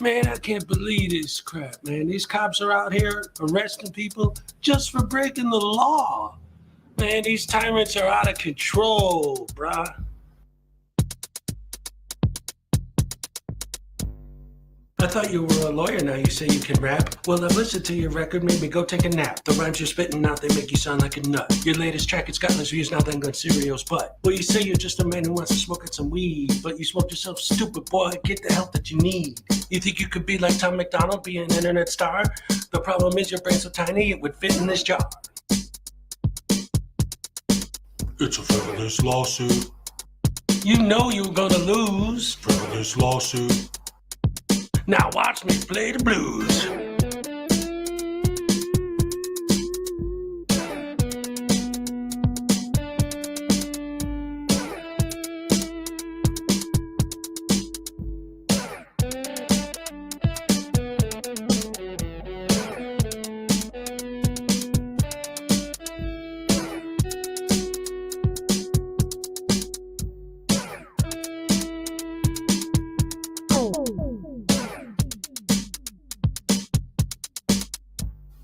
Man, I can't believe this crap, man. These cops are out here arresting people just for breaking the law. Man, these tyrants are out of control, bruh. I thought you were a lawyer, now you say you can rap. Well, I've listened to your record, made me go take a nap. The rhymes you're spitting out, they make you sound like a nut. Your latest track, it's got less views now than Gun Cereal's butt. Well, you say you're just a man who wants to smoke out some weed, but you smoke yourself stupid, boy, get the help that you need. You think you could be like Tom McDonald, be an internet star? The problem is your brain's so tiny, it would fit in this jar. It's a frivolous lawsuit. You know you're gonna lose. Frivolous lawsuit. Now watch me play the blues.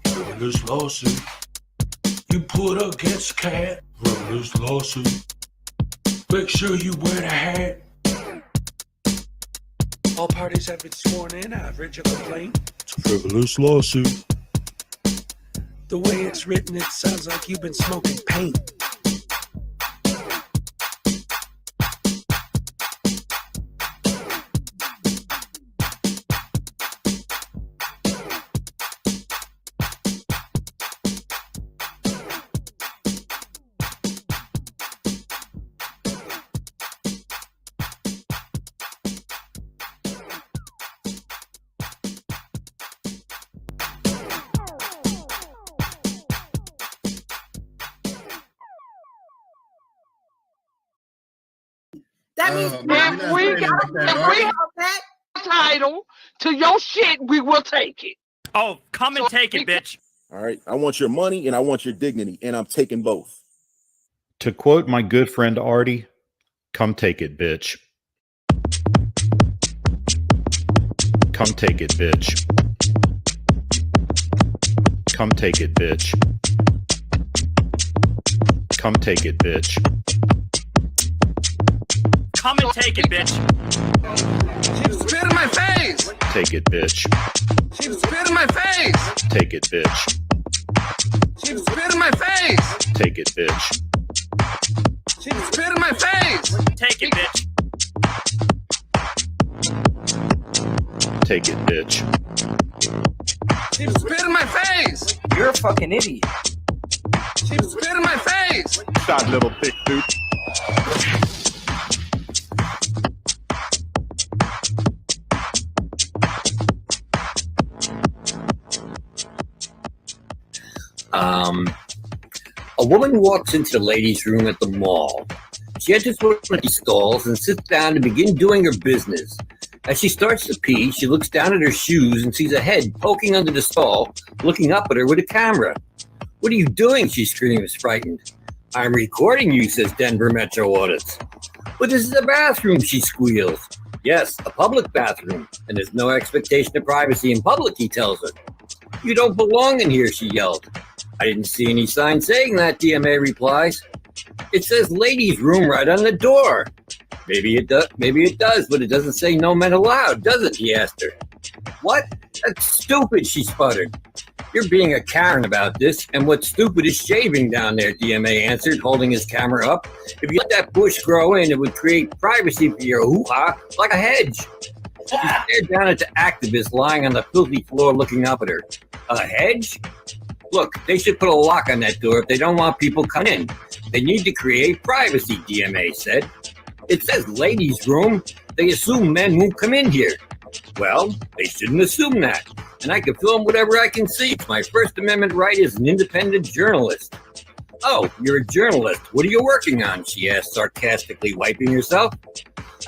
Frivolous lawsuit. You put against a cat. Frivolous lawsuit. Make sure you wear the hat. All parties have been sworn in. I've read your complaint. It's a frivolous lawsuit. The way it's written, it sounds like you've been smoking paint. That means if we have that title to your shit, we will take it. Oh, come and take it, bitch. All right. I want your money and I want your dignity, and I'm taking both. To quote my good friend Artie, come take it, bitch. Come take it, bitch. Come take it, bitch. Come take it, bitch. Come and take it, bitch. She spit in my face. Take it, bitch. She spit in my face. Take it, bitch. She spit in my face. Take it, bitch. She spit in my face. Take it, bitch. Take it, bitch. She spit in my face. You're a fucking idiot. She spit in my face. Shot, little bitch, dude. A woman walks into the ladies' room at the mall. She enters one of these stalls and sits down to begin doing her business. As she starts to pee, she looks down at her shoes and sees a head poking under the stall, looking up at her with a camera. "What are you doing?" she screams, frightened. "I'm recording you," says Denver Metro Audits. "But this is a bathroom," she squeals. "Yes, a public bathroom, and there's no expectation of privacy in public," he tells her. "You don't belong in here," she yelled. "I didn't see any sign saying that," DMA replies. "It says ladies' room right on the door." Maybe it does, but it doesn't say no men allowed, does it?" he asked her. "What? That's stupid," she sputtered. "You're being a Karen about this, and what's stupid is shaving down there," DMA answered, holding his camera up. "If you let that bush grow in, it would create privacy for your hoo-ha like a hedge." She stared down at the activist lying on the filthy floor looking up at her. "A hedge? Look, they should put a lock on that door if they don't want people coming in. They need to create privacy," DMA said. "It says ladies' room. They assume men won't come in here." "Well, they shouldn't assume that. And I can film whatever I can see. It's my First Amendment right as an independent journalist." "Oh, you're a journalist. What are you working on?" she asked, sarcastically, wiping herself.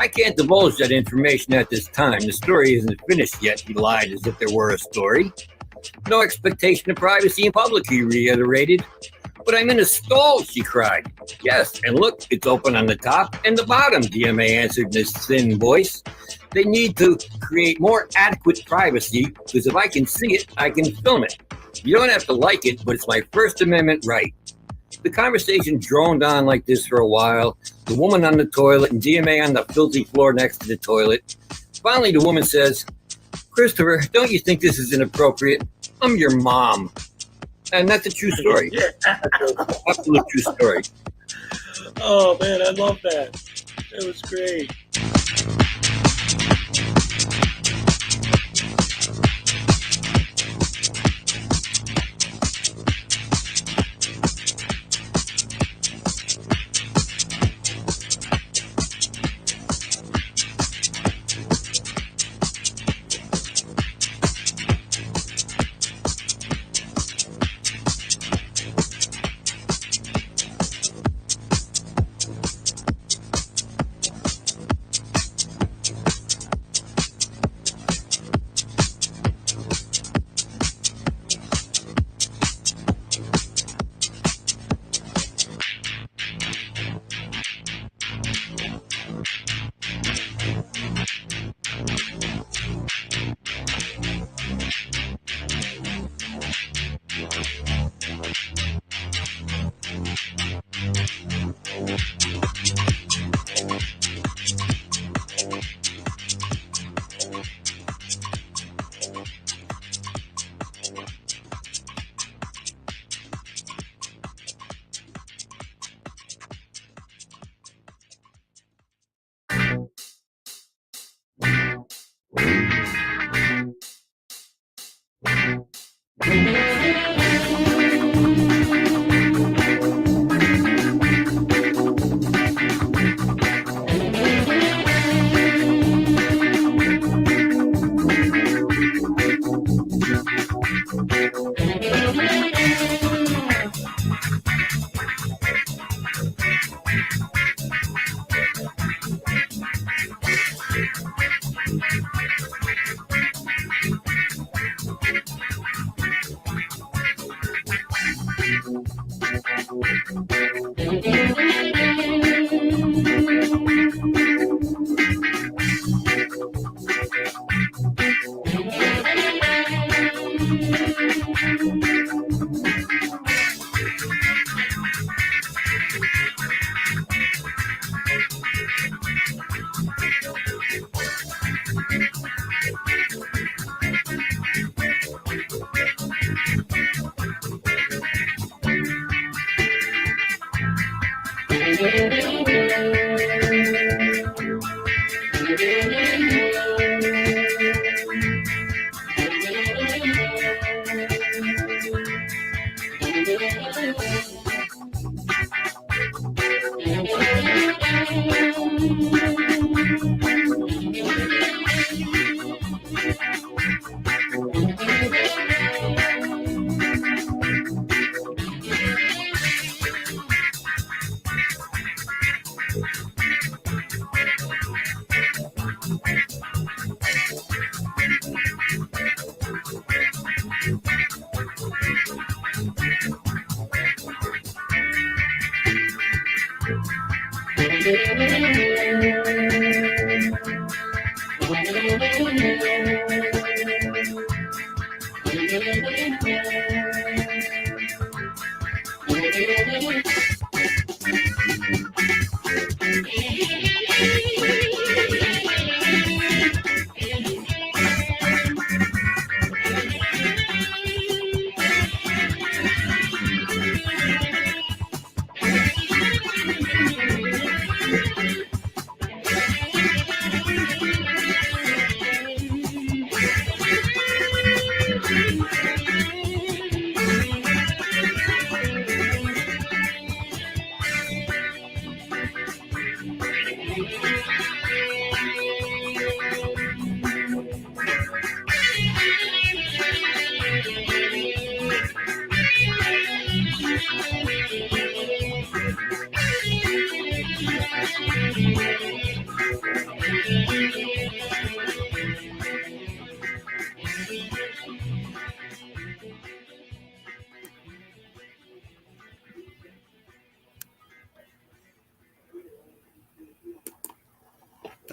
"I can't divulge that information at this time. The story isn't finished yet," he lied as if there were a story. "No expectation of privacy in public," he reiterated. "But I'm in a stall," she cried. "Yes, and look, it's open on the top and the bottom," DMA answered in his thin voice. They need to create more adequate privacy because if I can see it, I can film it. You don't have to like it, but it's my First Amendment right. The conversation droned on like this for a while. The woman on the toilet and DMA on the filthy floor next to the toilet. Finally, the woman says, "Christopher, don't you think this is inappropriate? I'm your mom." And that's a true story. That's an absolute true story. Oh man, I love that. That was great.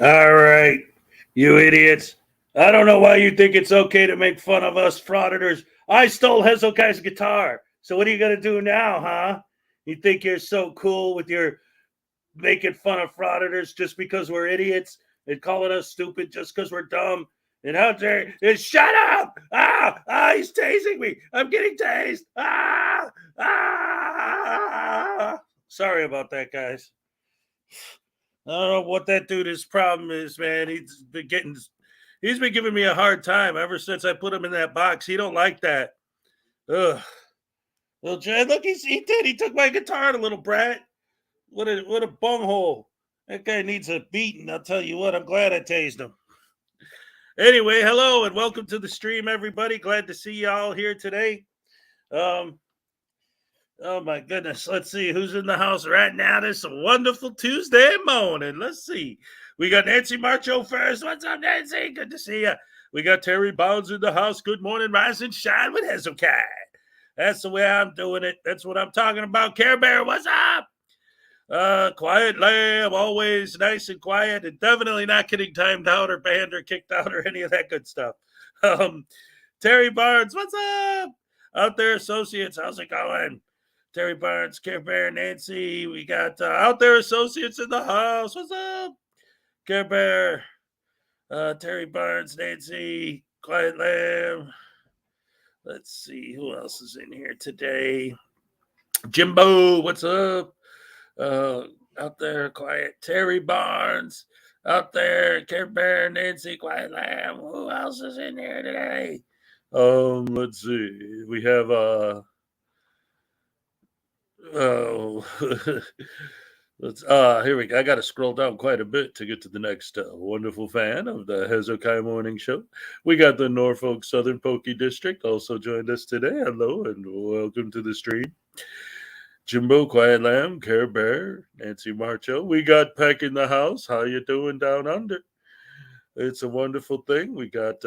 All right. You idiots. I don't know why you think it's okay to make fun of us frauditors. I stole Hezokai's guitar. So what are you going to do now, huh? You think you're so cool with your making fun of frauditors just because we're idiots and calling us stupid just because we're dumb? And how dare you? Shut up! He's tasing me. I'm getting tased. Sorry about that, guys. I don't know what that dude's problem is, man. He's been giving me a hard time ever since I put him in that box. He don't like that. Ugh. Well, Jay, look, he did. He took my guitar, the little brat. What a bunghole. That guy needs a beating. I'll tell you what. I'm glad I tased him. Anyway, hello and welcome to the stream, everybody. Glad to see you all here today. Oh my goodness. Let's see who's in the house right now. This wonderful Tuesday morning. Let's see. We got Nancy Marcho first. What's up, Nancy? Good to see you. We got Terry Bounds in the house. Good morning, rise and shine with Hezokuai. That's the way I'm doing it. That's what I'm talking about. Care Bear, what's up? Quiet Lamb, always nice and quiet, and definitely not getting timed out or banned or kicked out or any of that good stuff. Terry Barnes, what's up? Out there, associates, how's it going? Terry Barnes, Care Bear, Nancy. We got out there, associates in the house. What's up? Care Bear, Terry Barnes, Nancy, Quiet Lamb. Let's see who else is in here today. Jimbo, what's up? Out there, quiet. Terry Barnes, out there. Care Bear, Nancy, Quiet Lamb. Who else is in here today? Let's see. We have here we go. I got to scroll down quite a bit to get to the next wonderful fan of the Hezokuai Morning Show. We got the Norfolk Southern Pokey District also joined us today. Hello and welcome to the stream. Jimbo, Quiet Lamb, Care Bear, Nancy Marcho. We got Peck in the house. How you doing down under? It's a wonderful thing. We got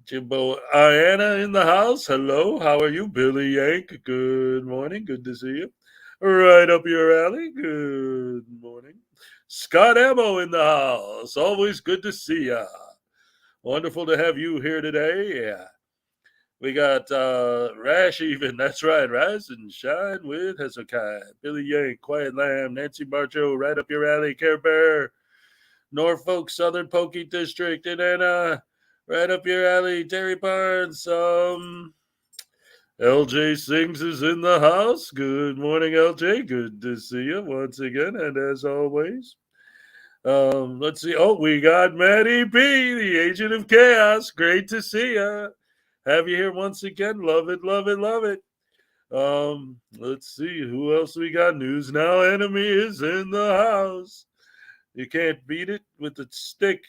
Jimbo, Anna in the house. Hello, how are you? Billy Yank, good morning. Good to see you. Right up your alley. Good morning. Scott Ammo in the house. Always good to see ya. Wonderful to have you here today. Yeah. We got Rash even. That's right. Rise and shine with Hezokuai. Billy Yank, Quiet Lamb, Nancy Marcho, right up your alley. Care Bear, Norfolk Southern Pokey District, and then right up your alley. Terry Barnes. LJ Sings is in the house. Good morning, LJ. Good to see you once again, and as always. Let's see. Oh, we got Maddie B, the Agent of Chaos. Great to see you. Have you here once again. Love it, love it, love it. Let's see who else we got. News Now Enemy is in the house. You can't beat it with the stick.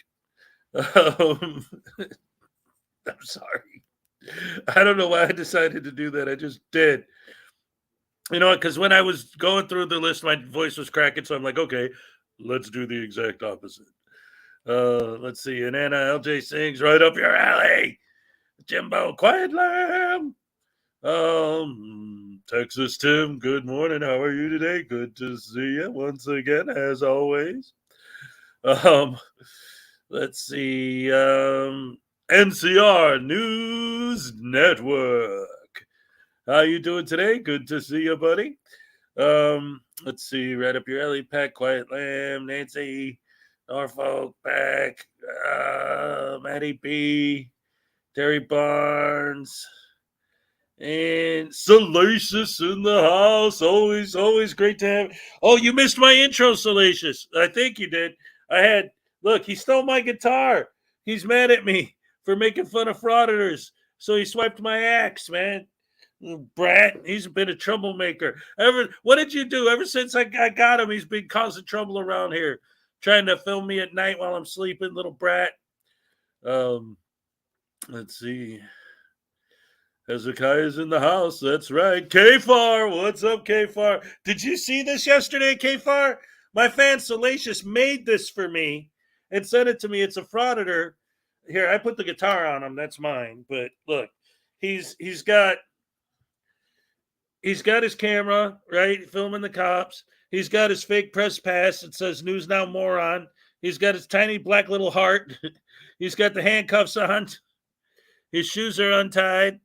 I'm sorry. I don't know why I decided to do that. I just did. You know, because when I was going through the list, my voice was cracking. So I'm like, okay, let's do the exact opposite. Let's see. And Anna LJ Sings right up your alley. Jimbo, Quiet Lamb. Texas Tim, good morning. How are you today? Good to see you once again, as always. Let's see. NCR News Network. How you doing today? Good to see you, buddy. Let's see. Right up your alley, Pat, Quiet Lamb, Nancy, Norfolk, back, Maddie B, Terry Barnes, and Salacious in the house. Always great to have. Oh, you missed my intro, Salacious. I think you did. Look, he stole my guitar. He's mad at me for making fun of frauditors. So he swiped my axe, man. Brat, he's been a troublemaker. What did you do? Ever since I got him, he's been causing trouble around here, trying to film me at night while I'm sleeping, little brat. Let's see. Hezokuai is in the house. That's right. Kfar, what's up, Kfar? Did you see this yesterday, Kfar? My fan Salacious made this for me and sent it to me. It's a frauditor. Here, I put the guitar on him. That's mine. But look, he's got his camera, right, filming the cops. He's got his fake press pass that says News Now Moron. He's got his tiny black little heart. He's got the handcuffs on. His shoes are untied.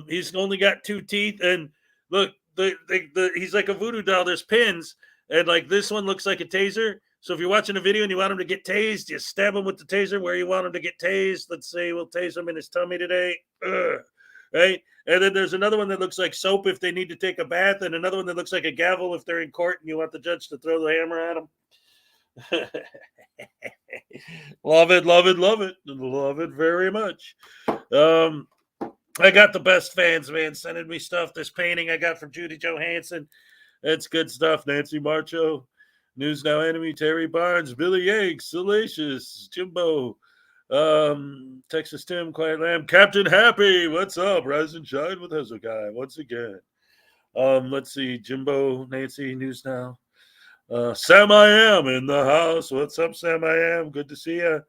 He's only got 2 teeth. And look, he's like a voodoo doll. There's pins. And like this one looks like a taser. So if you're watching a video and you want him to get tased, you stab him with the taser where you want him to get tased. Let's say we'll tase him in his tummy today. Right? And then there's another one that looks like soap if they need to take a bath, and another one that looks like a gavel if they're in court and you want the judge to throw the hammer at them. Love it, love it, love it. Love it very much. I got the best fans, man, sending me stuff. This painting I got from Judy Johansson. That's good stuff. Nancy Marcho, News Now Enemy, Terry Barnes, Billy Yanks, Salacious, Jimbo, Texas Tim, Quiet Lamb, Captain Happy. What's up? Rise and shine with Hezokuai once again. Let's see. Jimbo, Nancy, News Now. Sam I Am in the house. What's up, Sam I Am? Good to see you.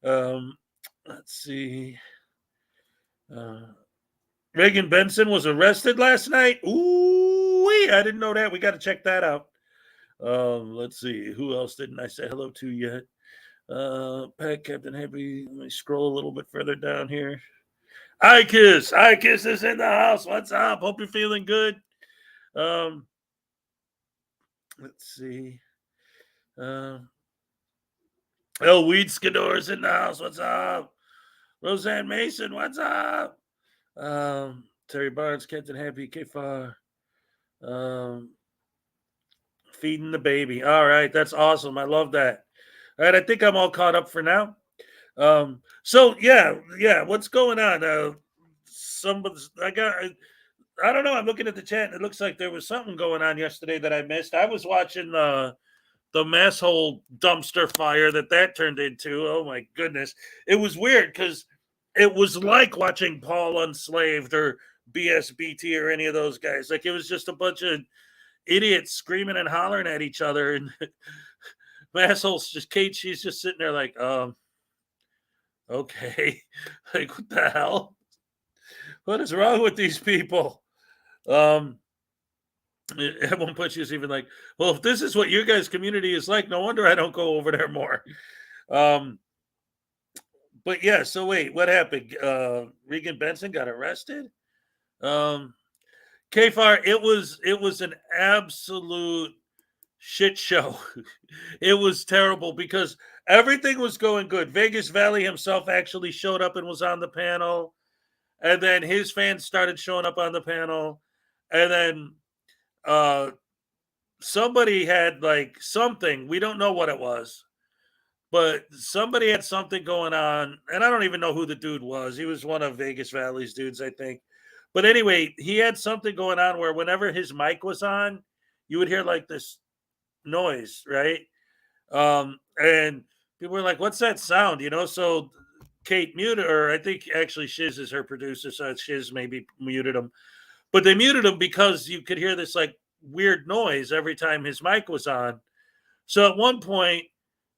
Let's see. Reagan Benson was arrested last night. Ooh, I didn't know that. We got to check that out. Let's see. Who else didn't I say hello to yet? Pat, Captain Happy. Let me scroll a little bit further down here. Ikiss is in the house. What's up? Hope you're feeling good. Let's see. El Weed Skidor's in the house. What's up? Roseanne Mason. What's up? Terry Barnes, Captain Happy, K-Far. Feeding the baby. All right, that's awesome. I love that. All right, I think I'm all caught up for now. So yeah, what's going on? I don't know. I'm looking at the chat and it looks like there was something going on yesterday that I missed. I was watching the masshole dumpster fire that turned into. Oh my goodness. It was weird because it was like watching Paul Unslaved or BSBT or any of those guys. Like it was just a bunch of idiots screaming and hollering at each other. And massholes just Kate, she's just sitting there like, okay. Like what the hell? What is wrong with these people? At one point she was even like, well, if this is what your guys' community is like, no wonder I don't go over there more. But yeah, so wait, what happened? Regan Benson got arrested? K-Far, it was an absolute shit show. It was terrible because everything was going good. Vegas Valley himself actually showed up and was on the panel. And then his fans started showing up on the panel. And then somebody had like something. We don't know what it was. But somebody had something going on. And I don't even know who the dude was. He was one of Vegas Valley's dudes, I think. But anyway, he had something going on where whenever his mic was on, you would hear like this noise, right? And people were like, what's that sound? You know, so Kate muted, or I think actually Shiz is her producer, so Shiz maybe muted him. But they muted him because you could hear this like weird noise every time his mic was on. So at one point,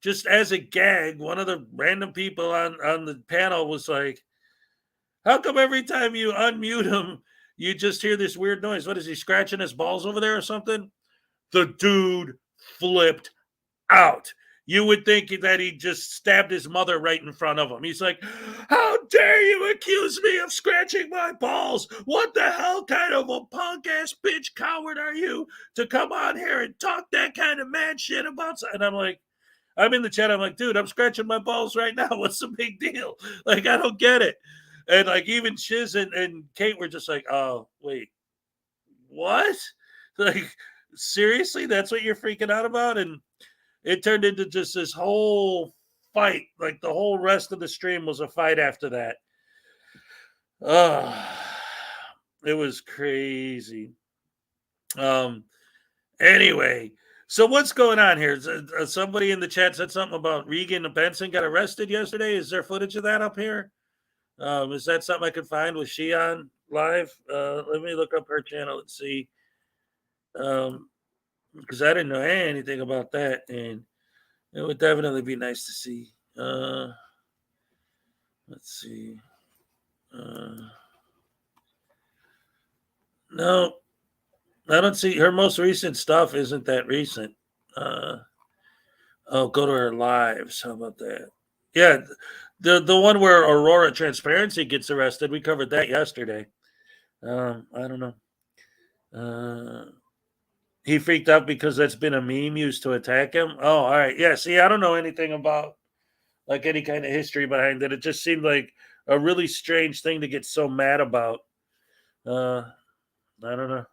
just as a gag, one of the random people on the panel was like, how come every time you unmute him, you just hear this weird noise? What is he, scratching his balls over there or something? The dude flipped out. You would think that he just stabbed his mother right in front of him. He's like, how dare you accuse me of scratching my balls? What the hell kind of a punk-ass bitch coward are you to come on here and talk that kind of mad shit about something? And I'm like, I'm in the chat. I'm like, dude, I'm scratching my balls right now. What's the big deal? Like, I don't get it. And like even Shiz and Kate were just like, oh, wait, what? Like, seriously? That's what you're freaking out about? And it turned into just this whole fight. Like the whole rest of the stream was a fight after that. It was crazy. Anyway, so what's going on here? Somebody in the chat said something about Regan Benson got arrested yesterday. Is there footage of that up here? Is that something I could find? Was she on live? Let me look up her channel and see. Because I didn't know anything about that, and it would definitely be nice to see. Let's see. No, I don't see her most recent stuff. Isn't that recent? Oh, go to her lives. How about that? Yeah, the one where Aurora Transparency gets arrested. We covered that yesterday. I don't know. He freaked out because that's been a meme used to attack him. Oh, all right. Yeah. See, I don't know anything about like any kind of history behind it. It just seemed like a really strange thing to get so mad about. I don't know.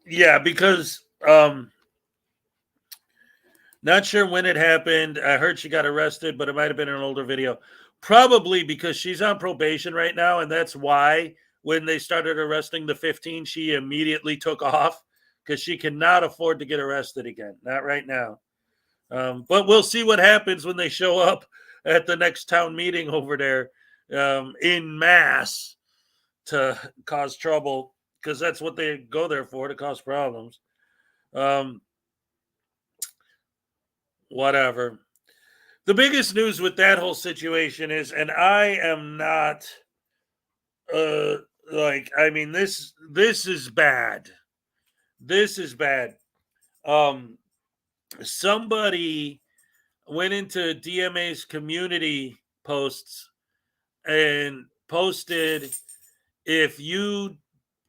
Yeah, because not sure when it happened. I heard she got arrested, but it might have been an older video. Probably because she's on probation right now, and that's why when they started arresting the 15, she immediately took off because she cannot afford to get arrested again. Not right now. But we'll see what happens when they show up at the next town meeting over there in mass to cause trouble, because that's what they go there for, to cause problems. Whatever. The biggest news with that whole situation is, and I am not I mean, this is bad. This is bad. Somebody went into DMA's community posts and posted, if you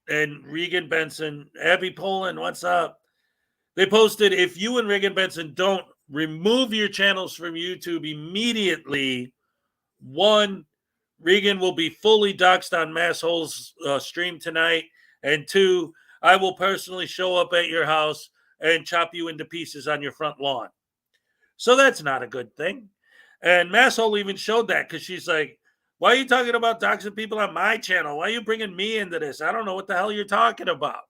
and Regan Benson, Abby Poland, what's up? They posted, if you and Regan Benson don't remove your channels from YouTube immediately, one, Regan will be fully doxxed on Masshole's stream tonight, and two, I will personally show up at your house and chop you into pieces on your front lawn. So that's not a good thing. And Masshole even showed that, because she's like, why are you talking about doxing people on my channel? Why are you bringing me into this? I don't know what the hell you're talking about.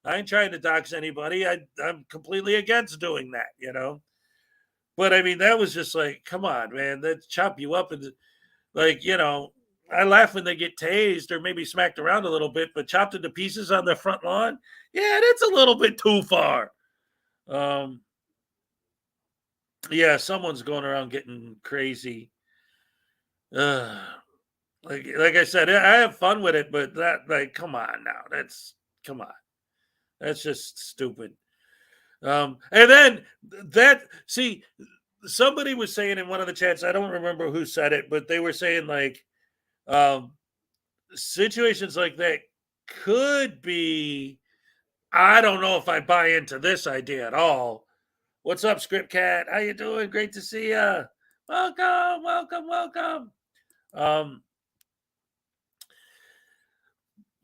I ain't trying to dox anybody. I'm completely against doing that, you know? But I mean, that was just like, come on, man, that chop you up. And like, you know, I laugh when they get tased or maybe smacked around a little bit, but chopped into pieces on their front lawn, yeah, that's a little bit too far. Yeah, someone's going around getting crazy. Like I said, I have fun with it, but that, like, come on now. Come on. That's just stupid. And then see, somebody was saying in one of the chats, I don't remember who said it, but they were saying like, situations like that could be, I don't know if I buy into this idea at all. What's up, Script Cat? How you doing? Great to see you. Welcome.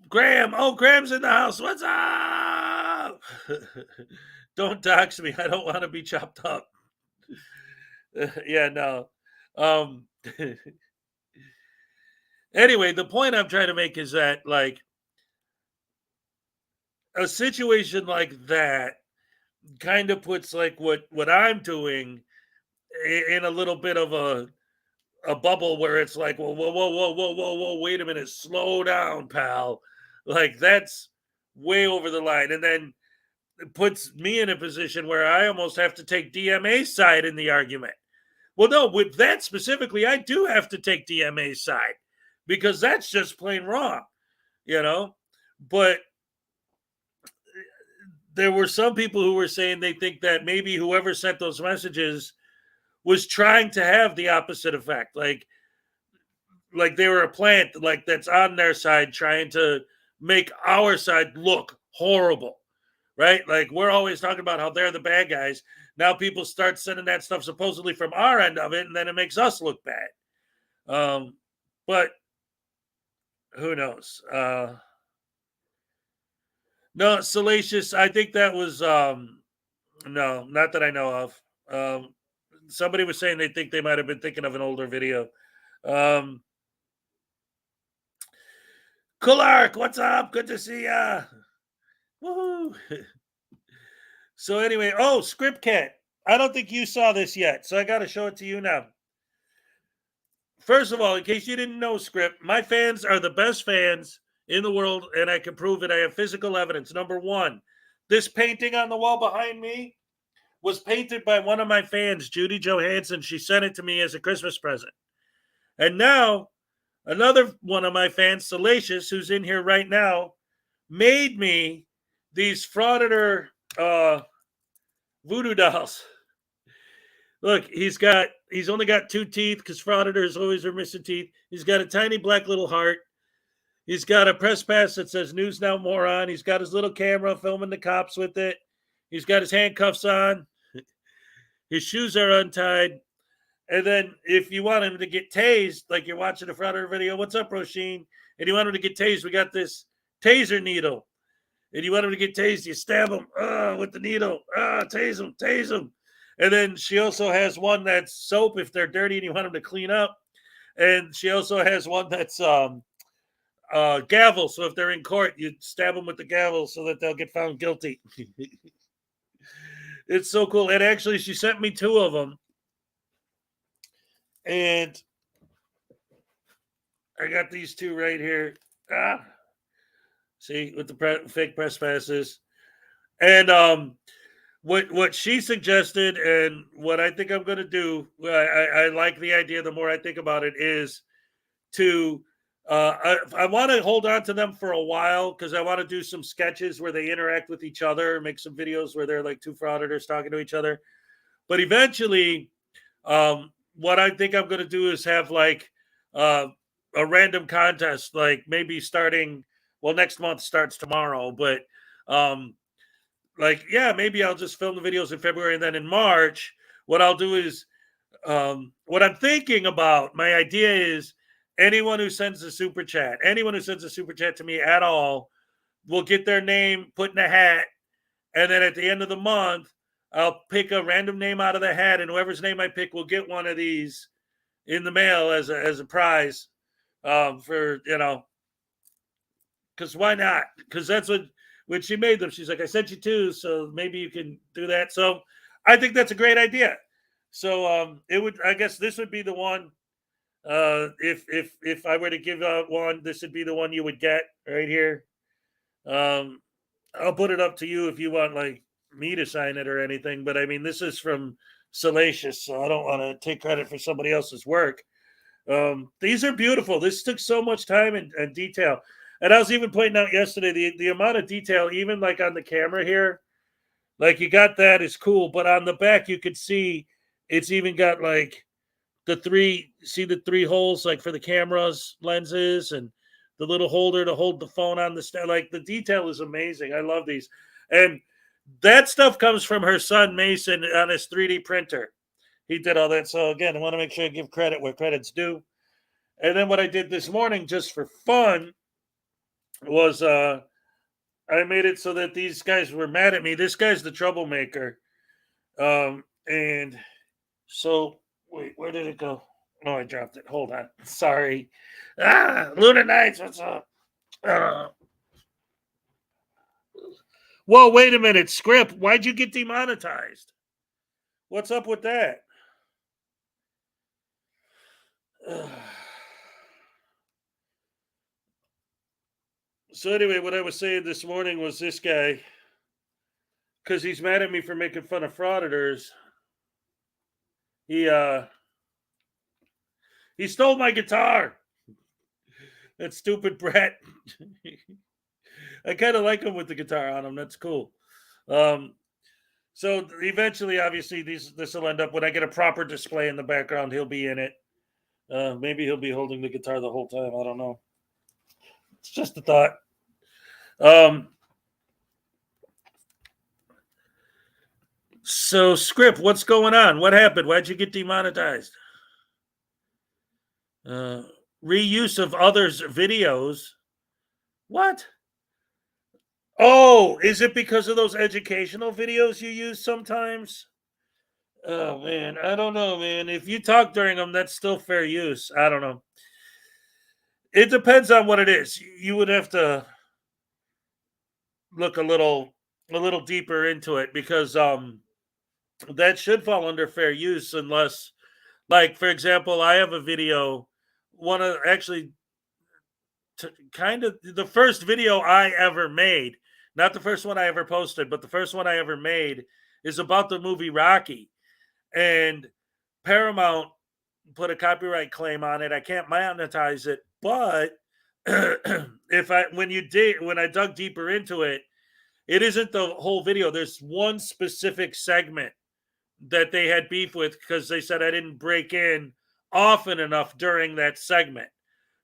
Graham. Oh, Graham's in the house. What's up? Don't dox me. I don't want to be chopped up. Yeah, no. Anyway, the point I'm trying to make is that, like, a situation like that kind of puts like what I'm doing in a little bit of a bubble where it's like, whoa, wait a minute, slow down, pal. Like, that's way over the line. And then it puts me in a position where I almost have to take DMA's side in the argument. Well, no, with that specifically, I do have to take DMA's side, because that's just plain wrong, you know? But there were some people who were saying they think that maybe whoever sent those messages was trying to have the opposite effect. Like they were a plant, like, that's on their side, trying to make our side look horrible, right? Like, we're always talking about how they're the bad guys. Now people start sending that stuff supposedly from our end of it, and then it makes us look bad. But who knows? No, Salacious, I think that was, no, not that I know of. Somebody was saying they think they might have been thinking of an older video. Clark, what's up? Good to see ya. Woohoo. So anyway, Script Cat, I don't think you saw this yet, so I got to show it to you now. First of all, in case you didn't know, Script, my fans are the best fans in the world, and I can prove it. I have physical evidence. Number one, this painting on the wall behind me was painted by one of my fans, Judy Johansson. She sent it to me as a Christmas present. And now, another one of my fans, Salacious, who's in here right now, made me these Frauditor voodoo dolls. Look, he's only got 2 teeth because frauditors always are missing teeth. He's got a tiny black little heart. He's got a press pass that says "News Now, Moron." He's got his little camera filming the cops with it. He's got his handcuffs on. His shoes are untied. And then if you want him to get tased, like you're watching a Frauditor video, what's up, Roisin? And you want him to get tased, we got this taser needle. And you want him to get tased, you stab him with the needle. Tase him, tase him. And then she also has one that's soap if they're dirty and you want them to clean up. And she also has one that's gavel. So if they're in court, you stab them with the gavel so that they'll get found guilty. It's so cool. And actually, she sent me 2 of them. And I got these 2 right here. See, with the fake press passes. And what she suggested and what I think I'm going to do, I like the idea the more I think about it, is to I want to hold on to them for a while because I want to do some sketches where they interact with each other, make some videos where they're like 2 frauditors talking to each other. But eventually, what I think I'm going to do is have like a random contest, like maybe starting, well, next month starts tomorrow, but maybe I'll just film the videos in February, and then in March, what I'll do is what I'm thinking about, my idea is anyone who sends a super chat to me at all will get their name put in a hat. And then at the end of the month, I'll pick a random name out of the hat, and whoever's name I pick will get one of these in the mail as a prize for, because why not? Because that's when she made them, she's like, I sent you 2, so maybe you can do that. So I think that's a great idea. So I guess this would be the one. If I were to give out one, this would be the one you would get right here. I'll put it up to you if you want like me to sign it or anything, but I mean, this is from Salacious, so I don't want to take credit for somebody else's work. These are beautiful. This took so much time and detail. And I was even pointing out yesterday, the amount of detail, even like on the camera here, like you got that is cool, but on the back, you could see it's even got like the 3 holes, like for the camera's lenses and the little holder to hold the phone on the stand. Like the detail is amazing. I love these. And that stuff comes from her son, Mason, on his 3D printer. He did all that. So again, I want to make sure I give credit where credit's due. And then what I did this morning, just for fun, was I made it so that these guys were mad at me. This guy's the troublemaker. And so, wait, where did it go? Oh, I dropped it. Hold on. Sorry. Luna Knights, what's up? Whoa, wait a minute. Script, why'd you get demonetized? What's up with that? So anyway, what I was saying this morning was this guy, because he's mad at me for making fun of frauditors. He stole my guitar. That stupid brat. I kind of like him with the guitar on him. That's cool. So eventually, obviously, this will end up when I get a proper display in the background. He'll be in it. Maybe he'll be holding the guitar the whole time. I don't know. It's just a thought. So, Script, what's going on? What happened? Why'd you get demonetized? Reuse of others' videos. What? Oh, is it because of those educational videos you use sometimes? Oh, man. I don't know, man. If you talk during them, that's still fair use. I don't know. It depends on what it is. You would have to look a little deeper into it because that should fall under fair use unless, like, for example, I have a video, kind of the first video I ever made, not the first one I ever posted, but the first one I ever made is about the movie Rocky. And Paramount put a copyright claim on it. I can't monetize it, but when I dug deeper into it, It isn't the whole video. There's one specific segment that they had beef with because they said I didn't break in often enough during that segment.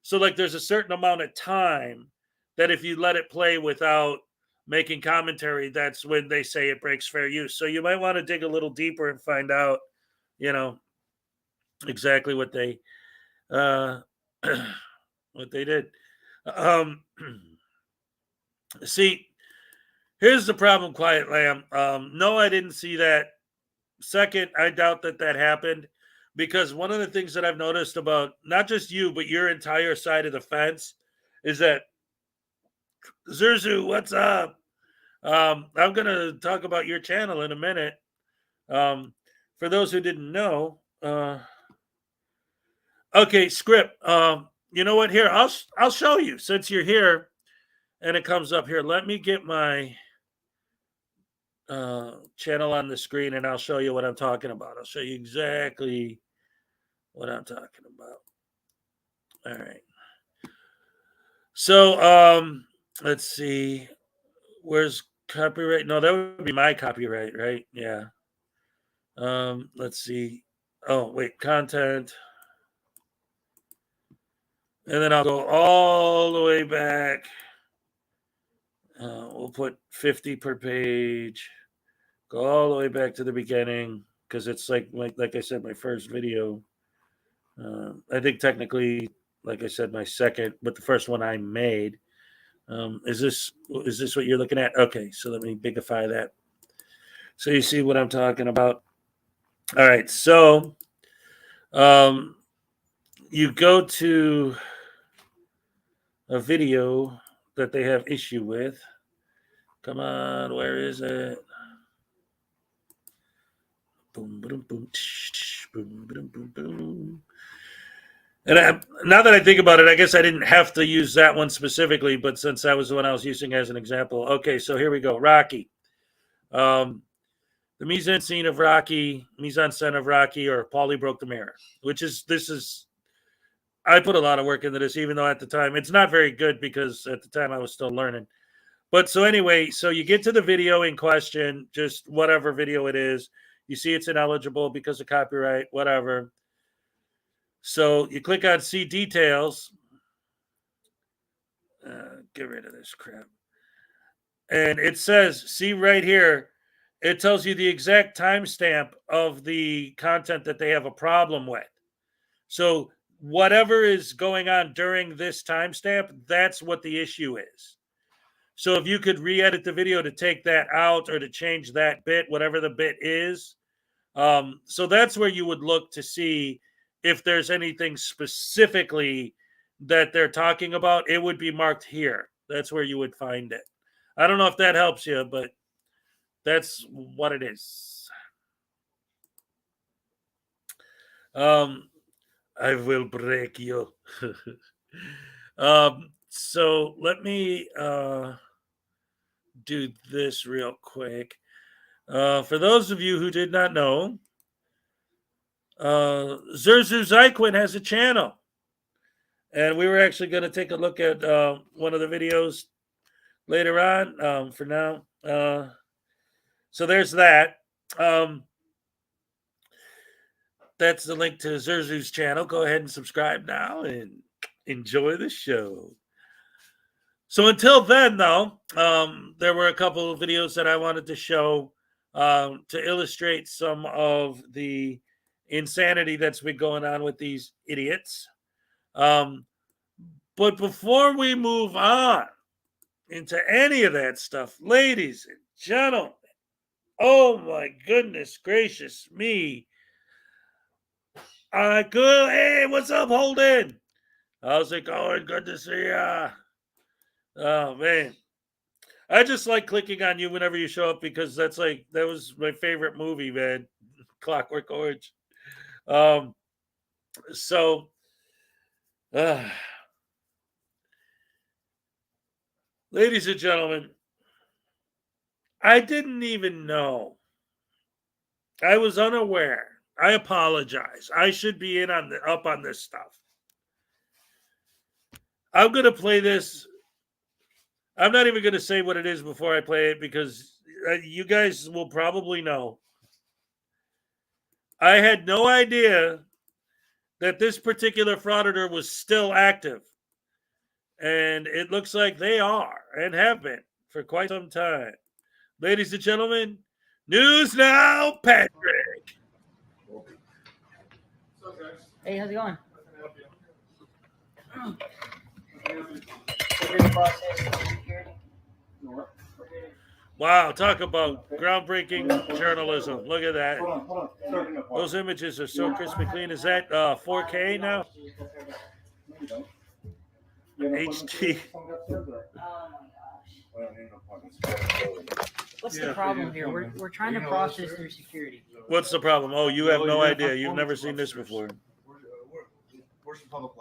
So like there's a certain amount of time that if you let it play without making commentary, that's when they say it breaks fair use. So you might want to dig a little deeper and find out, exactly what they what they did. See, here's the problem, Quiet Lamb. No, I didn't see that. Second, I doubt that happened because one of the things that I've noticed about not just you, but your entire side of the fence is that Zerzu, what's up? I'm going to talk about your channel in a minute. For those who didn't know, okay, Script. You know what? Here, I'll show you since you're here, and it comes up here. Let me get my channel on the screen, and I'll show you what I'm talking about. I'll show you exactly what I'm talking about. All right. So, let's see. Where's copyright? No, that would be my copyright, right? Yeah. Let's see. Oh, wait, content. And then I'll go all the way back. We'll put 50 per page. Go all the way back to the beginning because it's like I said, my first video. I think technically, like I said, my second, but the first one I made. Is this what you're looking at? Okay, so let me bigify that. So you see what I'm talking about. All right, so you go to a video that they have issue with. Come on, where is it? Boom, boom, boom, boom, boom, boom, boom. And now that I think about it, I guess I didn't have to use that one specifically, but since that was the one I was using as an example. Okay, so here we go. Rocky. The mise-en-scene of Rocky, mise-en-scène of Rocky, or Paulie broke the mirror, I put a lot of work into this, even though at the time, it's not very good because at the time I was still learning. But so anyway, so you get to the video in question, just whatever video it is. You see it's ineligible because of copyright, whatever. So you click on see details. Get rid of this crap. And it says, see right here, it tells you the exact timestamp of the content that they have a problem with. So whatever is going on during this timestamp, that's what the issue is. So if you could re-edit the video to take that out or to change that bit, whatever the bit is, so that's where you would look to see if there's anything specifically that they're talking about. It would be marked here. That's where you would find it. I don't know if that helps you, but that's what it is. I will break you. So let me do this real quick. For those of you who did not know, Zerzu Zyquin has a channel. And we were actually going to take a look at one of the videos later on. For now, so there's that. That's the link to Zerzu's channel. Go ahead and subscribe now and enjoy the show. So until then, though, there were a couple of videos that I wanted to show to illustrate some of the insanity that's been going on with these idiots. But before we move on into any of that stuff, ladies and gentlemen, oh my goodness gracious me. Good. Hey, what's up, Holden? How's it going? Good to see ya. Oh man, I just like clicking on you whenever you show up because that was my favorite movie, man. Clockwork Orange. Ladies and gentlemen, I didn't even know. I was unaware. I apologize. I should be up on this stuff. I'm going to play this I'm not even going to say what it is before I play it because you guys will probably know. I had no idea that this particular frauditor was still active. And it looks like they are and have been for quite some time. Ladies and gentlemen, news now, Patrick. Hey, how's it going? Wow, talk about groundbreaking journalism. Look at that. Those images are so crisp and clean. Is that 4K now? HD. What's the problem here? We're trying to process through security. What's the problem? Oh, you have no idea. You've never seen this before.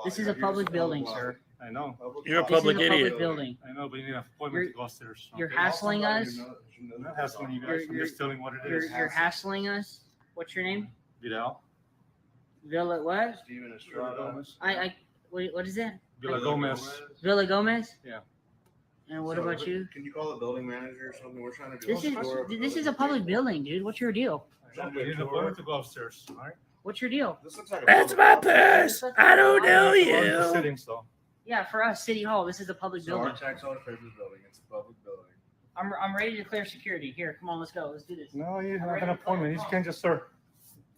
This is a public building, sir. I know. You're a This is public a idiot. public building. I know, but you need an appointment to go upstairs. You're hassling us. I'm not hassling you guys. I'm just telling what it is. You're hassling us. What's your name? Vidal. Villa what? Steven Estrada. What is that? Villa Gomez. Villa Gomez? Yeah. And what about you? Can you call the building manager or something? We're trying to do This is a public building, dude. What's your deal? I know, but you need an appointment to go upstairs. All right. What's your deal? This looks like a That's my purse. I don't know you. Sittings, though. Yeah, for us, City Hall. This is a public So our building. tax audit favors building. It's a public building. I'm ready to clear security. Here, come on, let's go. Let's do this. No, you have an appointment. You can't just, sir.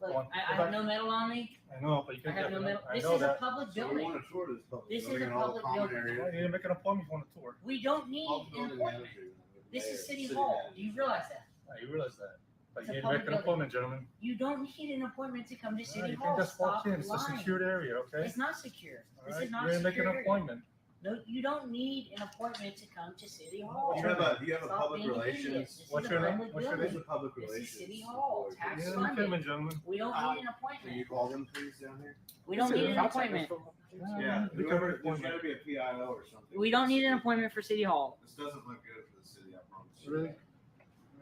Look, I have no metal on me. I know, but you I can have no metal. I This know is a that. public So we building. want to tour this public This is building a and all the public common building. areas. You need to make an appointment on a tour. We don't need All the an building appointment. managers, the This mayor, is City city Hall. manager. Do you realize that? You realize that. But It's you a need to public make an building. appointment, gentlemen. You don't need an appointment to come to No, City you Hall. can just walk Stop in. It's a lying. secured area, okay? It's not secure. All This right. is not You're a gonna make an secure area. appointment. No, you don't need an appointment to come to City Hall. Do you have a Stop public being an idiot. relations? This What's is your a name? public What's your building. This is public This is relations. City Hall. You Tax need an funded. appointment, gentlemen. We don't need an Can you appointment. call them please down here? We don't need an appointment. Yeah, We whoever, covered there's appointment. gotta be a PIO or something. We don't need an appointment for City Hall. This doesn't look good for the city, I promise. you. Really?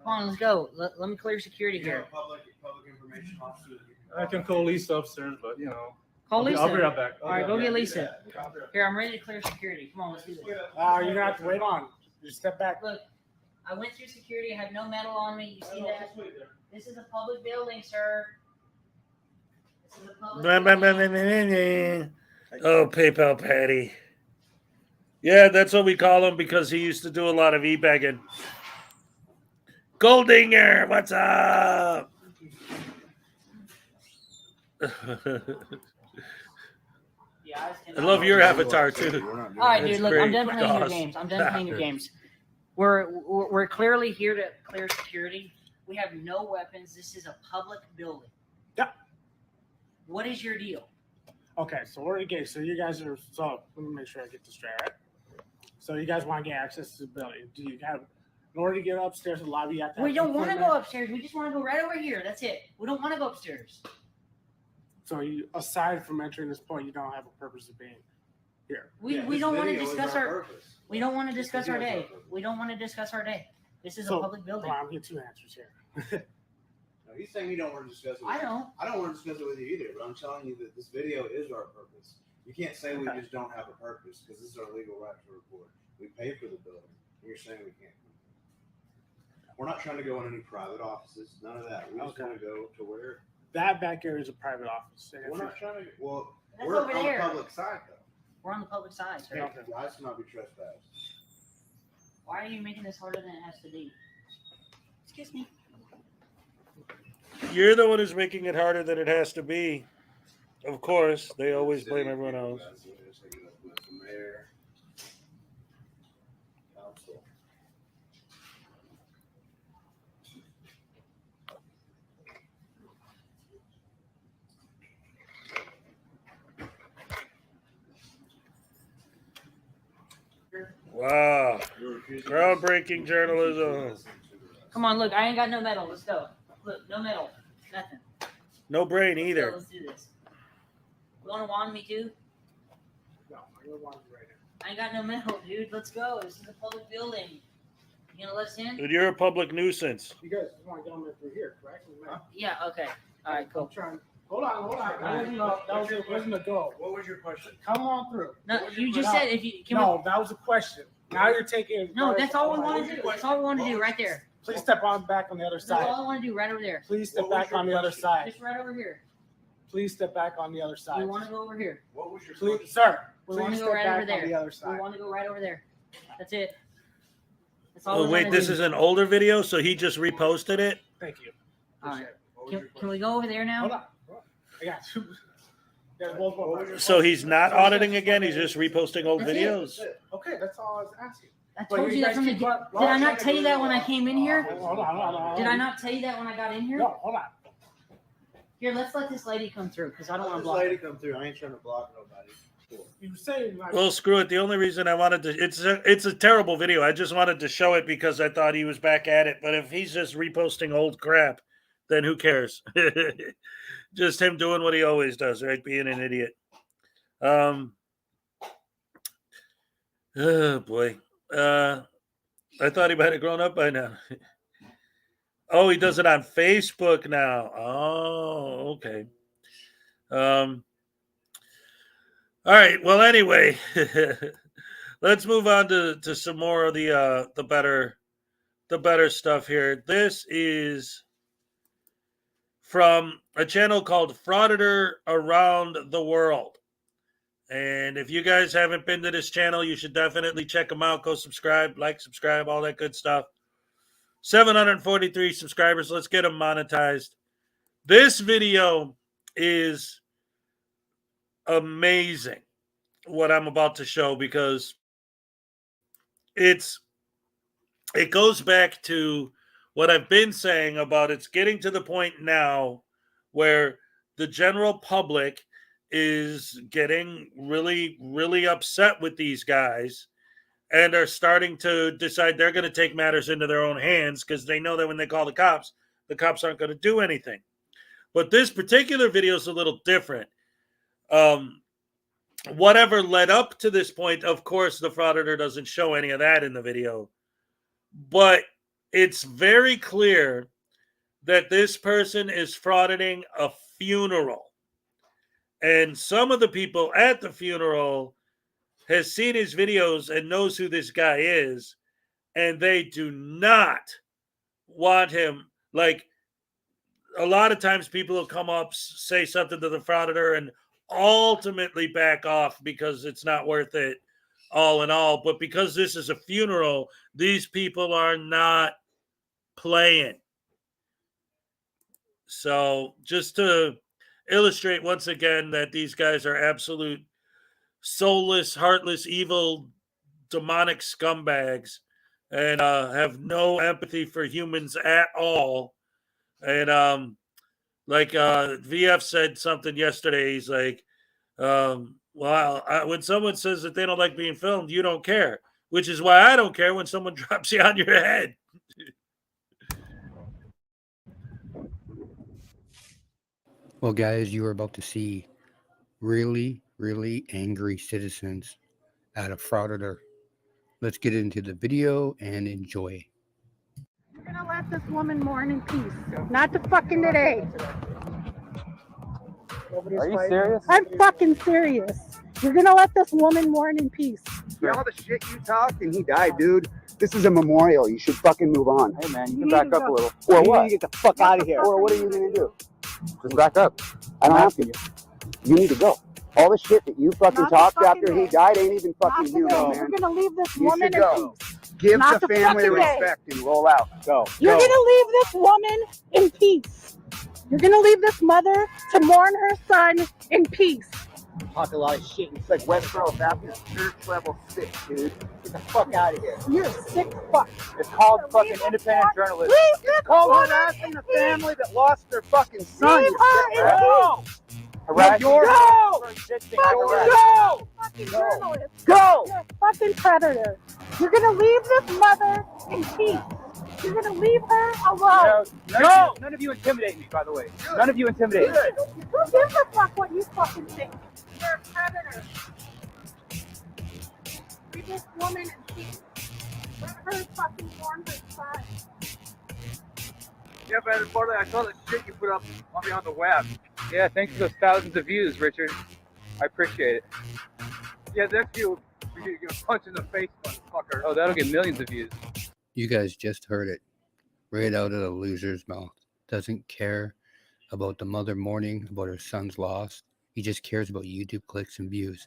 Come on, let's go. Let me clear security You have a here. public information officer that you can I can call Lisa upstairs, but you know. Call I'll be Lisa. right back. All right, go get Lisa. Yeah. Here, I'm ready to clear security. Come on, let's do this. you're gonna have to wait on. Just step back. Look, I went through security. I had no metal on me. You see that? This is a public building, sir. This is a public building. Oh, PayPal Patty. Yeah, that's what we call him because he used to do a lot of e-bagging. Goldinger, what's up? Yeah, I love your avatar too. All right, dude. That's Look, great. I'm done playing your Gosh. games. I'm done playing your games. We're clearly here to clear security. We have no weapons. This is a public building. Yeah. What is your deal? Okay, so we're engaged. So you guys are. So let me make sure I get this straight. Right? So you guys want to get access to the building? Do you have? In order to get upstairs to the lobby, you have to. We have don't want to equipment? go upstairs. We just want to go right over here. That's it. We don't want to go upstairs. So you, aside from entering this point, you don't have a purpose of being here. We Yeah, we this don't want to video is discuss our our. purpose. We don't want to This discuss our video is day. our purpose. We don't want to discuss our day. This is So, a public building. Well, I'm getting two answers here. No, he's saying you don't want to discuss it. I don't. I don't want to discuss it with you either, but I'm telling you that this video is our purpose. You can't say we Okay. just don't have a purpose because this is our legal right to report. We pay for the building. And you're saying we can't. We're not trying to go in any private offices. None of that. We just Okay. want to go to where That back area is a private office. And if we're not trying to. Well, That's we're over on there. the public side though. We're on the public side, sir. Hey, guys cannot be trespassed. Why are you making this harder than it has to be? Excuse me. You're the one who's making it harder than it has to be. Of course, they always blame everyone else. The mayor, council. Wow. Groundbreaking journalism. Come on, look. I ain't got no metal. Let's go. Look, no metal. Nothing. No brain Let's go, either. let's do this. You want to wand me too? No, I don't want you right here. I ain't got no metal, dude. Let's go. This is a public building. You gonna let us in? Dude, you're a public nuisance. You guys just want to get them in through here, correct? Yeah. Okay. All right. Cool. I'm trying. Hold on. That wasn't a go. What was your question? Come on through. No, you just said if you can. No, that was a question. Now you're taking. No, that's all we want to do. That's all we want to do right there. Please step on back on the other That's side. all I want to do right over there. Please step back on the other side. Just right over here. Please step back on the other side. We want to go over here. What was your Please, sir. We want Please to go step right back over there. on the other We side. want to go right over there. That's it. That's all Oh, we wait, wanna this do. is an older video, so he just reposted it? Thank you. All right. Can we go over there now? Hold on. I got two. Yeah, both. So he's not auditing again? He's just reposting old That's it. videos? Okay, that's all I was asking. I But told you you that guys from the keep get. going- Did I not tell you that when I came in here? Hold on. Did I not tell you that when I got in here? No, hold on. Here, let's let this lady come through because I don't want to This block lady her. come through. I ain't trying to block nobody. Cool. You saying like Well, screw it. The only reason I wanted to, it's a terrible video. I just wanted to show it because I thought he was back at it. But if he's just reposting old crap, then who cares? Just him doing what he always does, right? Being an idiot. Oh boy. I thought he might have grown up by now. Oh, he does it on Facebook now. Oh, okay. All right. Well, anyway, let's move on to some more of the better stuff here. This is from a channel called Frauditor Around the World. And if you guys haven't been to this channel, you should definitely check them out. Go subscribe, subscribe, all that good stuff. 743 subscribers. Let's get them monetized. This video is amazing, what I'm about to show, because it goes back to what I've been saying about it's getting to the point now where the general public is getting really, really upset with these guys and are starting to decide they're going to take matters into their own hands because they know that when they call the cops aren't going to do anything. But this particular video is a little different. Whatever led up to this point, of course, the Frauditor doesn't show any of that in the video. But it's very clear that this person is frauditing a funeral. And some of the people at the funeral has seen his videos and knows who this guy is, and they do not want him. Like, a lot of times people will come up, say something to the Frauditor, and ultimately back off because it's not worth it all in all. But because this is a funeral, these people are not playing. So just to illustrate once again that these guys are absolute soulless, heartless, evil, demonic scumbags and have no empathy for humans at all. And VF said something yesterday. He's like, when someone says that they don't like being filmed, you don't care, which is why I don't care when someone drops you on your head. Well, guys, you are about to see really, really angry citizens at a Frauditor. Let's get into the video and enjoy. You're gonna let this woman mourn in peace. Not the fucking today. Are you serious? I'm fucking serious. You're gonna let this woman mourn in peace. You know all the shit you talked and he died, dude. This is a memorial. You should fucking move on. Hey man, you can back up a little. Or what? You get the fuck out of here. Or what are you gonna do? Just back up. I don't have to. You need to go. All the shit that you fucking talked after he died ain't even fucking you, man. You're gonna leave this You woman should in go. peace. Give Not the the family fucking day. respect and roll out. Go. You're Go. gonna leave this woman in peace. You're gonna leave this mother to mourn her son in peace. Talk a lot of shit. It's like Westboro Baptist Church level 6, dude. Get the fuck out of here. You're a sick fuck. It's called fucking independent journalism. It's called harassing the family that lost their fucking son. Leave you her sick in rat. peace. Harass Go! Go! Go! Fucking journalist. Go! You're a fucking predator. You're gonna leave this mother in peace. You're gonna leave her alone. No! None of you intimidate me, by the way. None of you intimidate me. Who gives a fuck what you fucking think? You're a predator. Leave this woman in peace. Let her fucking mourn her son. Yeah, but importantly, I saw the shit you put up on me on the web. Yeah, thanks for those thousands of views, Richard. I appreciate it. Yeah, next view, you get a punch in the face. motherfucker. Oh, that'll get millions of views. You guys just heard it right out of the loser's mouth. Doesn't care about the mother mourning about her son's loss. He just cares about YouTube clicks and views.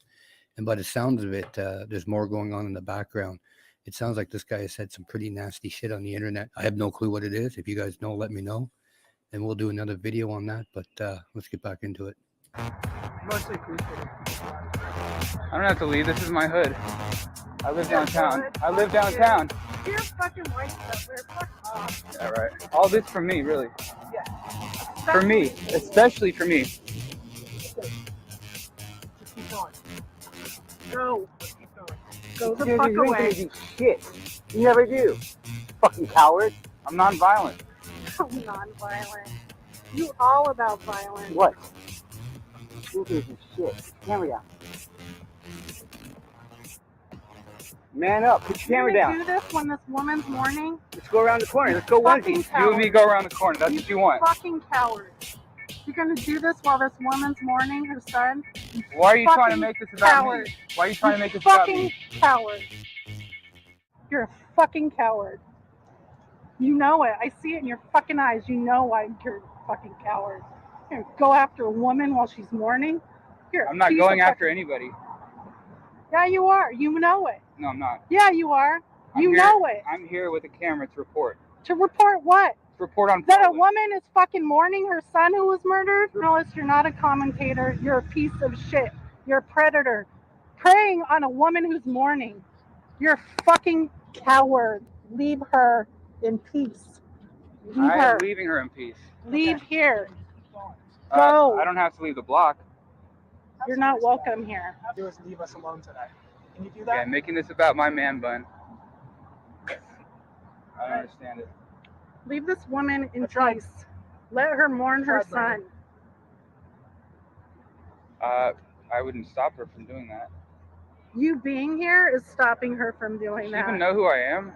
And by the sounds of it, there's more going on in the background. It sounds like this guy has said some pretty nasty shit on the internet. I have no clue what it is. If you guys know, let me know. And we'll do another video on that. But let's get back into it. Mostly appreciated. I don't have to leave. This is my hood. I live downtown. I live downtown. You're fucking white stuff. We're fuck off. Yeah, right. All this for me, really. Yeah. For me, especially for me. Just keep going. Go. Go the fuck away. Shit. You never do. Fucking coward. I'm non-violent. So non-violent. You all about violence. What? You gives a shit. Camera down. Man up. Put your camera You're down. gonna do this when this woman's mourning? Let's go around the corner. Let's go Fucking onesies. You and me go around the corner. That's what you want. Fucking coward. You're gonna do this while this woman's mourning her son? Why are you trying to Fucking make this about coward. me? Why are you trying to make this about Fucking me? coward. You're a fucking coward. You know it. I see it in your fucking eyes. You know why you're a fucking coward. You're gonna go after a woman while she's mourning? You're a I'm not piece going of after anybody. Yeah, you are. You know it. No, I'm not. Yeah, you are. You know it. I'm here with a camera to report. To report what? To report on That a fraud. woman is fucking mourning her son who was murdered? Journalist, you're not a commentator. You're a piece of shit. You're a predator. Preying on a woman who's mourning. You're a fucking coward. Leave her in peace. Leave I her. am leaving her in peace. Leave here. Go. I don't have to leave the block. You're not welcome here. Do is leave us alone today. Can you do Yeah, that? making this about my man bun. I don't understand it. Leave this woman in peace. Let her mourn her son. I wouldn't stop her from doing that. You being here is stopping her from doing Does she that. even know who I am?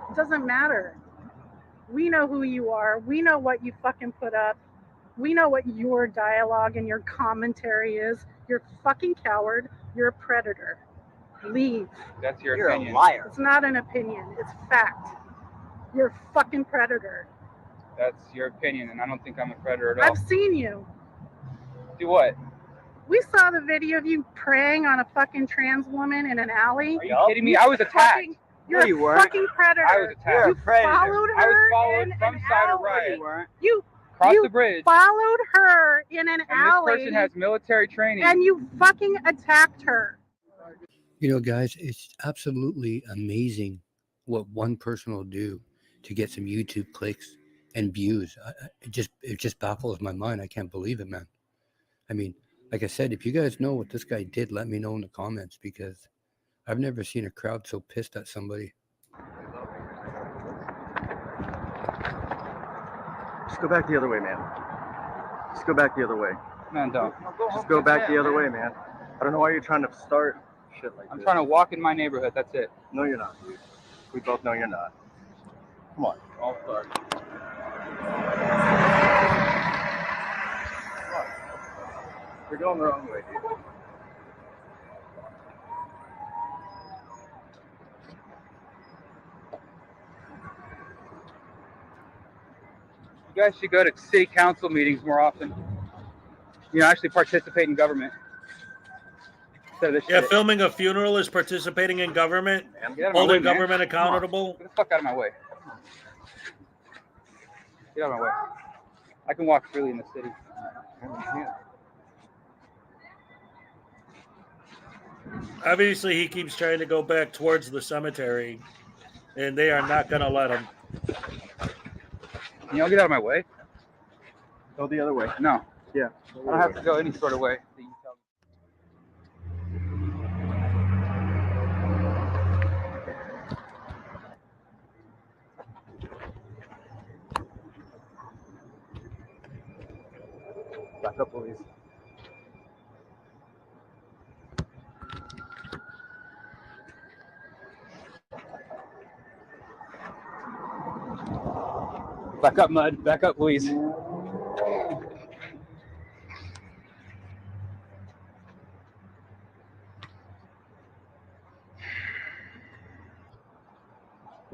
It doesn't matter. We know who you are. We know what you fucking put up. We know what your dialogue and your commentary is. You're a fucking coward. You're a predator. Leave. That's your You're opinion. a liar. It's not an opinion. It's fact. You're a fucking predator. That's your opinion, and I don't think I'm a predator at all. I've seen you. Do what? We saw the video of you preying on a fucking trans woman in an alley. Are you kidding me? I was attacked. You're No, you a weren't. fucking predator. I was attacked. You followed her I was followed in from an side to alley. right. You Crossed you the bridge. followed her in an And alley. this person has military training. And you fucking attacked her. You know, guys, it's absolutely amazing what one person will do to get some YouTube clicks and views. It just baffles my mind. I can't believe it, man. I mean, like I said, if you guys know what this guy did, let me know in the comments, because I've never seen a crowd so pissed at somebody. Just go back the other way, man. Just go back the other way. Man, don't. Just go back the other way, man. I don't know why you're trying to start shit like I'm this. trying to walk in my neighborhood. That's it. No, you're not, dude. We both know you're not. Come on. I'll start. Come on. You're going the wrong way, dude. You guys should go to city council meetings more often. You know, actually participate in government. Instead of this Yeah, shit. filming a funeral is participating in government, Get out of my way, holding man. government Come on. accountable. Get the fuck out of my way. Get out of my way. I can walk freely in the city. Obviously, he keeps trying to go back towards the cemetery, and they are not going to let him. Can y'all get out of my way? Go the other way. No. Yeah. I don't have to go any sort of way that you tell me. Back up, please. Back up, Mud. Back up, please.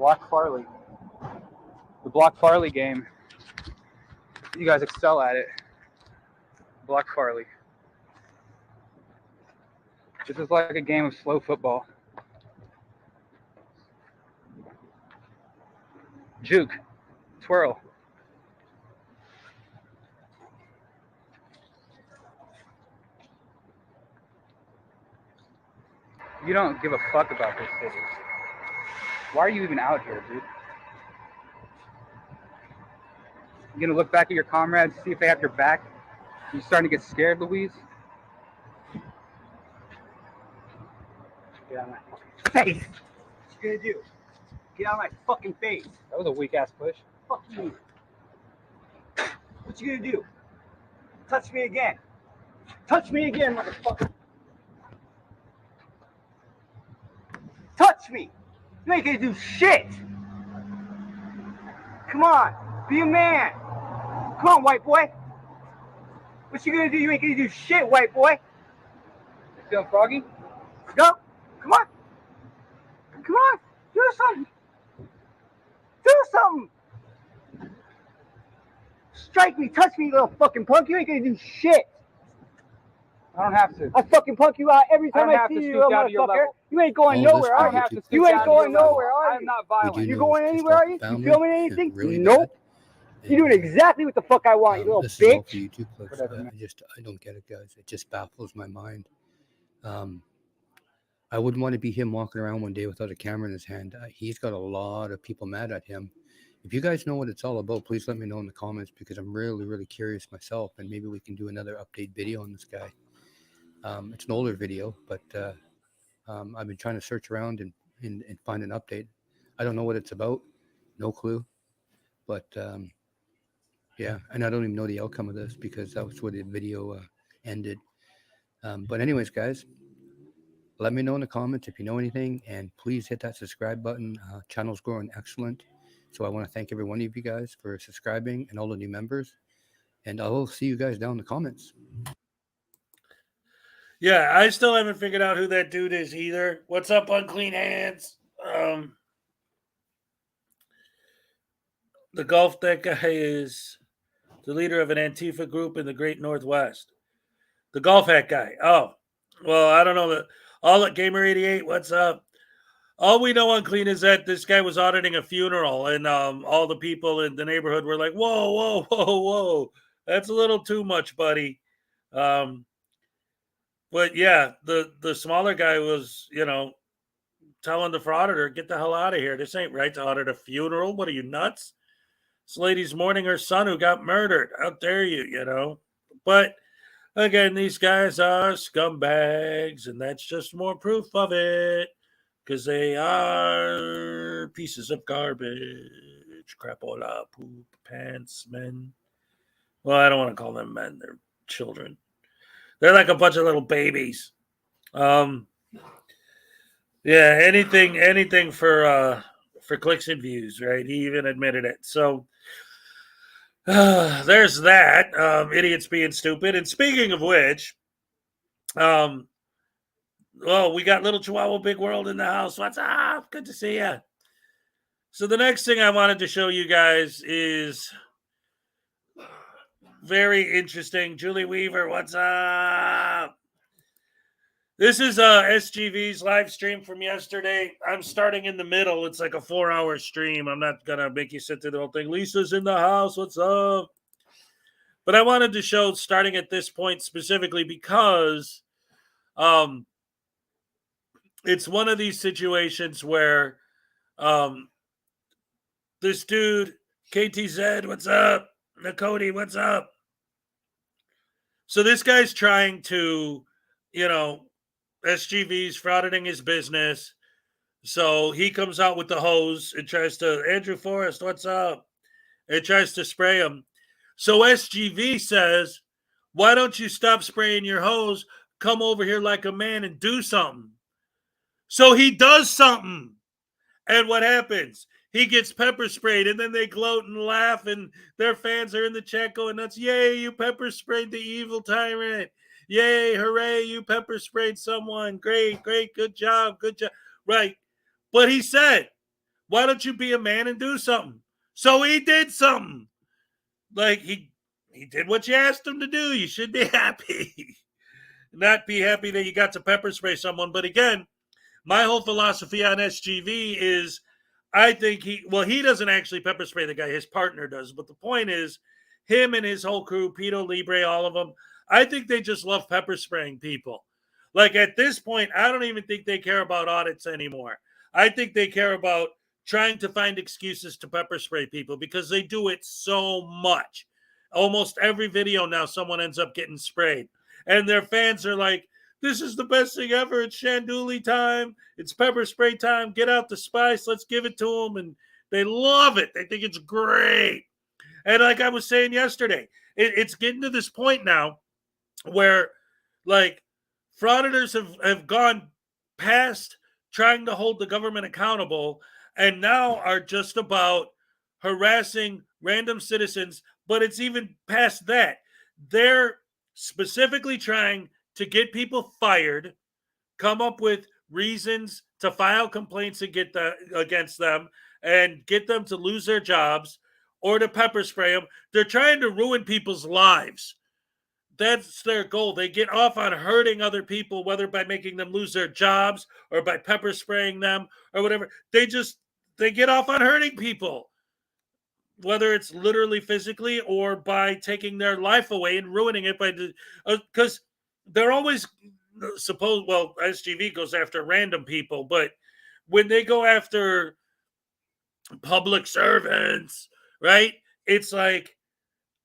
Block Farley. The Block Farley game. You guys excel at it. Block Farley. This is like a game of slow football. Juke. Twirl. You don't give a fuck about this city. Why are you even out here, dude? You gonna look back at your comrades, see if they have your back? You starting to get scared, Louise? Get out of my face! What you gonna do? Get out of my fucking face! That was a weak ass push. Fuck you. What you gonna do? Touch me again. Touch me again, motherfucker. Touch me! You ain't gonna do shit! Come on, be a man! Come on, white boy! What you gonna do? You ain't gonna do shit, white boy! You feeling froggy? Go! Come on! Come on! Do something! Do something! Strike me, touch me, you little fucking punk! You ain't gonna do shit! I don't have to. I fucking punk you out every time I see you, little motherfucker. You ain't going nowhere, are you? You ain't going nowhere, are you? I'm not violent. You going anywhere, are you? You filming anything? Nope. You're doing exactly what the fuck I want, you little This is all bitch. for YouTube clicks. I don't get it, guys. It just baffles my mind. I wouldn't want to be him walking around one day without a camera in his hand. He's got a lot of people mad at him. If you guys know what it's all about, please let me know in the comments, because I'm really, really curious myself, and maybe we can do another update video on this guy. It's an older video, but I've been trying to search around and find an update. I don't know what it's about. No clue. But yeah, and I don't even know the outcome of this, because that was where the video ended. But anyways, guys, let me know in the comments if you know anything, and please hit that subscribe button. Channel's growing excellent. So I want to thank every one of you guys for subscribing and all the new members. And I'll see you guys down in the comments. Yeah, I still haven't figured out who that dude is either. What's up, Unclean Hands? The golf that guy is the leader of an Antifa group in the Great Northwest. The golf hat guy. Oh, well, I don't know. All at Gamer88, what's up? All we know, Unclean, is that this guy was auditing a funeral, and all the people in the neighborhood were like, whoa, whoa, whoa, whoa. That's a little too much, buddy. But yeah, the smaller guy was, telling the frauditor, get the hell out of here. This ain't right to audit a funeral. What are you, nuts? This lady's mourning her son who got murdered. How dare you, But again, these guys are scumbags, and that's just more proof of it, because they are pieces of garbage, crapola, poop, pants, men. Well, I don't want to call them men. They're children. They're like a bunch of little babies. Yeah, anything for clicks and views, right? He even admitted it. So there's that. Idiots being stupid. And speaking of which, well, we got Little Chihuahua Big World in the house. What's up? Good to see you. So the next thing I wanted to show you guys is very interesting. Julie Weaver, what's up? This is SGV's live stream from yesterday. I'm starting in the middle. It's like a 4-hour stream. I'm not going to make you sit through the whole thing. Lisa's in the house. What's up? But I wanted to show starting at this point specifically because it's one of these situations where this dude, KTZ, what's up? Nakoti, what's up? So this guy's trying to, SGV's frauditing his business. So he comes out with the hose and tries to, Andrew Forrest, what's up? It tries to spray him. So SGV says, why don't you stop spraying your hose? Come over here like a man and do something. So he does something. And what happens? He gets pepper sprayed, and then they gloat and laugh, and their fans are in the chat going nuts. Yay, you pepper sprayed the evil tyrant. Yay, hooray, you pepper sprayed someone. Great, good job. Right. But he said, Why don't you be a man and do something? So he did something. Like he did what you asked him to do. You should be happy. Not be happy that you got to pepper spray someone. But again, my whole philosophy on SGV is I think he doesn't actually pepper spray the guy. His partner does. But the point is, him and his whole crew, Pito Libre, all of them, I think they just love pepper spraying people. Like at this point, I don't even think they care about audits anymore. I think they care about trying to find excuses to pepper spray people because they do it so much. Almost every video now, someone ends up getting sprayed. And their fans are like, this is the best thing ever. It's Shanduli time. It's pepper spray time. Get out the spice. Let's give it to them. And they love it. They think it's great. And like I was saying yesterday, it's getting to this point now where, like, frauditors have gone past trying to hold the government accountable and now are just about harassing random citizens. But it's even past that. They're specifically trying to get people fired, come up with reasons to file complaints against them and get them to lose their jobs or to pepper spray them. They're trying to ruin people's lives. That's their goal. They get off on hurting other people, whether by making them lose their jobs or by pepper spraying them or whatever. They get off on hurting people, whether it's literally physically or by taking their life away and ruining it because they're always SGV goes after random people, but when they go after public servants, right? It's like,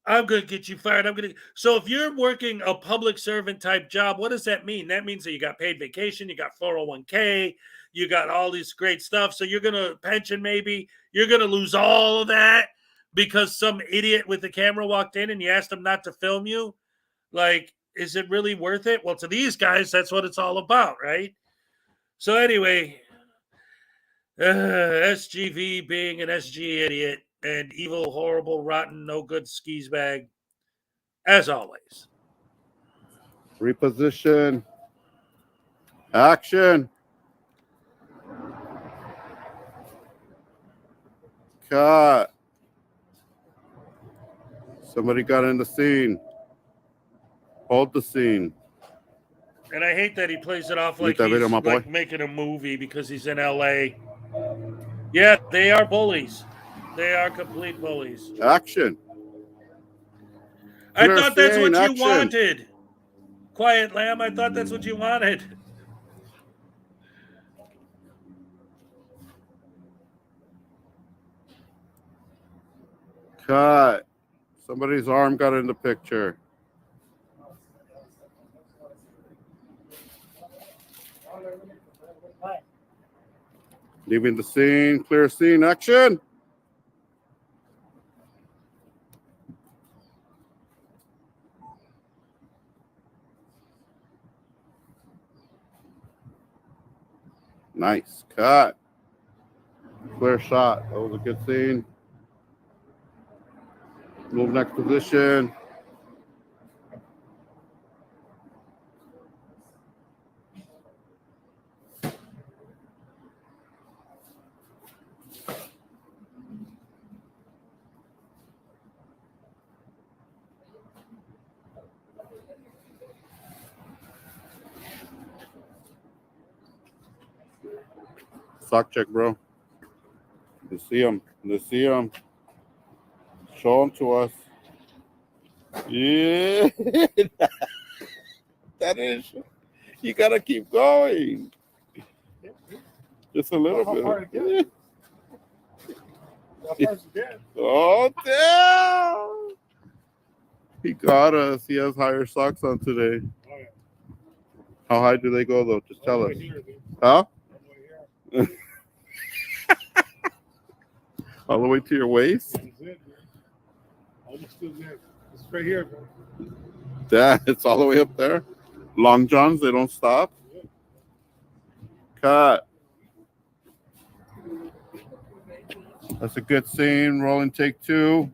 I'm going to get you fired. So if you're working a public servant type job, what does that mean? That means that you got paid vacation, you got 401k, you got all this great stuff. So you're going to pension maybe. You're going to lose all of that because some idiot with the camera walked in and you asked him not to film you. Like, is it really worth it? Well, to these guys, that's what it's all about, right? So anyway, SGV being an SG idiot and evil, horrible, rotten, no good skis bag, as always. Reposition. Action. Cut. Somebody got in the scene. Hold the scene. And I hate that he plays it off like that he's video, my boy? like making a movie because he's in LA. Yeah, they are bullies. They are complete bullies. Action. I thought that's what Action. you wanted. Quiet Lamb, I thought that's what you wanted. Cut. Somebody's arm got in the picture. Leaving the scene. Clear scene. Action. Nice. Cut. Clear shot. That was a good scene. Move next position. Sock check, bro. Let's see him. Let's see him. Show him to us. Yeah. That is. You gotta keep going. Just a little bit. Oh, damn. He got us. He has higher socks on today. How high do they go, though? Just tell us. Huh? All the way to your waist? Almost to there. It's right here, bro. Yeah, it's all the way up there. Long johns, they don't stop. Cut. That's a good scene. Rolling take 2.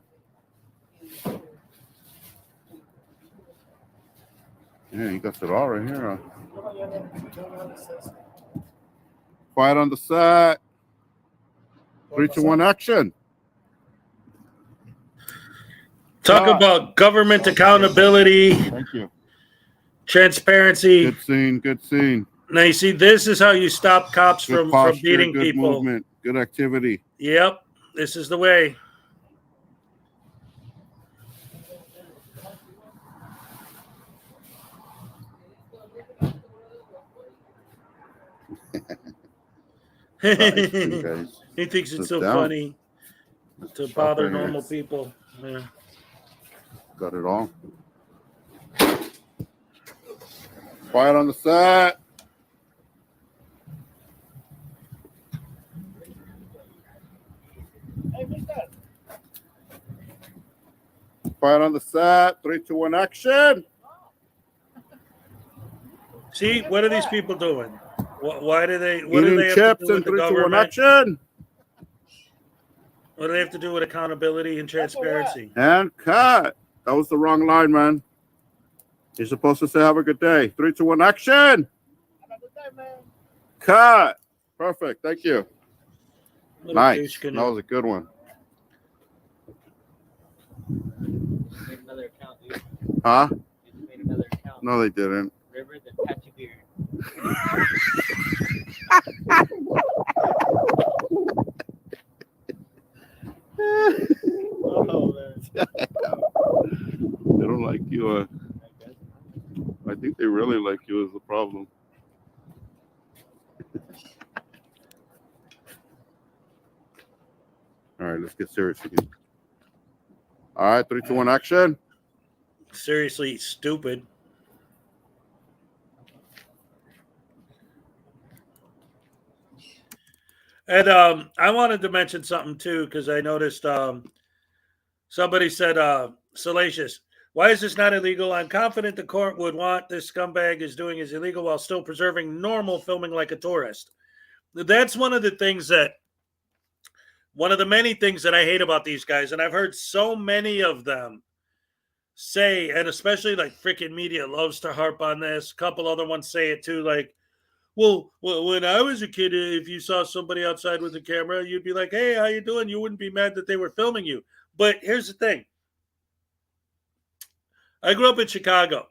Yeah, you got it all right here. Quiet on the set. 3, 2, 1, action. Talk about government accountability. Thank you. Transparency. Good scene. Good scene. Now you see, this is how you stop cops Good from posture, beating good people. movement, good activity. Yep, this is the way. He thinks it's so funny to bother normal people. Yeah. Got it all. Quiet on the set. Quiet on the set. 3, 2, 1, action. See, what are these people doing? Why do they? What do Eating they have chips to do with and the 3, 2, 1, government? action. What do they have to do with accountability and transparency? And cut. That was the wrong line, man. You're supposed to say have a good day. 3, 2, 1, action. Cut. Perfect. Thank you. Nice. That was a good one. Huh? No, they didn't. River the Patchy Beard. They don't like you. I think they really like you is the problem. All right, let's get serious again. All right, 3, 2, 1, action. Seriously, stupid. And I wanted to mention something too, because I noticed somebody said, Salacious, why is this not illegal? I'm confident the court would want this scumbag is doing is illegal while still preserving normal filming like a tourist. That's one of the things that, one of the many things that I hate about these guys, and I've heard so many of them say, and especially like freaking media loves to harp on this. A couple other ones say it too, like, well, when I was a kid, if you saw somebody outside with a camera, you'd be like, hey, how you doing? You wouldn't be mad that they were filming you. But here's the thing. I grew up in Chicago,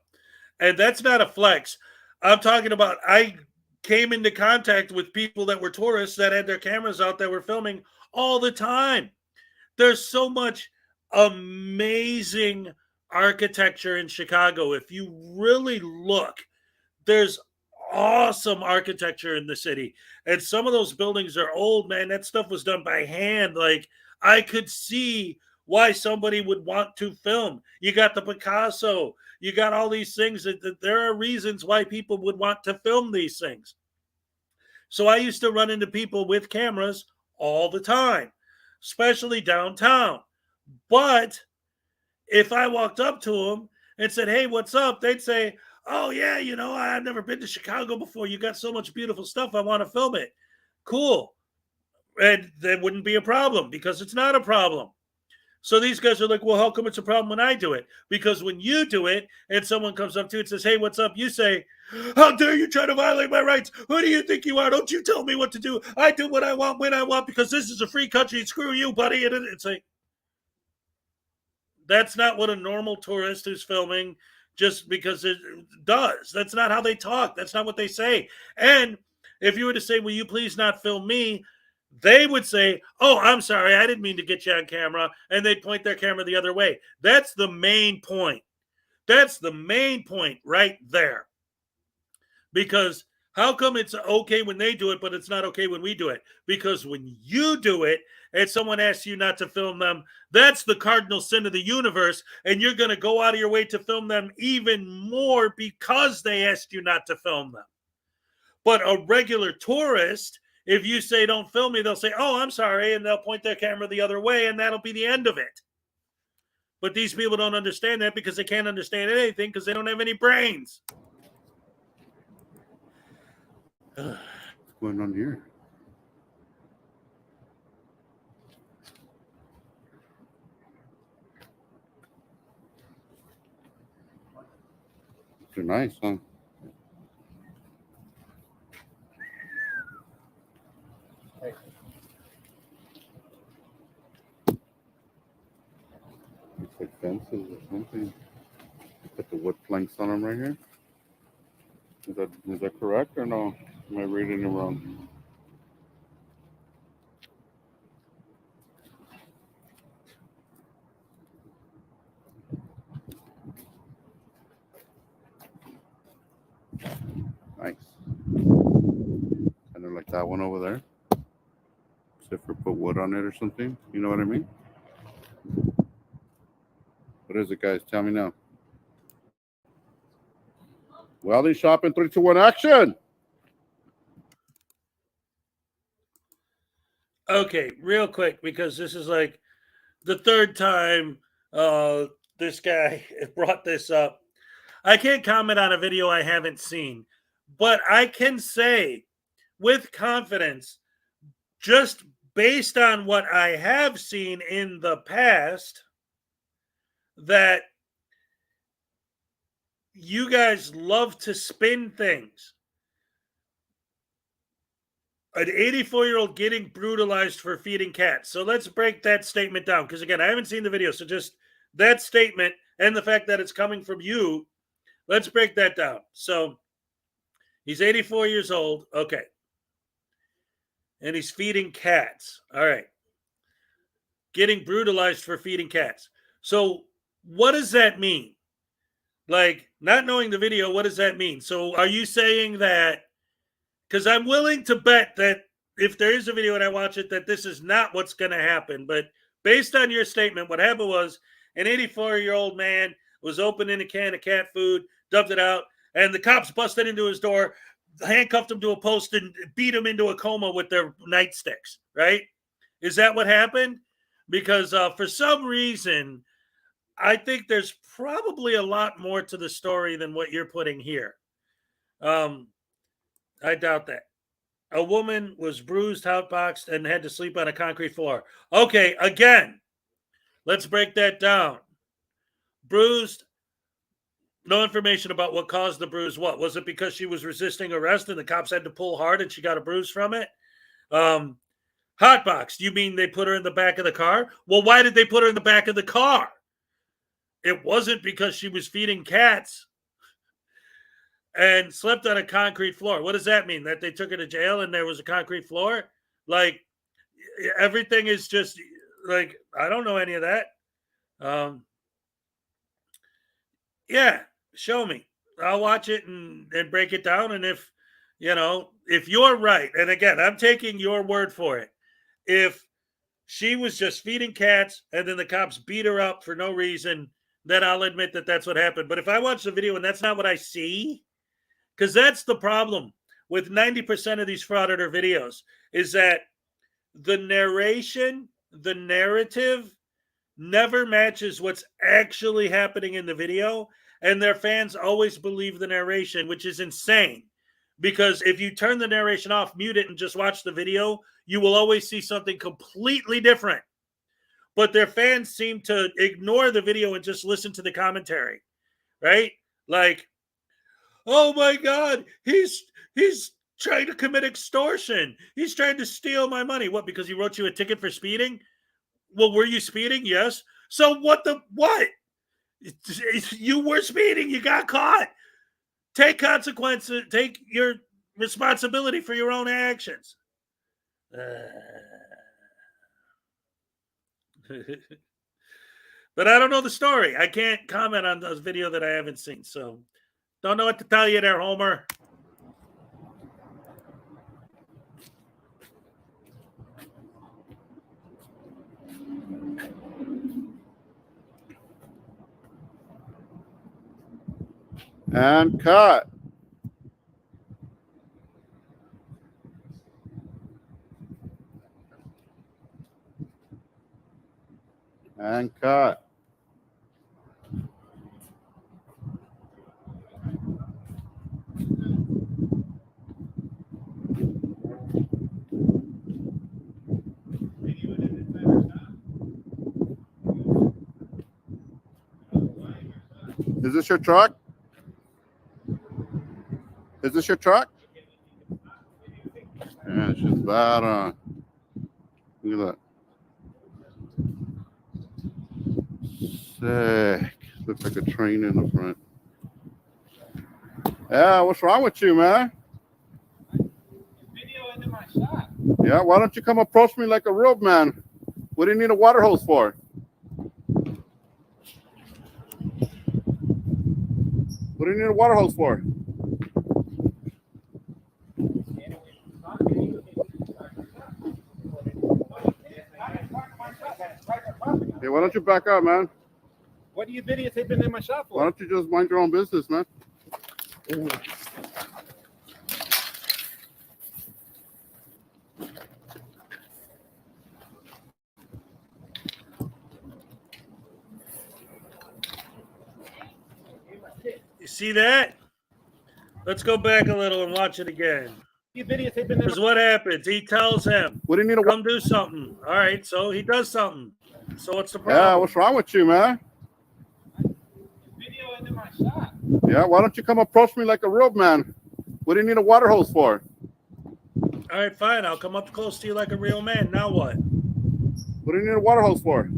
and that's not a flex. I'm talking about I came into contact with people that were tourists that had their cameras out that were filming all the time. There's so much amazing architecture in Chicago. If you really look, there's awesome architecture in the city. And some of those buildings are old, man. That stuff was done by hand. Like, I could see why somebody would want to film. You got the Picasso. You got all these things that there are reasons why people would want to film these things. So I used to run into people with cameras all the time, especially downtown. But if I walked up to them and said, hey, what's up? They'd say, oh, yeah, you know, I've never been to Chicago before. You got so much beautiful stuff. I want to film it. Cool. And that wouldn't be a problem because it's not a problem. So these guys are like, well, how come it's a problem when I do it? Because when you do it and someone comes up to you and says, hey, what's up? You say, how dare you try to violate my rights? Who do you think you are? Don't you tell me what to do. I do what I want when I want because this is a free country. Screw you, buddy. And it's like, that's not what a normal tourist who's filming just because it does. That's not how they talk. That's not what they say. And if you were to say, will you please not film me? They would say, oh, I'm sorry. I didn't mean to get you on camera. And they'd point their camera the other way. That's the main point. That's the main point right there. Because how come it's okay when they do it, but it's not okay when we do it? Because when you do it and someone asks you not to film them, that's the cardinal sin of the universe. And you're going to go out of your way to film them even more because they asked you not to film them. But a regular tourist, if you say, don't film me, they'll say, oh, I'm sorry. And they'll point their camera the other way. And that'll be the end of it. But these people don't understand that because they can't understand anything because they don't have any brains. What's going on here? They're nice, huh? fences or something. Put the wood planks on them right here. Is that correct or no? Am I reading it wrong? Nice. Kind of like that one over there. Except for put wood on it or something. You know what I mean? What is it, guys? Tell me now. Welding shop in 3, 2, 1, action! Okay, real quick, because this is like the third time this guy brought this up. I can't comment on a video I haven't seen, but I can say with confidence, just based on what I have seen in the past, that you guys love to spin things. An 84-year-old getting brutalized for feeding cats. So let's break that statement down. Because again, I haven't seen the video. So just that statement and the fact that it's coming from you, let's break that down. So he's 84 years old. Okay. And he's feeding cats. All right. Getting brutalized for feeding cats. So what does that mean? Like, not knowing the video, what does that mean? So are you saying that, because I'm willing to bet that if there is a video and I watch it, that this is not what's going to happen. But based on your statement, what happened was an 84-year-old man was opening a can of cat food, dumped it out, and the cops busted into his door, handcuffed him to a post, and beat him into a coma with their nightsticks, right? Is that what happened? Because for some reason, I think there's probably a lot more to the story than what you're putting here. I doubt that. A woman was bruised, outboxed, and had to sleep on a concrete floor. Okay, again, let's break that down. Bruised, no information about what caused the bruise. What? Was it because she was resisting arrest and the cops had to pull hard and she got a bruise from it? Hotboxed, you mean they put her in the back of the car? Well, why did they put her in the back of the car? It wasn't because she was feeding cats and slept on a concrete floor. What does that mean? That they took her to jail and there was a concrete floor? Like, everything is just, like, I don't know any of that. Yeah, show me. I'll watch it and break it down. And if you're right, and again, I'm taking your word for it. If she was just feeding cats and then the cops beat her up for no reason, then I'll admit that that's what happened. But if I watch the video and that's not what I see, because that's the problem with 90% of these Frauditor videos, is that the narration, the narrative never matches what's actually happening in the video. And their fans always believe the narration, which is insane. Because if you turn the narration off, mute it, and just watch the video, you will always see something completely different. But their fans seem to ignore the video and just listen to the commentary, right? Like, oh my God, he's trying to commit extortion. He's trying to steal my money. What, because he wrote you a ticket for speeding? Well, were you speeding? Yes. So what? You were speeding. You got caught. Take consequences. Take your responsibility for your own actions. But I don't know the story. I can't comment on this video that I haven't seen. So don't know what to tell you there, Homer. And cut. And cut. Is this your truck? Is this your truck? Yeah, it's just bad on. Look at that. Sick. Looks like a train in the front. Yeah, what's wrong with you, man? Video into my shop. Yeah, why don't you come approach me like a real man? What do you need a water hose for? What do you need a water hose for? Hey, why don't you back up, man? What are you videotaping in my shop for? Why don't you just mind your own business, man? You see that? Let's go back a little and watch it again. You videotaping in Because what happens? He tells him, "What do you need to come do something?" All right, so he does something. So what's the problem? Yeah, what's wrong with you, man? video into my shop. Yeah, why don't you come approach me like a real man? What do you need a water hose for? All right, fine. I'll come up close to you like a real man. Now what? What do you need a water hose for?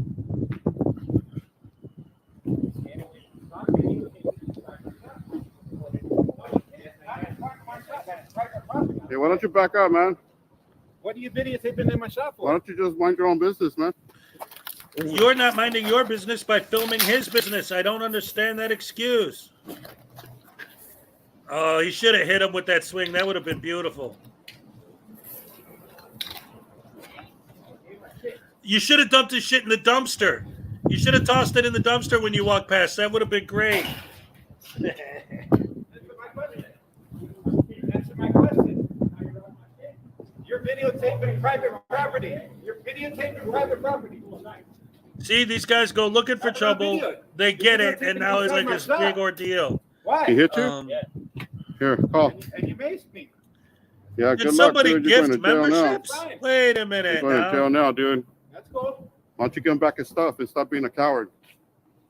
Hey, why don't you back up, man? What are you videotaping in my shop for? Why don't you just mind your own business, man? You're not minding your business by filming his business. I don't understand that excuse. Oh, he should have hit him with that swing. That would have been beautiful. You should have dumped his shit in the dumpster. You should have tossed it in the dumpster when you walked past. That would have been great. Answer my question. You're videotaping private property. You're videotaping private property. See, these guys go looking for trouble. They get it, and now it's like this big ordeal. Why? He hit you? Yeah. Here, call. And you maced me. Yeah, Did good luck, somebody dude. You're gift going to jail now. memberships? Wait a You're minute going to jail now. now, dude. That's cool. Why don't you give him back his stuff and stop being a coward?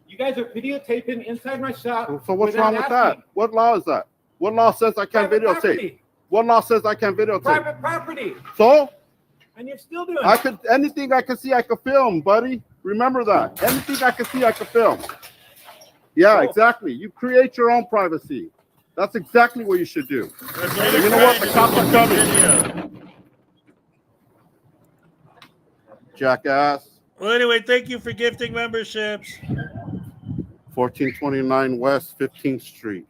You guys are videotaping inside my shop. So what's without wrong with that? asking. What law is that? What law says I can't Private videotape? property. What law says I can't videotape? Private property. So And you're still doing I it. could anything I could see I could film, buddy. Remember that. Anything I could see I could film. Yeah, exactly. You create your own privacy. That's exactly what you should do. And you know what? The cops are coming. Jackass. Well, anyway, thank you for gifting memberships. 1429 West 15th Street.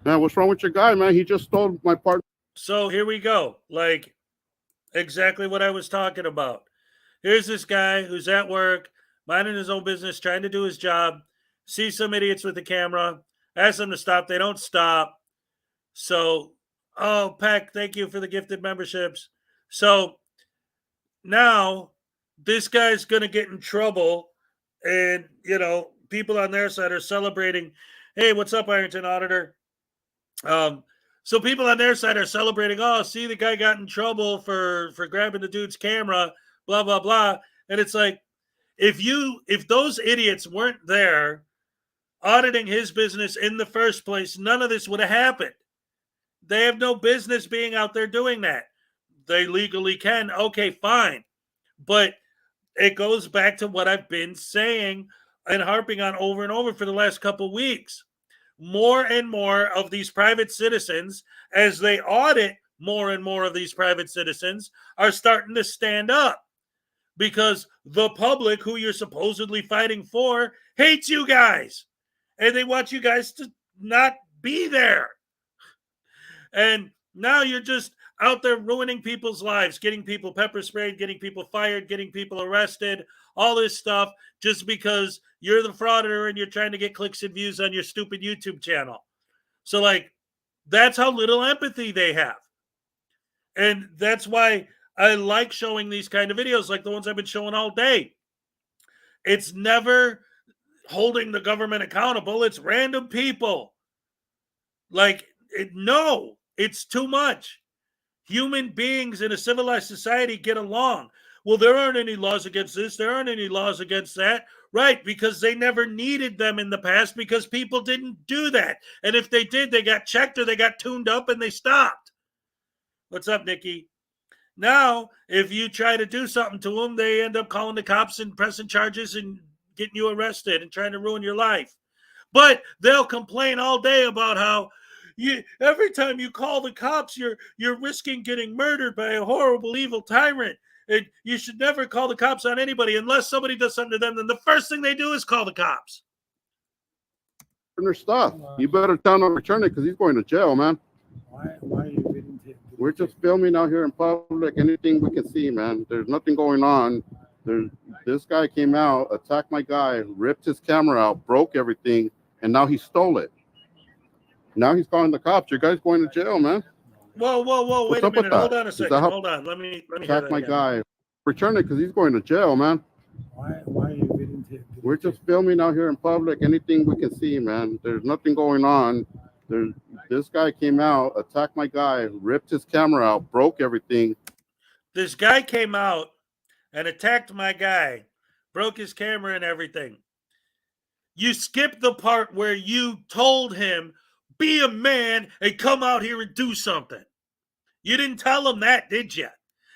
Man, what's wrong with your guy, man? He just stole my part. So here we go. Like exactly what I was talking about. Here's this guy who's at work, minding his own business, trying to do his job, sees some idiots with the camera, asks them to stop. They don't stop. So, oh, Peck, thank you for the gifted memberships. So now this guy's going to get in trouble. And, you know, people on their side are celebrating. Hey, what's up, Ironton Auditor? So people on their side are celebrating. Oh, see, the guy got in trouble for grabbing the dude's camera, blah, blah, blah. And it's like, if those idiots weren't there auditing his business in the first place, none of this would have happened. They have no business being out there doing that. They legally can. Okay, fine. But it goes back to what I've been saying and harping on over and over for the last couple of weeks. More and more of these private citizens, as they audit more and more of these private citizens, are starting to stand up because the public, who you're supposedly fighting for, hates you guys. And they want you guys to not be there. And now you're just out there ruining people's lives, getting people pepper sprayed, getting people fired, getting people arrested, all this stuff just because you're the frauditor and you're trying to get clicks and views on your stupid YouTube channel. So, like, that's how little empathy they have. And that's why I like showing these kind of videos like the ones I've been showing all day. It's never holding the government accountable. It's random people. Like, no, it's too much. Human beings in a civilized society get along. Well, there aren't any laws against this. There aren't any laws against that. Right, because they never needed them in the past because people didn't do that. And if they did, they got checked or they got tuned up and they stopped. What's up, Nikki? Now, if you try to do something to them, they end up calling the cops and pressing charges and getting you arrested and trying to ruin your life. But they'll complain all day about how every time you call the cops, you're risking getting murdered by a horrible, evil tyrant. And you should never call the cops on anybody unless somebody does something to them. Then the first thing they do is call the cops. Their stuff. You better tell him to return it because he's going to jail, man. Why are you reading to We're just filming out here in public. Anything we can see, man. There's nothing going on. This guy came out, attacked my guy, ripped his camera out, broke everything, and now he stole it. Now he's calling the cops. Your guy's going to jail, man. Whoa! What's Wait a up with minute. that? Hold on a Is that second. how- Hold on. Let me hear Attack that my again. guy. Return it because he's going to jail, man. why are you reading to We're just filming out here in public. Anything we can see, man. There's nothing going on. This guy came out, attacked my guy, ripped his camera out, broke everything. This guy came out and attacked my guy, broke his camera and everything. You skipped the part where you told him, be a man and come out here and do something. You didn't tell him that, did you?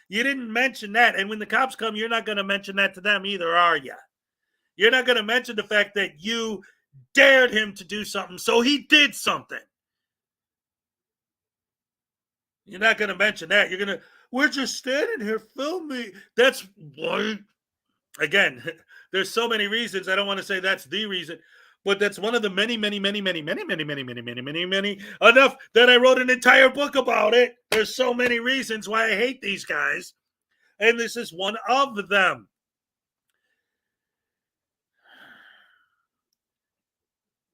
You didn't mention that. And when the cops come, you're not going to mention that to them either, are you? You're not going to mention the fact that you dared him to do something, so he did something. You're not going to mention that. You're going to, we're just standing here filming. That's why, again, there's so many reasons. I don't want to say that's the reason, but that's one of the many, enough that I wrote an entire book about it. There's so many reasons why I hate these guys, and this is one of them.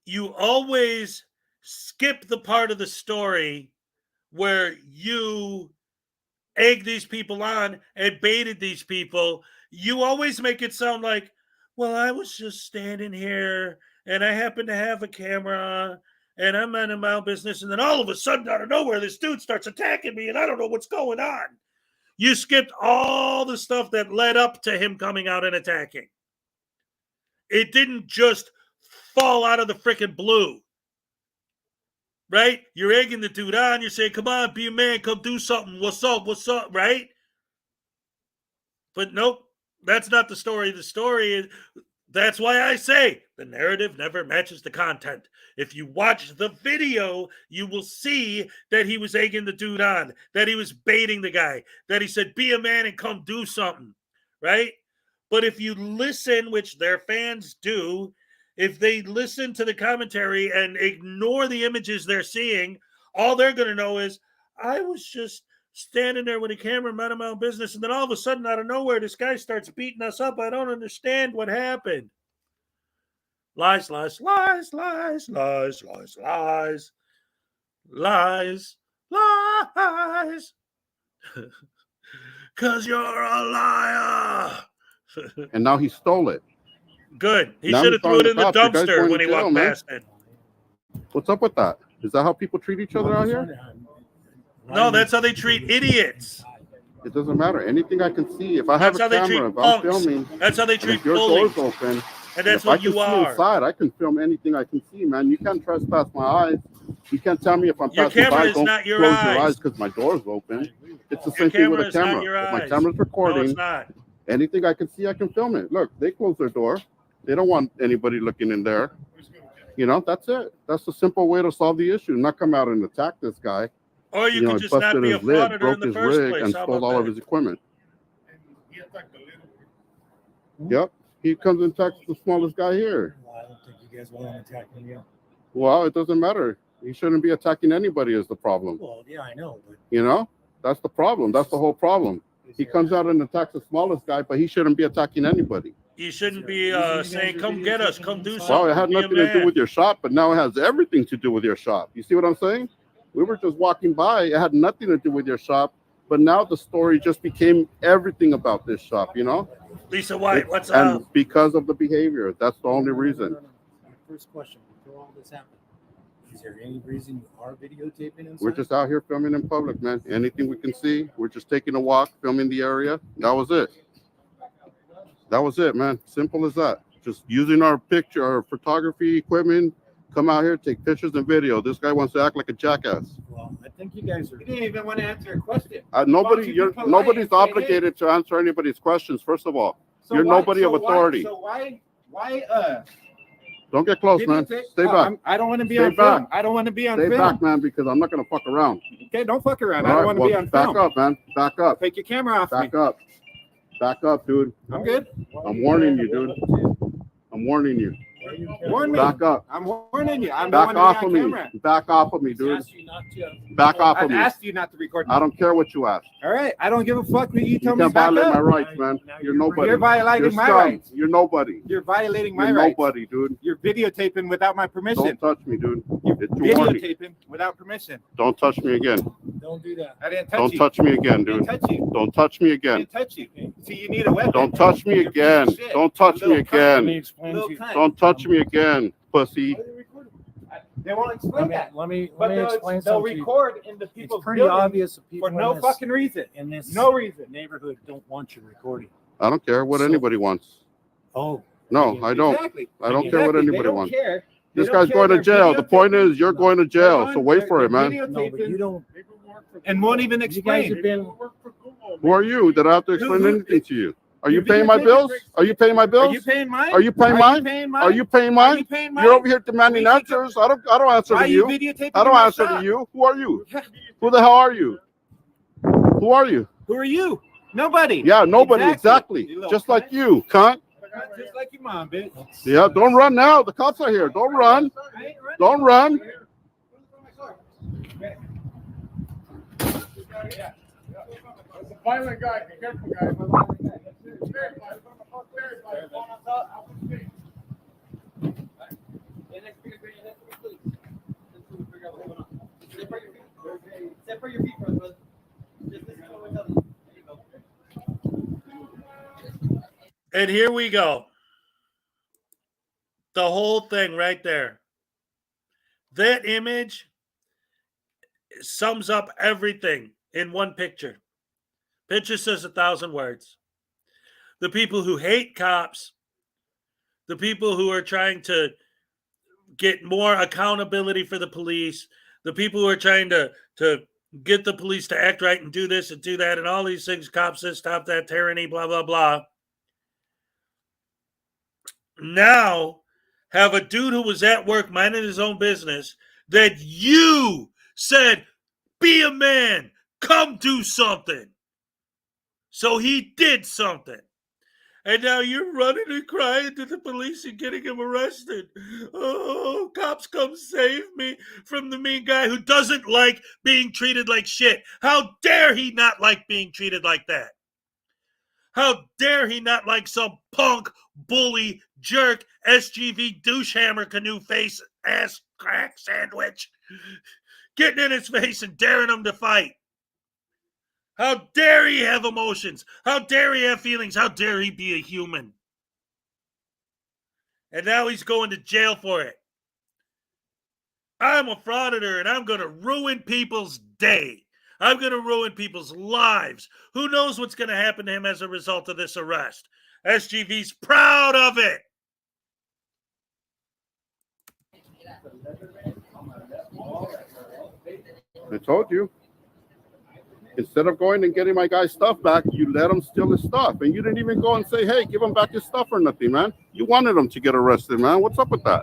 You always skip the part of the story where you egged these people on and baited these people. You always make it sound like, well, I was just standing here and I happen to have a camera and I'm minding my own business. And then all of a sudden, out of nowhere, this dude starts attacking me and I don't know what's going on. You skipped all the stuff that led up to him coming out and attacking. It didn't just fall out of the freaking blue. Right? You're egging the dude on. You're saying, come on, be a man. Come do something. What's up? What's up? Right? But nope, that's not the story. The story is, that's why I say the narrative never matches the content. If you watch the video, you will see that he was egging the dude on, that he was baiting the guy, that he said, be a man and come do something. Right? But if you listen, which their fans do, if they listen to the commentary and ignore the images they're seeing, all they're going to know is, I was just standing there with a camera, minding my own business, and then all of a sudden, out of nowhere, this guy starts beating us up. I don't understand what happened. Lies, lies, lies, lies, lies, lies, lies, lies, lies. Because you're a liar. And now he stole it. Good. He Now should have he's threw it in calling the the cops. Your guy's dumpster going when to he jail, walked man. past it. What's up with that? Is that how people treat each other out here? No, that's how they treat idiots. It doesn't matter. Anything I can see. If I have That's a how they camera, treat if I'm punks. filming, That's how they and treat if your bullies. door's open, And that's if I what can you see are. inside, I can film anything I can see, man. You can't trespass my eyes. You can't tell me if I'm Your passing camera by, is don't not your close your eyes. eyes because my door's open. It's the Your same thing with camera a is not camera. your If my eyes. camera's No, recording, it's not. anything I can see, I can film it. Look, they close their door. They don't want anybody looking in there. You know, that's it. That's the simple way to solve the issue. Not come out and attack this guy. Or you know, could he just not busted be a his lid, frauditor broke in the his first rig, place. and How stole about all of that? his equipment. Yep. He comes and attacks the smallest guy here. I don't think you guys want to attack me. Well, it doesn't matter. He shouldn't be attacking anybody is the problem. Well, yeah, I know, but You know? That's the problem. That's the whole problem. He comes out and attacks the smallest guy, but he shouldn't be attacking anybody. You shouldn't be saying, come get us, come do something. Well, it had be a nothing to do man. with your shop, but now it has everything to do with your shop. You see what I'm saying? We were just walking by. It had nothing to do with your shop, but now the story just became everything about this shop, you know? Lisa White, what's And up? because of the behavior. That's the only reason. my first question before all this happened, is there any reason you are videotaping inside? We're just out here filming in public, man. Anything we can see. We're just taking a walk, filming the area. That was it. That was it, man. Simple as that. Just using our photography equipment, come out here, take pictures and video. This guy wants to act like a jackass. Well, I think you guys are. You didn't even want to answer a question. Nobody's polite obligated to answer anybody's questions. First of all, So you're why- nobody so of authority. why? Don't get close, man. videotape? Stay back. I don't want to be Stay on film. back. I don't want to be on Stay film. back, man, because I'm not gonna fuck around. Okay, don't fuck around. All I don't right, want to well, be on back film. up, man. Back up. Take your camera off me. Back up. Back up, dude. I'm good. I'm warning you, dude. I'm warning you. Warn me. Back up. I'm warning you. I'm Back the one off to of be me. on camera. Back off of me, dude. Back off I've of me. asked you not to record me. I don't care what you ask. All right. I don't give a fuck what you You tell me can't back violate up. my rights, man. You're nobody. You're violating You're my scum. rights. You're nobody. You're violating my You're rights. nobody, dude. You're videotaping without my permission. Don't touch me, dude. It's your warning. Videotaping without permission. Don't touch me again. Don't do that. I didn't touch Don't you. touch me again, I didn't dude. touch you. Don't touch me I again. didn't touch you. See, you need a weapon. Don't touch me You're a piece of again. shit. Don't touch me Little cunt. again. Little cunt. Don't touch me again, pussy. They won't explain that. Let me But they'll explain they'll something to you. record in the It's people's pretty building obvious that people for no in this, fucking reason. in this No reason. neighborhood don't want you recording. I don't care what So- anybody wants. Oh, No, I don't. Exactly. I don't care what Exactly. They anybody don't wants. care. They This don't guy's care. going to They're jail. The point is, you're going to jail. Hold So on. wait for They're it, man. no, but you don't. And won't even You guys explain. have been. Who are you that I have to explain Who- anything to you? Are you You're paying my videotaping bills? for- Are you paying my Are bills? you paying mine? Are you paying mine? paying Are you paying Are mine? you paying mine? You're over here demanding Are you- answers. I don't answer Why to are you you. videotaping I don't my answer shop? to you. Who are you? Who the hell are you? Who are you? Who are you? Nobody. Yeah, nobody, exactly. You little Just like cunt. you, cunt. Just like your mom, bitch. Yeah, don't run now. The cops are here. Don't run. I ain't running. Don't run. It's a violent guy. Be careful, guys. And here we go. The whole thing right there. That image sums up everything in one picture. Picture says 1,000 words. The people who hate cops, the people who are trying to get more accountability for the police, the people who are trying to get the police to act right and do this and do that and all these things, cops this, stop that tyranny, blah, blah, blah. Now have a dude who was at work minding his own business that you said, be a man, come do something. So he did something. And now you're running and crying to the police and getting him arrested. Oh, cops, come save me from the mean guy who doesn't like being treated like shit. How dare he not like being treated like that? How dare he not like some punk, bully, jerk, SGV, douche hammer, canoe face, ass crack sandwich getting in his face and daring him to fight? How dare he have emotions? How dare he have feelings? How dare he be a human? And now he's going to jail for it. I'm a frauditor and I'm going to ruin people's day. I'm going to ruin people's lives. Who knows what's going to happen to him as a result of this arrest? SGV's proud of it. I told you. Instead of going and getting my guy's stuff back, you let him steal his stuff. And you didn't even go and say, hey, give him back his stuff or nothing, man. You wanted him to get arrested, man. What's up with that?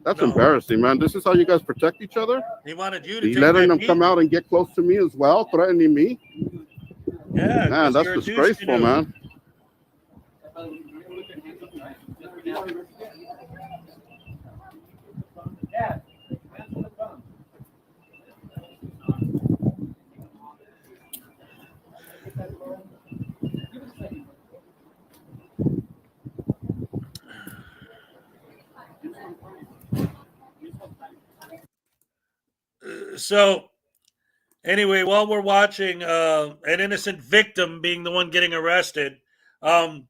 That's embarrassing, man. This is how you guys protect each other? He wanted you to You take letting that them beat. come out and get close to me as well, threatening me? Yeah, Man, 'cause that's you're a douche disgraceful, canoe. man. So, anyway, while we're watching an innocent victim being the one getting arrested, I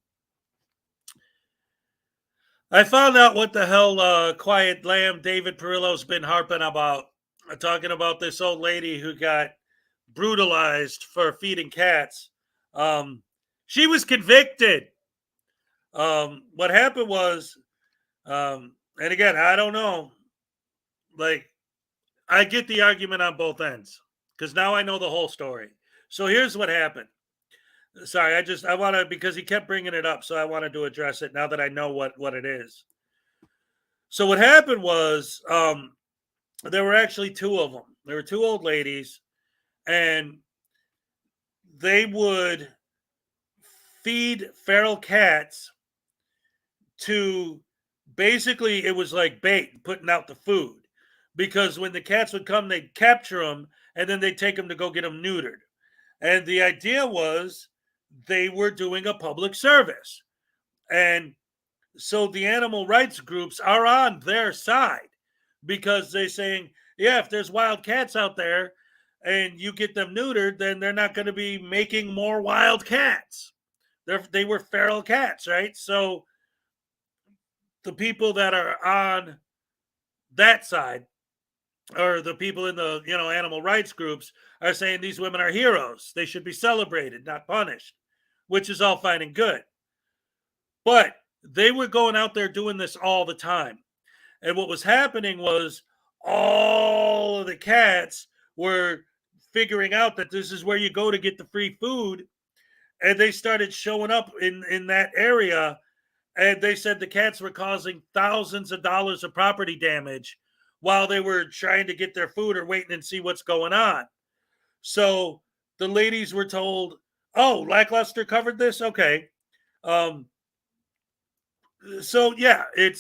found out what the hell Quiet Lamb David Perillo's been harping about, talking about this old lady who got brutalized for feeding cats. She was convicted. What happened was, and again, I don't know, like, I get the argument on both ends because now I know the whole story. So here's what happened. Sorry, I want to, because he kept bringing it up, so I wanted to address it now that I know what it is. So what happened was there were actually two of them. There were two old ladies, and they would feed feral cats to, basically it was like bait, putting out the food, because when the cats would come, they'd capture them and then they'd take them to go get them neutered. And the idea was they were doing a public service. And so the animal rights groups are on their side because they're saying, yeah, if there's wild cats out there and you get them neutered, then they're not going to be making more wild cats. They were feral cats, right? So the people that are on that side, or the people in the animal rights groups, are saying these women are heroes. They should be celebrated, not punished, which is all fine and good. But they were going out there doing this all the time. And what was happening was all of the cats were figuring out that this is where you go to get the free food. And they started showing up in that area. And they said the cats were causing thousands of dollars of property damage while they were trying to get their food or waiting and see what's going on. So the ladies were told, oh, Lackluster covered this? Okay. So yeah, it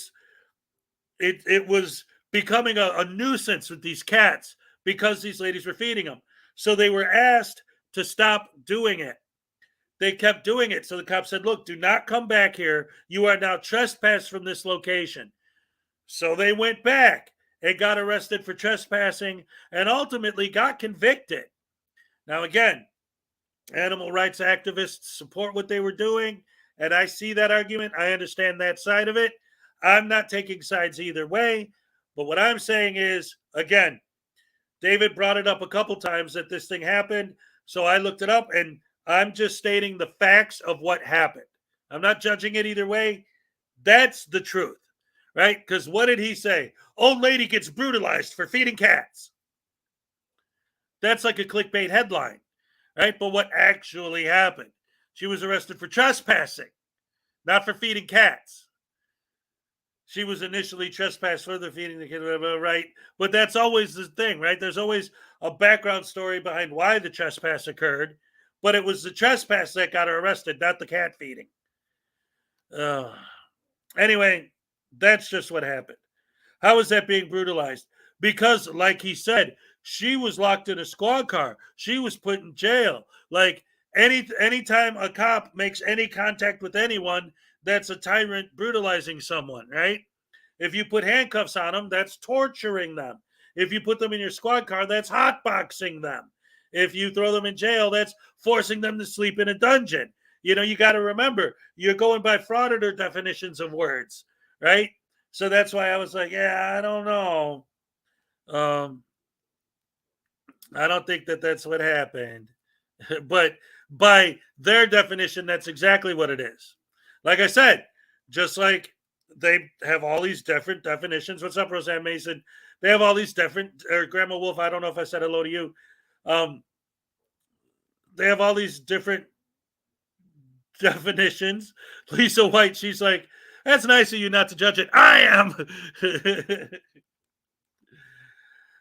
was becoming a nuisance with these cats because these ladies were feeding them. So they were asked to stop doing it. They kept doing it. So the cop said, look, do not come back here. You are now trespassed from this location. So they went back and got arrested for trespassing and ultimately got convicted. Now, again, animal rights activists support what they were doing. And I see that argument. I understand that side of it. I'm not taking sides either way. But what I'm saying is, again, David brought it up a couple times that this thing happened. So I looked it up, and I'm just stating the facts of what happened. I'm not judging it either way. That's the truth, right? Because what did he say? Old lady gets brutalized for feeding cats. That's like a clickbait headline, right? But what actually happened? She was arrested for trespassing, not for feeding cats. She was initially trespassed for the feeding the kid, right? But that's always the thing, right? There's always a background story behind why the trespass occurred, but it was the trespass that got her arrested, not the cat feeding. Anyway, that's just what happened. How is that being brutalized? Because, like he said, she was locked in a squad car. She was put in jail. Like, anytime a cop makes any contact with anyone, that's a tyrant brutalizing someone, right? If you put handcuffs on them, that's torturing them. If you put them in your squad car, that's hotboxing them. If you throw them in jail, that's forcing them to sleep in a dungeon. You got to remember, you're going by Frauditor definitions of words, right? So that's why I was like, yeah, I don't know. I don't think that that's what happened. But by their definition, that's exactly what it is. Like I said, just like they have all these different definitions. What's up, Roseanne Mason? They have all these different, or Grandma Wolf, I don't know if I said hello to you. They have all these different definitions. Lisa White, she's like, that's nice of you not to judge it. I am.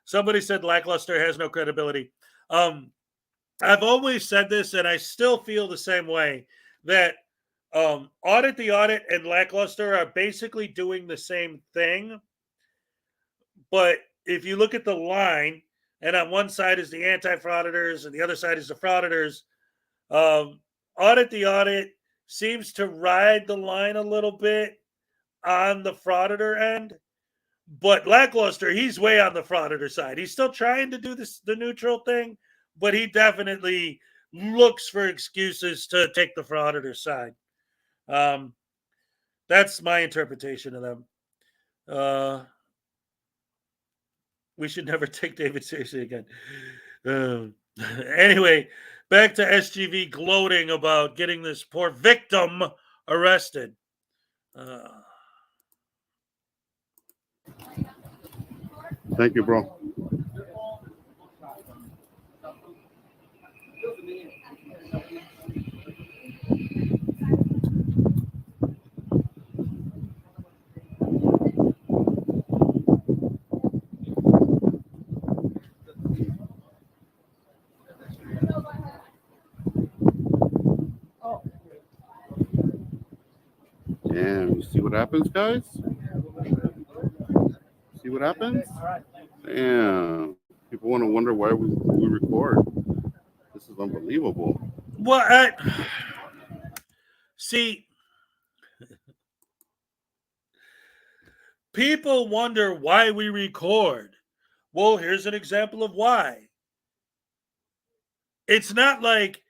Somebody said Lackluster has no credibility. I've always said this, and I still feel the same way, that Audit the Audit and Lackluster are basically doing the same thing. But if you look at the line, and on one side is the anti-frauditors and the other side is the frauditors, Audit the Audit seems to ride the line a little bit on the frauditor end. But Lackluster, he's way on the frauditor side. He's still trying to do the neutral thing, but he definitely looks for excuses to take the frauditor side. That's my interpretation of them. We should never take David seriously again. Anyway, back to SGV gloating about getting this poor victim arrested. Thank you, bro. Damn, you see what happens, guys? See what happens? Damn. People want to wonder why we record. This is unbelievable. Well, see, people wonder why we record. Well, here's an example of why. It's not like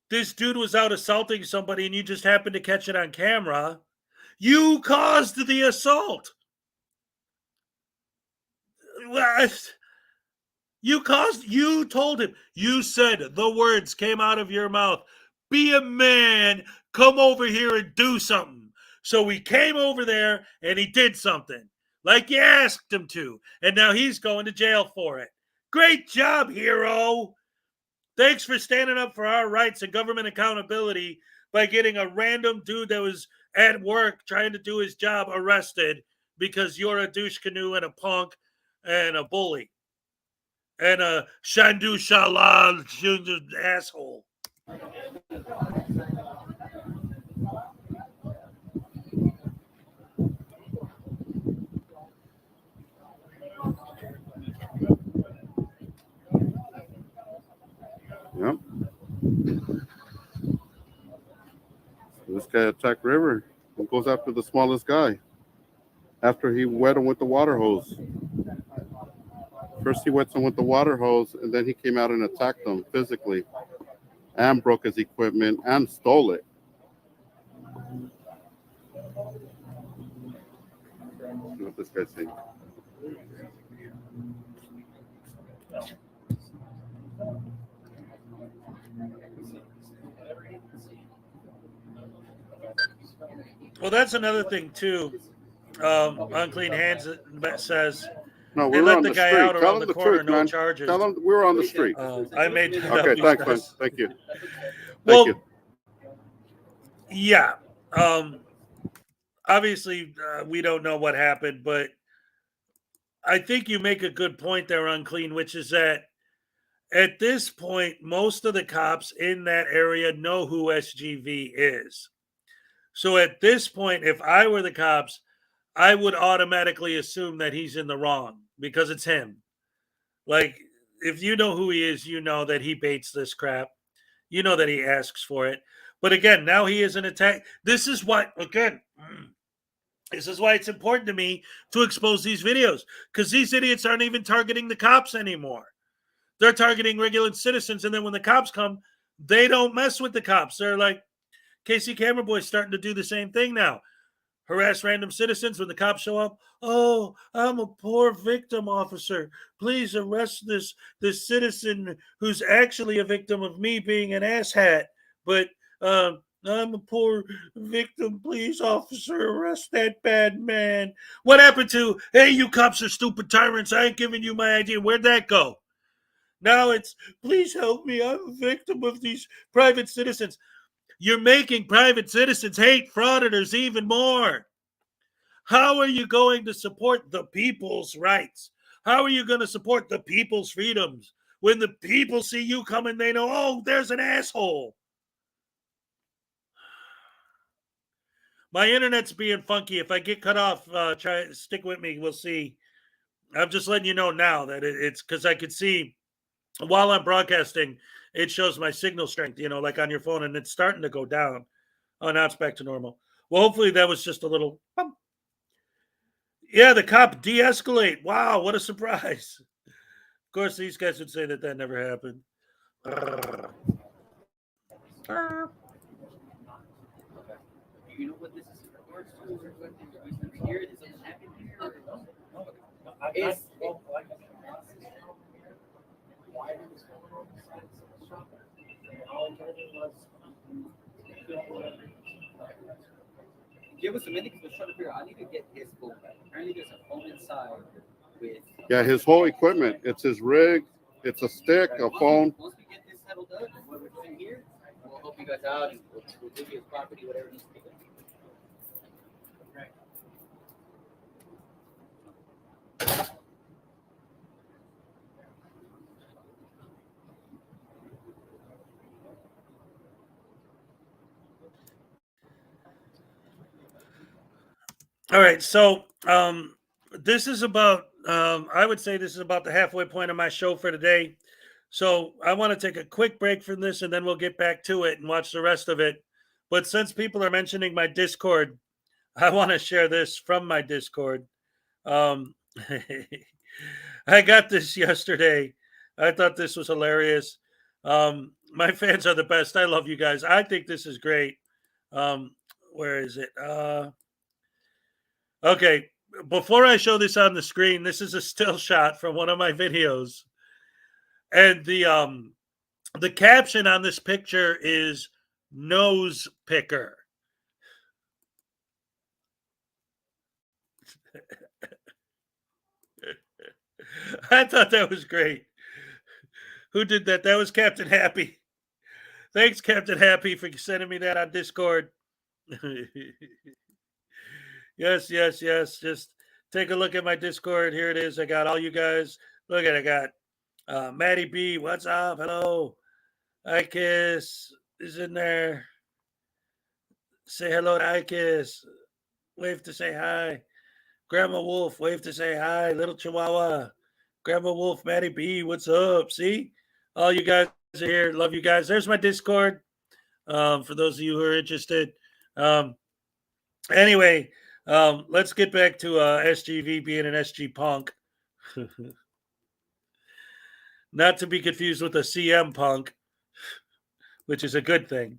this dude was out assaulting somebody and you just happened to catch it on camera. You caused the assault. You told him. You said the words came out of your mouth. Be a man, come over here and do something. So he came over there and he did something like you asked him to. And now he's going to jail for it. Great job, hero. Thanks for standing up for our rights and government accountability by getting a random dude that was at work trying to do his job arrested because you're a douche canoe and a punk and a bully and a shandu shalal asshole. Yep. This guy attacked River and goes after the smallest guy after he wet him with the water hose. First he wets him with the water hose, and then he came out and attacked him physically and broke his equipment and stole it. Let's see what this guy's saying. Well, that's another thing too. Unclean Hands says No, they we were let on the the guy street. out Tell around him the the corner, truth, no man. charges. Tell him we were on the street. I made that Okay, up, you thanks, man. guys. Thank you. Well, Thank you. yeah. Obviously, we don't know what happened, but I think you make a good point there, Unclean, which is that at this point, most of the cops in that area know who SGV is. So at this point, if I were the cops, I would automatically assume that he's in the wrong because it's him. Like, if you know who he is, you know that he baits this crap. You know that he asks for it. But again, now he is an attack. This is what, again, this is why it's important to me to expose these videos because these idiots aren't even targeting the cops anymore. They're targeting regular citizens. And then when the cops come, they don't mess with the cops. They're like, KC Camera Boy's starting to do the same thing now. Harass random citizens when the cops show up. Oh, I'm a poor victim, officer. Please arrest this citizen who's actually a victim of me being an asshat. But I'm a poor victim. Please, officer, arrest that bad man. What happened to, hey, you cops are stupid tyrants. I ain't giving you my idea. Where'd that go? Now it's, please help me. I'm a victim of these private citizens. You're making private citizens hate frauditors even more. How are you going to support the people's rights? How are you going to support the people's freedoms when the people see you coming? They know, oh, there's an asshole. My internet's being funky. If I get cut off, stick with me. We'll see. I'm just letting you know now that it's because I could see while I'm broadcasting, it shows my signal strength, like on your phone, and it's starting to go down. Oh, now it's back to normal. Well, hopefully that was just a little bump. Yeah, the cop de-escalate. Wow, what a surprise. Of course, these guys would say that never happened. You know what this is in regards to? Here, this doesn't happen here. It's, give us a minute because we're trying to figure out. I need to get his phone back. Apparently, there's a phone inside with. Yeah, his whole equipment. It's his rig. It's a stick, a phone. Once we get this settled up, and what we're doing here, we'll help you guys out and we'll give you his property, whatever needs to be done. All right, so this is about I would say this is about the halfway point of my show for today. So I want to take a quick break from this and then we'll get back to it and watch the rest of it. But since people are mentioning my Discord, I want to share this from my Discord. I got this yesterday. I thought this was hilarious. My fans are the best. I love you guys. I think this is great. Where is it? Okay, before I show this on the screen, this is a still shot from one of my videos. And the caption on this picture is nose picker. I thought that was great. Who did that? That was Captain Happy. Thanks, Captain Happy, for sending me that on Discord. Yes. Just take a look at my Discord. Here it is. I got all you guys. Look at it. I got Maddie B. What's up? Hello. Ikis is in there. Say hello to Ikis. Wave to say hi. Grandma Wolf, wave to say hi. Little Chihuahua. Grandma Wolf, Maddie B. What's up? See? All you guys are here. Love you guys. There's my Discord. For those of you who are interested. Anyway, let's get back to SGV being an SG punk. Not to be confused with a CM punk, which is a good thing.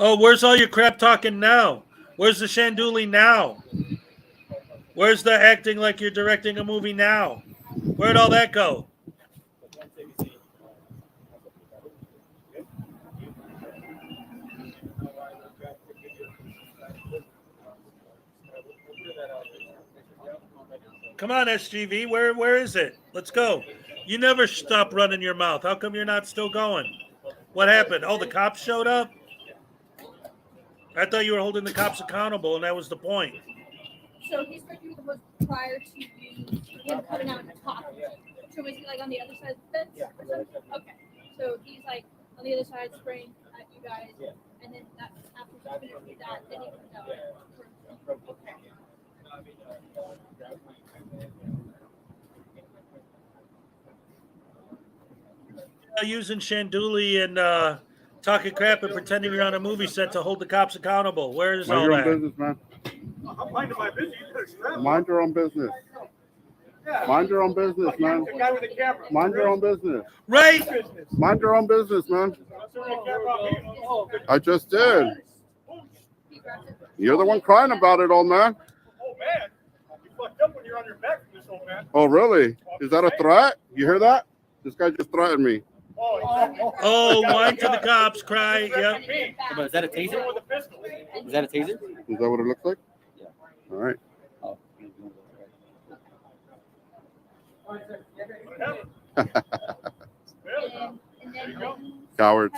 Oh, where's all your crap talking now? Where's the Shanduli now? Where's the acting like you're directing a movie now? Where'd all that go? Come on, SGV. Where is it? Let's go. You never stop running your mouth. How come you're not still going? What happened? Oh, the cops showed up? I thought you were holding the cops accountable, and that was the point. So his picture was prior to him coming out and talking. So was he like on the other side of the fence or something? Okay. So he's like on the other side spraying at you guys, and then that after he finished with that, then he comes out. Okay. Using Shanduli and talking crap and pretending you're on a movie set to hold the cops accountable. Where is all Mind your own that? business, man. I'm minding my business. Mind your own business. Mind your own business, man. The guy with the camera. Mind your own business. Right. Mind your own business, man. I just did. You're the one crying about it, old man. Oh, man. You fucked up when you're on your back from this old man. Oh, really? Is that a threat? You hear that? This guy just threatened me. Oh, whine to the cops, cry. Yep. Is that a taser? Is that a taser? Is that what it looks like? Yeah. All right. Cowards.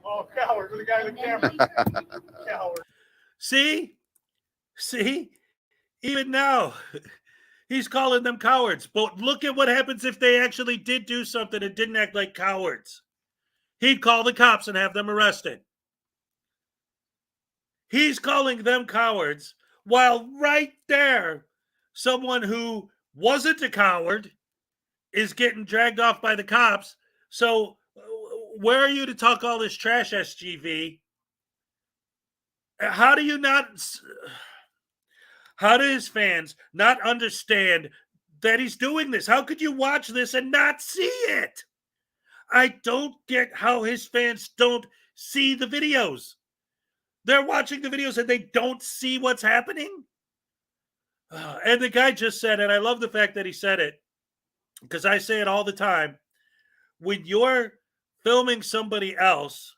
Oh, coward. With the guy with the camera. Coward. See? Even now, he's calling them cowards. But look at what happens if they actually did do something and didn't act like cowards. He'd call the cops and have them arrested. He's calling them cowards while right there, someone who wasn't a coward is getting dragged off by the cops. So where are you to talk all this trash, SGV? How do his fans not understand that he's doing this? How could you watch this and not see it? I don't get how his fans don't see the videos. They're watching the videos and they don't see what's happening. And the guy just said, and I love the fact that he said it, because I say it all the time. When you're filming somebody else,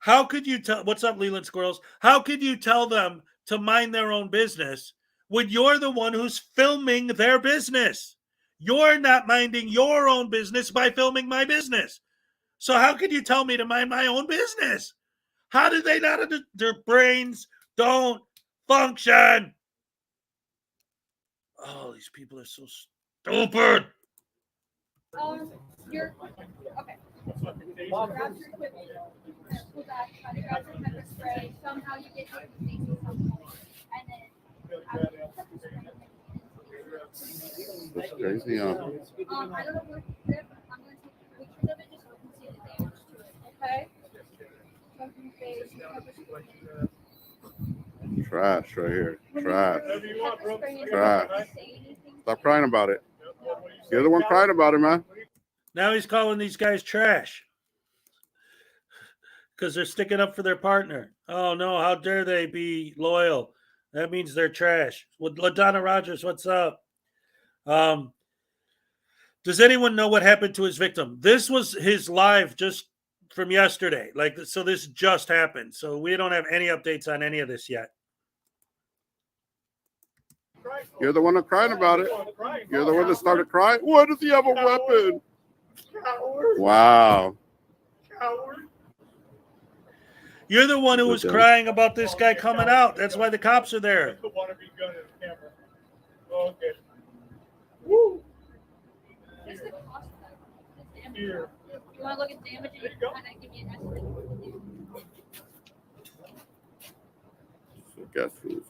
How could you tell? What's up, Leland Squirrels? How could you tell them to mind their own business when you're the one who's filming their business? You're not minding your own business by filming my business. So how could you tell me to mind my own business? How did they not? Their brains don't function. Oh, these people are so stupid. You're okay. Grab your equipment. Pull back. Try to grab some pepper spray. Somehow you get hit in the face at some point, and then after you pepper spray. That's crazy, huh? I don't know where to grip. I'm going to take pictures of it just so we can see the damage to it. Okay. Jump in the face. Pepper spray. Trash right here. Trash. Pepper spray. Trash. Stop crying about it. You're the one crying about it, man. Now he's calling these guys trash because they're sticking up for their partner. Oh, no, how dare they be loyal? That means they're trash. LaDonna Rogers, what's up? Does anyone know what happened to his victim? This was his live just from yesterday. So this just happened. So we don't have any updates on any of this yet. You're the one that's crying about it. You're the one that started crying. Why does he have a weapon? Wow. You're the one who was crying about this guy coming out. That's why the cops are there. Okay. Woo. What's the cost of that? Here. You want to look at damage and you can kind of give me an estimate of what to do. So guess who's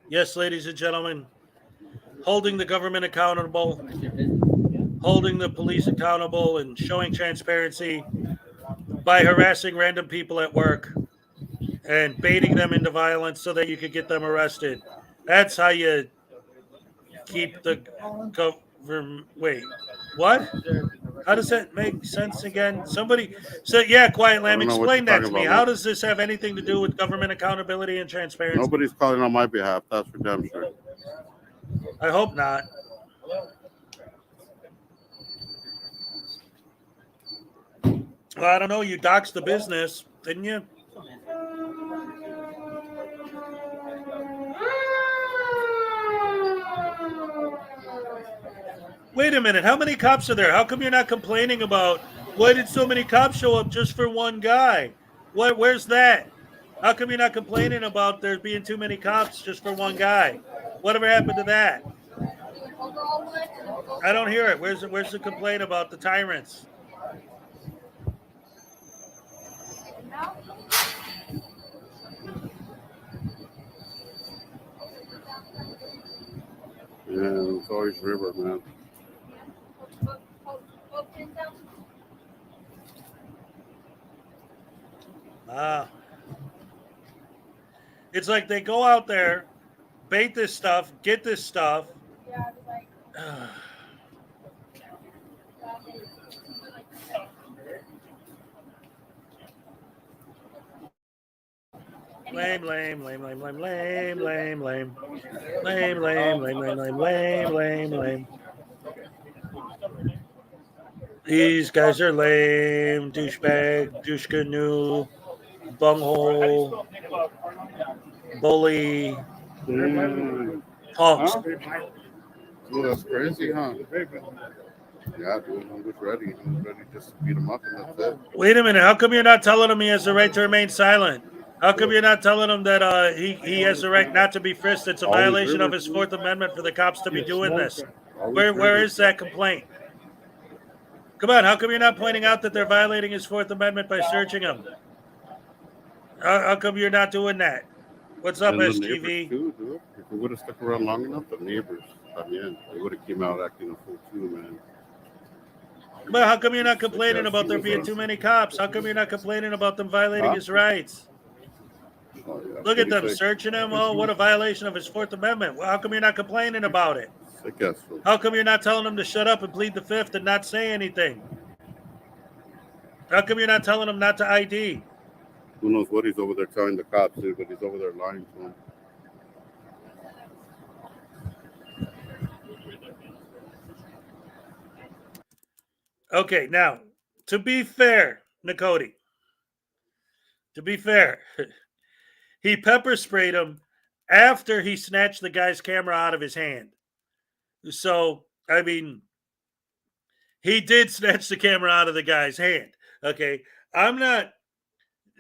Yes, ladies and gentlemen, holding the government accountable, holding the police accountable, and showing transparency by harassing random people at work and baiting them into violence so that you could get them arrested. That's how you keep the government. Wait, what? How does that make sense again? Somebody said, yeah, Quiet Lamb, explain that to me. How does this have anything to do with government accountability and transparency? Nobody's calling on my behalf. That's for damn sure. I hope not. Well, I don't know. You doxed the business, didn't you? Wait a minute. How many cops are there? How come you're not complaining about why did so many cops show up just for one guy? Where's that? How come you're not complaining about there being too many cops just for one guy? Whatever happened to that? I don't hear it. Where's the complaint about the tyrants? Yeah, it's always River, man. It's like they go out there, bait this stuff, get this stuff. Yeah, I was like. Lame, lame, lame, lame, lame, lame, lame, lame. Lame, lame, lame, lame, lame, lame, lame, lame. These guys are lame, douchebag, douche canoe, bunghole, bully, punks. Huh? Oh, that's crazy, huh? Yeah, dude, I'm just ready. I'm ready just to beat him up and that's it. Wait a minute. How come you're not telling him he has the right to remain silent? How come you're not telling him that he has the right not to be frisked? It's a violation of his Fourth Amendment for the cops to be doing this. Where is that complaint? Come on, how come you're not pointing out that they're violating his Fourth Amendment by searching him? How come you're not doing that? What's up, And the SGV? neighbors too, dude. If we would have stuck around long enough, the neighbors, I mean, they would have came out acting a fool too, man. But how come you're not complaining about there being too many cops? How come you're not complaining about them violating his rights? Oh, yeah. Look at them searching him. Oh, what a violation of his Fourth Amendment. Well, how come you're not complaining about it? I guess so. How come you're not telling him to shut up and plead the Fifth and not say anything? How come you're not telling him not to ID? Who knows what he's over there telling the cops, dude, but he's over there lying to them. Okay, now, to be fair, Nakoti, to be fair, he pepper sprayed him after he snatched the guy's camera out of his hand. So, I mean, he did snatch the camera out of the guy's hand. Okay, I'm not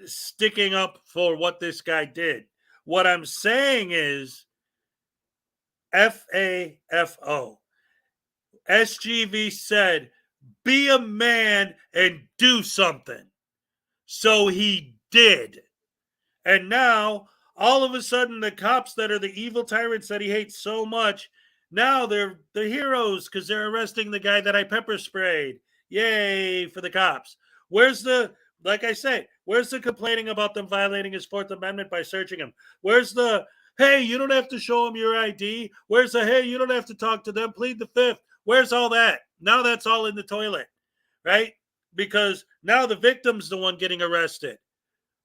sticking up for what this guy did. What I'm saying is FAFO. SGV said, be a man and do something. So he did. And now, all of a sudden, the cops that are the evil tyrants that he hates so much, now they're the heroes because they're arresting the guy that I pepper sprayed. Yay for the cops. Where's the, like I say, where's the complaining about them violating his Fourth Amendment by searching him? Where's the, hey, you don't have to show them your ID? Where's the, hey, you don't have to talk to them, plead the fifth? Where's all that? Now that's all in the toilet, right? Because now the victim's the one getting arrested.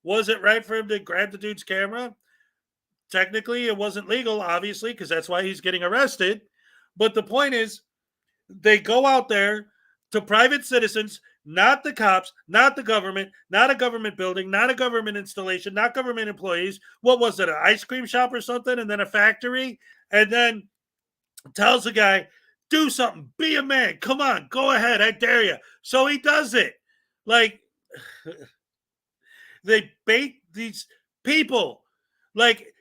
Was it right for him to grab the dude's camera? Technically, it wasn't legal, obviously, because that's why he's getting arrested. But the point is, they go out there to private citizens, not the cops, not the government, not a government building, not a government installation, not government employees. What was it, an ice cream shop or something? And then a factory? And then tells the guy, do something, be a man, come on, go ahead, I dare you. So he does it. Like, they bait these people. Like,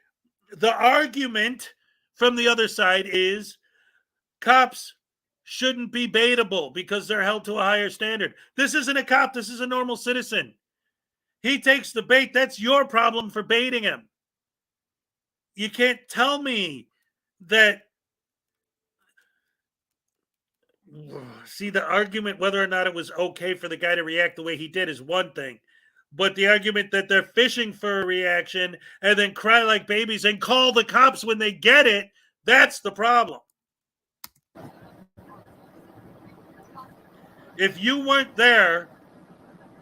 the argument from the other side is cops shouldn't be baitable because they're held to a higher standard. This isn't a cop. This is a normal citizen. He takes the bait. That's your problem for baiting him. You can't tell me that. See, the argument whether or not it was okay for the guy to react the way he did is one thing. But the argument that they're fishing for a reaction and then cry like babies and call the cops when they get it, that's the problem. If you weren't there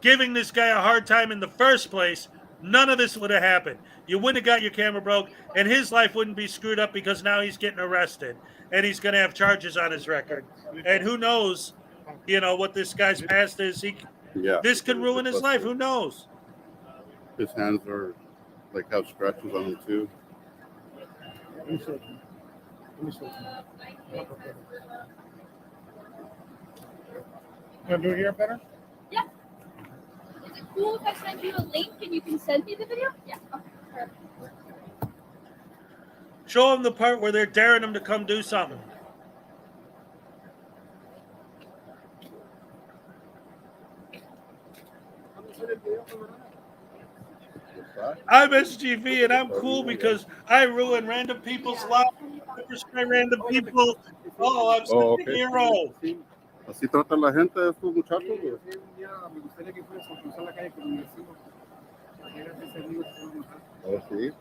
giving this guy a hard time in the first place, none of this would have happened. You wouldn't have got your camera broke, and his life wouldn't be screwed up because now he's getting arrested, and he's going to have charges on his record. And who knows, what this guy's past is. This could ruin his life. Who knows? His hands are have scratches on them too. Want to do it here better? Yeah. Is it cool if I send you a link and you can send me the video? Yeah. Okay. Perfect. Show him the part where they're daring him to come do something. I'm SGV and I'm cool because I ruin random people's lives. I destroy random people. Oh, I'm such a hero. Así trata la gente de estos muchachos. Oh, sí.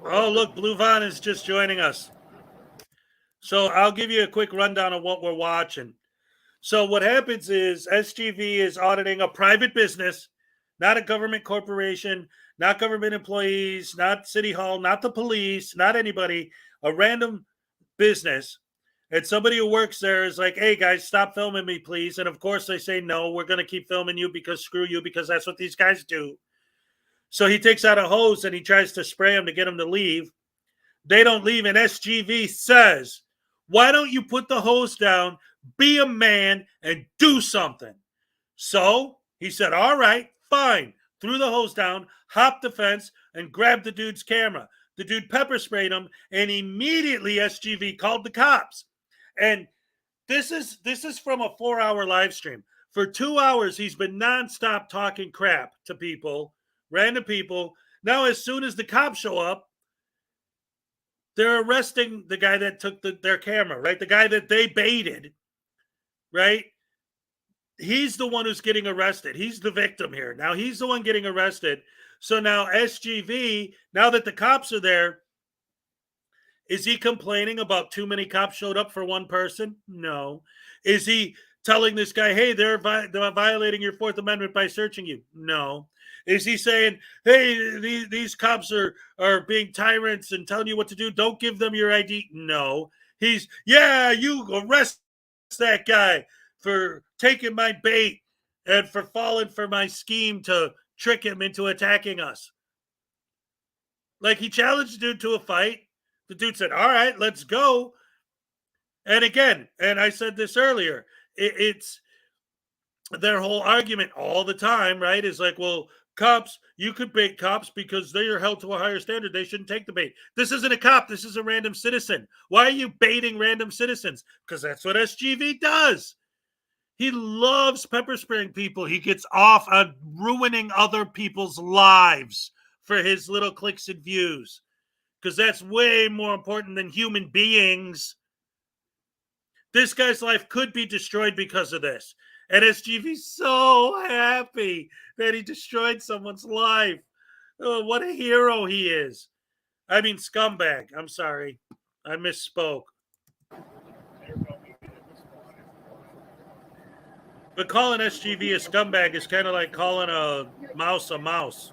Oh, look, Blue Von is just joining us. So I'll give you a quick rundown of what we're watching. So what happens is SGV is auditing a private business, not a government corporation, not government employees, not City Hall, not the police, not anybody, a random business. And somebody who works there is like, hey, guys, stop filming me, please. And, of course, they say, no, we're going to keep filming you because screw you, because that's what these guys do. So he takes out a hose and he tries to spray them to get them to leave. They don't leave. And SGV says, why don't you put the hose down, be a man, and do something? So he said, all right, fine. Threw the hose down, hopped the fence, and grabbed the dude's camera. The dude pepper sprayed him, and immediately SGV called the cops. And this is from a 4-hour live stream. For 2 hours, he's been nonstop talking crap to people, random people. Now, as soon as the cops show up, they're arresting the guy that took their camera, right? The guy that they baited, right? He's the one who's getting arrested. He's the victim here. Now, he's the one getting arrested. So now SGV, now that the cops are there, is he complaining about too many cops showed up for one person? No. Is he telling this guy, hey, they're violating your Fourth Amendment by searching you? No. Is he saying, hey, these cops are being tyrants and telling you what to do? Don't give them your ID? No. He's, yeah, you arrest that guy for taking my bait and for falling for my scheme to trick him into attacking us. Like, he challenged the dude to a fight. The dude said, all right, let's go. And again, and I said this earlier, it's their whole argument all the time, right? Is like, well, cops, you could bait cops because they are held to a higher standard. They shouldn't take the bait. This isn't a cop. This is a random citizen. Why are you baiting random citizens? Because that's what SGV does. He loves pepper spraying people. He gets off on ruining other people's lives for his little clicks and views. Because that's way more important than human beings. This guy's life could be destroyed because of this. And SGV's so happy that he destroyed someone's life. Oh, what a hero he is. I mean, scumbag. I'm sorry. I misspoke. But calling SGV a scumbag is kind of like calling a mouse a mouse.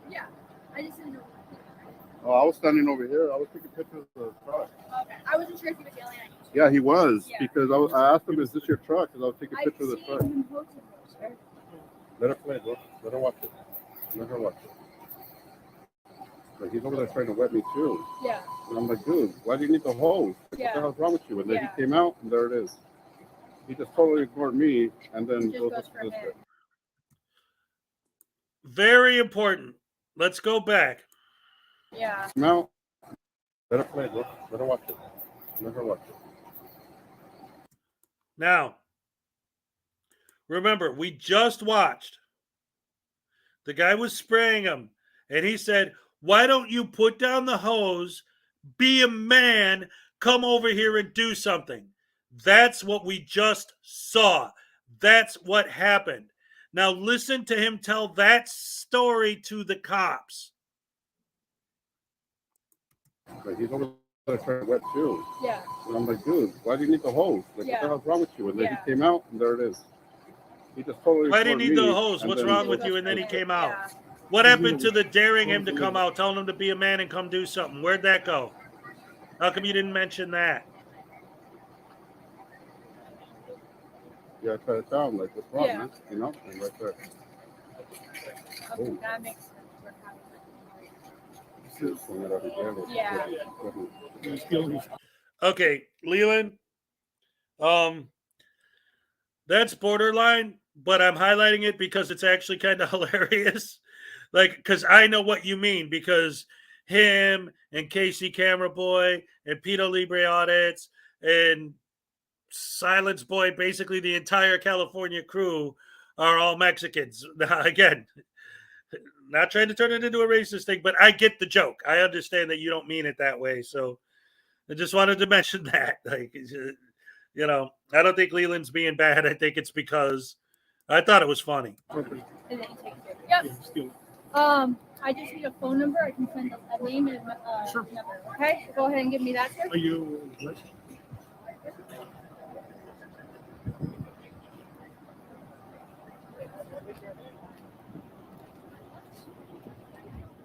Yeah, I just didn't know. Oh, I was standing over here. I was taking pictures of the truck. Okay, I wasn't sure if he was yelling at you. Yeah, he was, Yeah. because I asked him, is this your truck? Because I was taking pictures of the truck. Let her play, bro. Let her watch it. Let her watch it. Like, he's over there trying to wet me too. Yeah. And I'm like, dude, why do you need the hose? Like, Yeah. what the hell's wrong with you? And then Yeah. he came out, and there it is. He just totally ignored me, and then Just goes goes to for this him. guy. Very important. Let's go back. Yeah. Came out. Let her play, bro. Let her watch it. Let her watch it. Now, remember, we just watched. The guy was spraying him, and he said, why don't you put down the hose, be a man, come over here and do something? That's what we just saw. That's what happened. Now listen to him tell that story to the cops. Like, he's over there trying to wet too. Yeah. And I'm like, dude, why do you need the hose? Like, Yeah. what the hell's wrong with you? And then Yeah. he came out, and there it is. He just totally Why did he need ignored the me, hose? and What's then wrong goes with you? And then he came out. Yeah. What happened to the daring him to come out, telling him to be a man and come do something? Where'd that go? How come you didn't mention that? Yeah, I try to tell him, like, what's wrong, Yeah. man? You know, and right there. Okay, Oh. that makes sense. Yeah. Okay, Leland. That's borderline, but I'm highlighting it because it's actually kind of hilarious. Like, because I know what you mean, because him and Casey Camera Boy and Pito Libre Audits and Silence Boy, basically the entire California crew are all Mexicans. Now, again, not trying to turn it into a racist thing, but I get the joke. I understand that you don't mean it that way. So I just wanted to mention that. Like, you know, I don't think Leland's being bad. I think it's because I thought it was funny. And then you take it. Yep. I just need a phone number. I can send a name and number. Okay, go ahead and give me that, sir. Are you?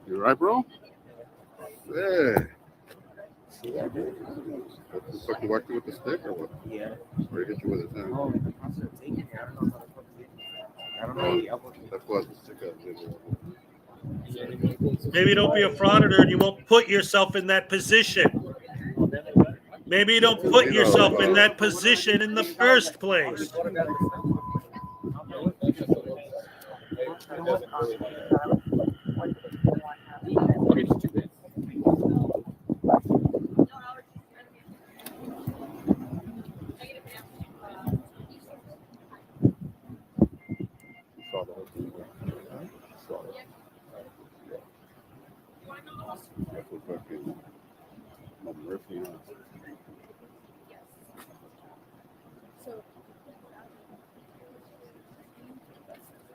You right, bro? Yeah. Looks like you whacked you with the stick or what? Yeah. Or he hit you with his hand? Oh, I'm still taking it. I don't know. That's why the stick out. Maybe don't be a frauditor and you won't put yourself in that position. Maybe you don't put yourself in that position in the first place.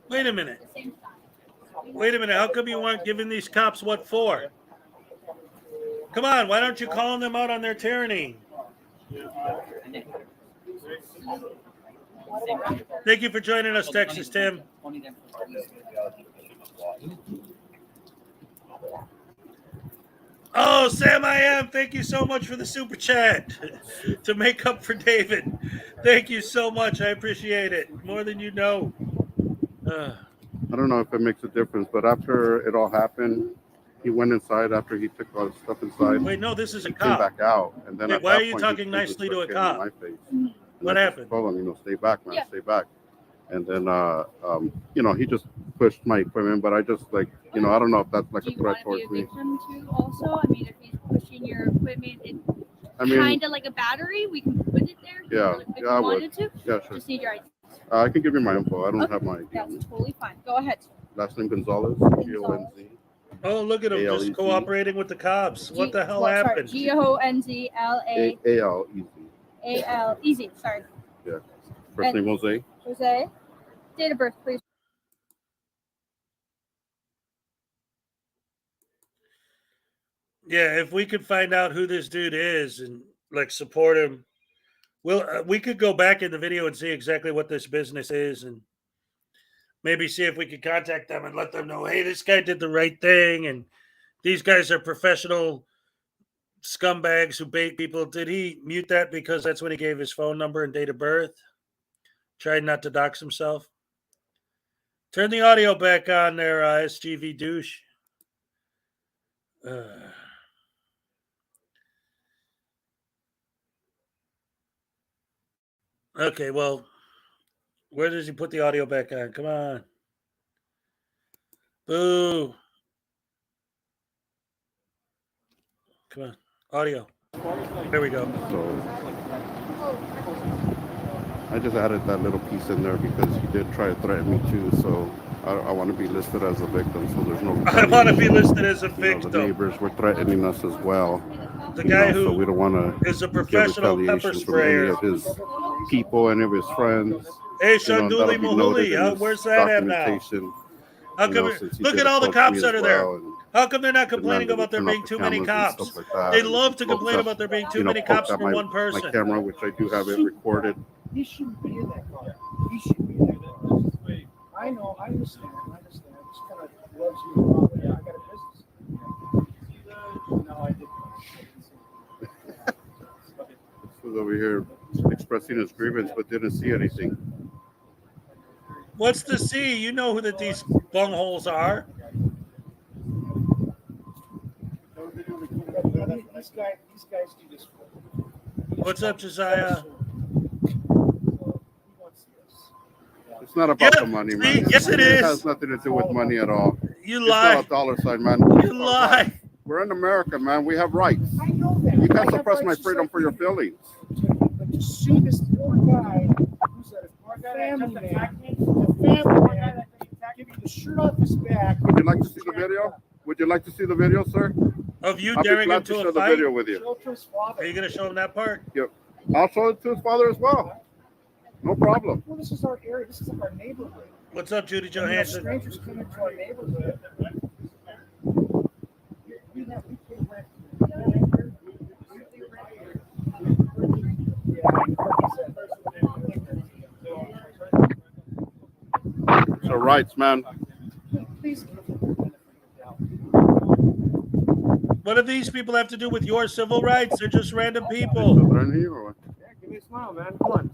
Wait a minute. at the same time. Wait a minute. How come you weren't giving these cops what for? Come on. Why don't you call them out on their tyranny? Thank you for joining us, Texas Tim. Oh, Sam I am. Thank you so much for the super chat to make up for David. Thank you so much. I appreciate it more than you know. I don't know if it makes a difference, but after it all happened, he went inside after he took all his stuff inside. Wait, no, this is a he cop. came back out, and then Wait, at why that are you point, talking he nicely to a started getting in cop? my face. And What I just happened? told him, stay back, man, Yeah. stay back. And then, he just pushed my equipment, but I just I don't know if that's like Do a you threat want to towards be a me. victim too? Also, I mean, if he's pushing your equipment, it's I mean, kind of like a battery. We can put it there. Yeah, if yeah, you I would. wanted to. Yeah, sure. Just need your ID. I can give you my info. I don't have my ID. That's totally fine. Go ahead. Last name Gonzalez. G-O-N-Z. Oh, look at him just A-L-E-Z. cooperating with the cops. What the hell Sorry, happened? Gonzla. A-L-E-Z. A-L. Easy. Sorry. Yeah. First name Jose. Jose. Date of birth, please. Yeah, if we could find out who this dude is and support him, we could go back in the video and see exactly what this business is, and maybe see if we could contact them and let them know, hey, this guy did the right thing, and these guys are professional scumbags who bait people. Did he mute that because that's when he gave his phone number and date of birth? Tried not to dox himself. Turn the audio back on there, SGV douche. Okay, well, where does he put the audio back on? Come on. Boo. Come on. Audio. There we go. So I just added that little piece in there because he did try to threaten me too. So I want to be listed as a victim. So there's no. I want to be listed as a victim. The neighbors were threatening us as well. The guy who so we don't want to is a professional pepper sprayer. From any of his people, any of his friends. Hey, Shanduli Mahuli, where's that at now? How come? Look at all the cops that are there. How come they're not complaining about there being too many cops? They love to complain about there being too many cops for one person. My camera, which I do have it recorded. He shouldn't be in that car. He should be in that car. I know, I understand. I just kind of loves you. Yeah, I got a business. No, I didn't. This was over here expressing his grievance, but didn't see anything. What's the C? You know who that these bungholes are. These guys do this for. What's up, Josiah? It's not about the money, man. Yes, it is. It has nothing to do with money at all. You lie. It's not a dollar sign, man. You lie. We're in America, man. We have rights. I know that. You can't suppress my freedom for your feelings. But to sue this poor guy who's a family man, give you the shirt off his back. Would you like to see the video? Would you like to see the video, sir? Of you I'll daring be him glad to to share a the fight? video with you. Are you going to show him that part? Yep. I'll show it to his father as well. No problem. Well, this is our area. This is our neighborhood. What's up, Judy And we have Johansson? strangers come into our neighborhood. It's your rights, man. What do these people have to do with your civil rights? They're just random people. Yeah, give me a smile, man. Come on.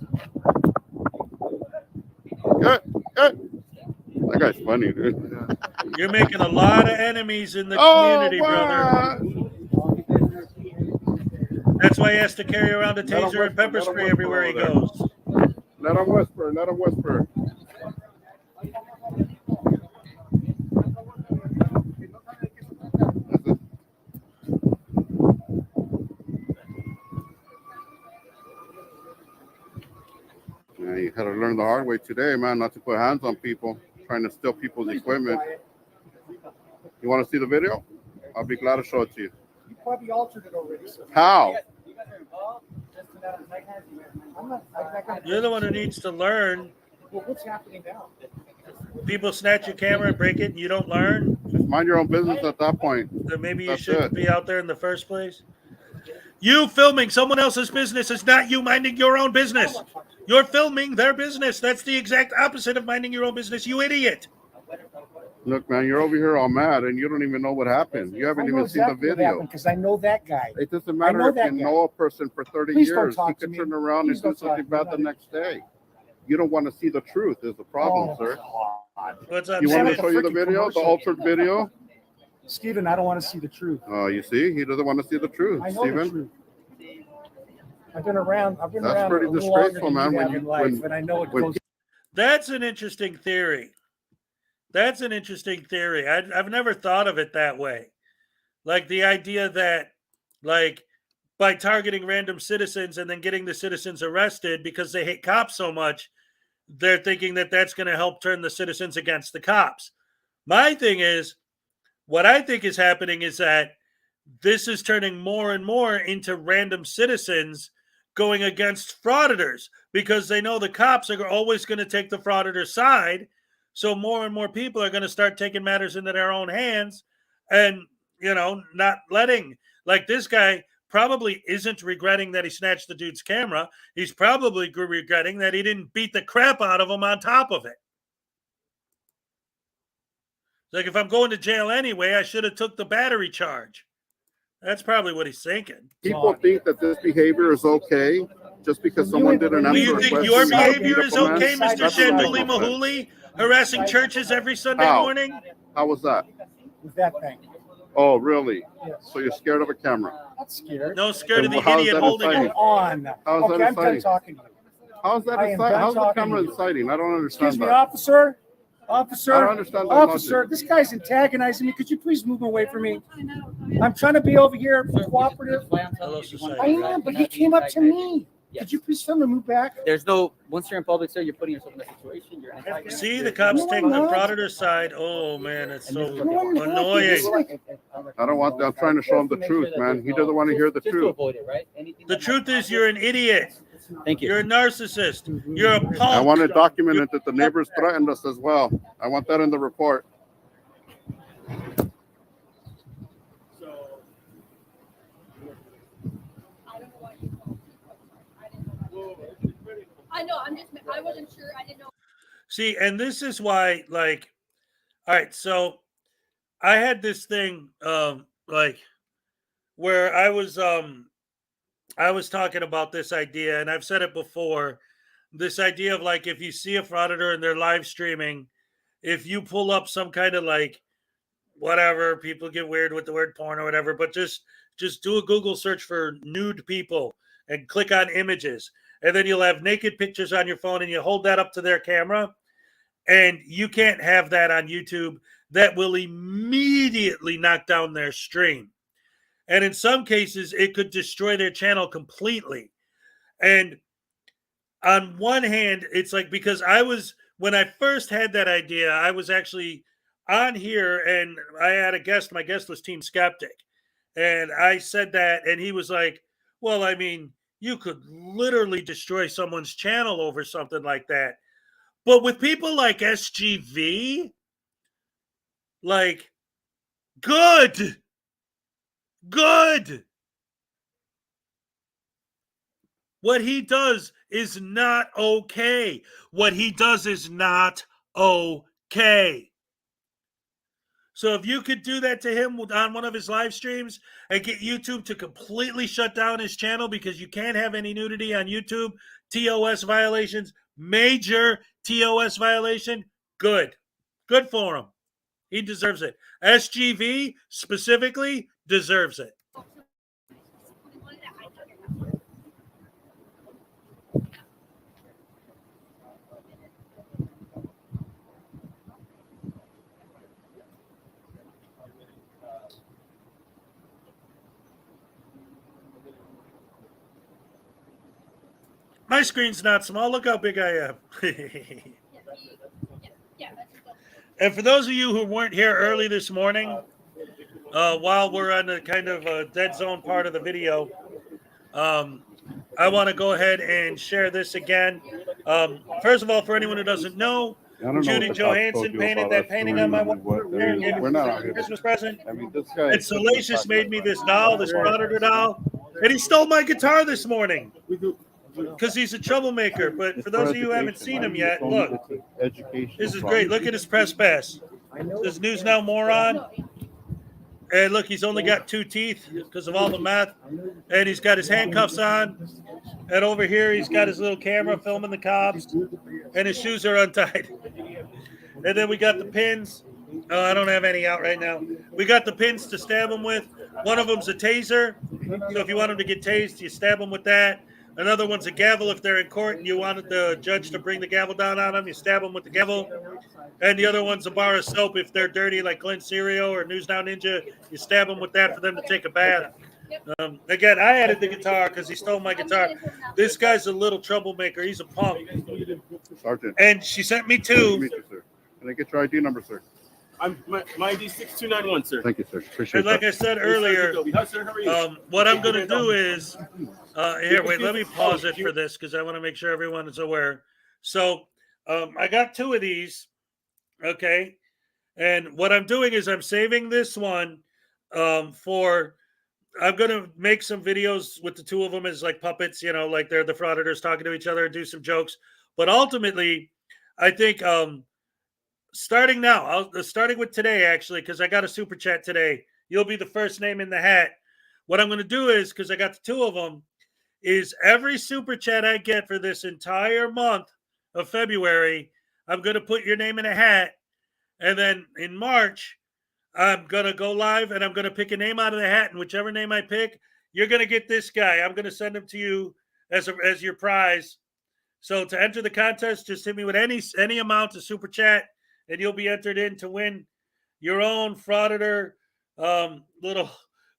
Good. That guy's funny, dude. You're making a lot of enemies in the community, brother. That's why he has to carry around a taser and pepper spray everywhere he goes. Let him whisper. Let him whisper. Yeah, you had to learn the hard way today, man, not to put hands on people trying to steal people's equipment. You want to see the video? I'll be glad to show it to you. You probably altered it already. So. How? You're the one who needs to learn. Well, what's happening now? people snatch your camera and break it and you don't learn, Just mind your own business at that point. then maybe you That's shouldn't it. be out there in the first place. You filming someone else's business is not you minding your own business. You're filming their business. That's the exact opposite of minding your own business, you idiot. Look, man, you're over here all mad and you don't even know what happened. You haven't even seen the video. Because I know that guy. It doesn't I matter know if that you guy. know a person for 30 Please don't years. He talk to could me. turn around Please and do don't talk something to me bad about the it. next day. You don't want to see the truth is the problem, sir. What's up, You want me to David? show you the video, the altered video? Steven, I don't want to see the truth. Oh, you see? He doesn't want to see the truth, I know the Steven. truth. I've been around. I've been That's around pretty a little longer disgraceful, than man, you when have you- in life, when- and I know it when goes. That's an interesting theory. That's an interesting theory. I've never thought of it that way. Like the idea that, like, by targeting random citizens and then getting the citizens arrested because they hate cops so much, they're thinking that that's going to help turn the citizens against the cops. My thing is, what I think is happening is that this is turning more and more into random citizens going against frauditors because they know the cops are always going to take the frauditor side. So more and more people are going to start taking matters into their own hands and, you know, not letting, like this guy probably isn't regretting that he snatched the dude's camera. He's probably regretting that he didn't beat the crap out of him on top of it. Like, if I'm going to jail anyway, I should have took the battery charge. That's probably what he's thinking. People think that this behavior is okay just because someone didn't answer Do you a think question. your and not behavior beat is up a man. okay, Mr. That's Shanduli ridiculous. Mahuli, harassing churches every Sunday How? morning? How was that? With that thing. Oh, really? Yes. So you're scared of a camera? Not scared. No, scared of the How is idiot that holding inciting? it. Come on. How is Okay, that I'm done inciting? talking to you. How's that I am inciting? done How's the talking camera to you. inciting? I don't understand Excuse me, that. officer. Officer. I don't understand that Officer, logic. this guy's antagonizing me. Could you please move away from me? I'm trying to be over here cooperative. Hello, society. I am, but he came up to me. Could you please tell him to move back? There's no, once you're in public, sir, you're putting yourself in a situation. You're antagonizing. See, the cops take the frauditor's side. Oh, man, it's so annoying. I don't want that. I'm trying to show him the truth, man. He doesn't want to hear the Just to truth. avoid it, right? The truth is you're an idiot. Thank you. You're a narcissist. You're a punk. I want it documented that the neighbors threatened us as well. I want that in the report. I know. I wasn't sure. I didn't know. See, and this is why, like, all right, so I had this thing, like, where I was talking about this idea, and I've said it before, this idea of, like, if you see a frauditor and they're live streaming, if you pull up some kind of, like, whatever, people get weird with the word porn or whatever, but just do a Google search for nude people and click on images. And then you'll have naked pictures on your phone and you hold that up to their camera. And you can't have that on YouTube. That will immediately knock down their stream. And in some cases, it could destroy their channel completely. And on one hand, it's like, because when I first had that idea, I was actually on here and I had a guest. My guest was Team Skeptic. And I said that, and he was like, well, I mean, you could literally destroy someone's channel over something like that. But with people like SGV, like, good. What he does is not okay. What he does is not okay. So if you could do that to him on one of his live streams and get YouTube to completely shut down his channel because you can't have any nudity on YouTube, TOS violations, major TOS violation, good. Good for him. He deserves it. SGV specifically deserves it. My screen's not small. Look how big I am. And for those of you who weren't here early this morning, while we're on the kind of dead zone part of the video, I want to go ahead and share this again. First of all, for anyone who doesn't know, I don't know Judy what the cops Johansson told you painted about that us painting doing on my and what wall. they're doing. We're not out here. Christmas present. I mean, this guy. And Salacious made me this doll, this Frauditor doll, and he stole my guitar this morning because he's a troublemaker. But for those of you who haven't seen him yet, look, this is great. Look at his press pass. This News Now moron. And look, he's only got 2 teeth because of all the math. And he's got his handcuffs on. And over here, he's got his little camera filming the cops. And his shoes are untied. And then we got the pins. Oh, I don't have any out right now. We got the pins to stab him with. One of them's a taser. So if you want him to get tased, you stab him with that. Another one's a gavel if they're in court and you wanted the judge to bring the gavel down on them. You stab them with the gavel. And the other one's a bar of soap if they're dirty like Glenn Serio or News Now Ninja. You stab them with that for them to take a bath. Again, I added the guitar because he stole my guitar. This guy's a little troublemaker. He's a punk. Sergeant. And she sent me 2. Can I get your ID number, sir? My ID 6291, sir. Thank you, sir. Appreciate And like that. I said earlier, what I'm going to do is, here, wait, let me pause it for this because I want to make sure everyone is aware. So I got 2 of these, okay? And what I'm doing is I'm saving this one for, I'm going to make some videos with the 2 of them as like puppets, you know, like they're the Frauditors talking to each other and do some jokes. But ultimately, I think starting now, starting with today, actually, because I got a super chat today. You'll be the first name in the hat. What I'm going to do is, because I got the 2 of them, is every super chat I get for this entire month of February, I'm going to put your name in a hat. And then in March, I'm going to go live and I'm going to pick a name out of the hat. And whichever name I pick, you're going to get this guy. I'm going to send him to you as your prize. So to enter the contest, just hit me with any amount of super chat. And you'll be entered in to win your own Frauditor little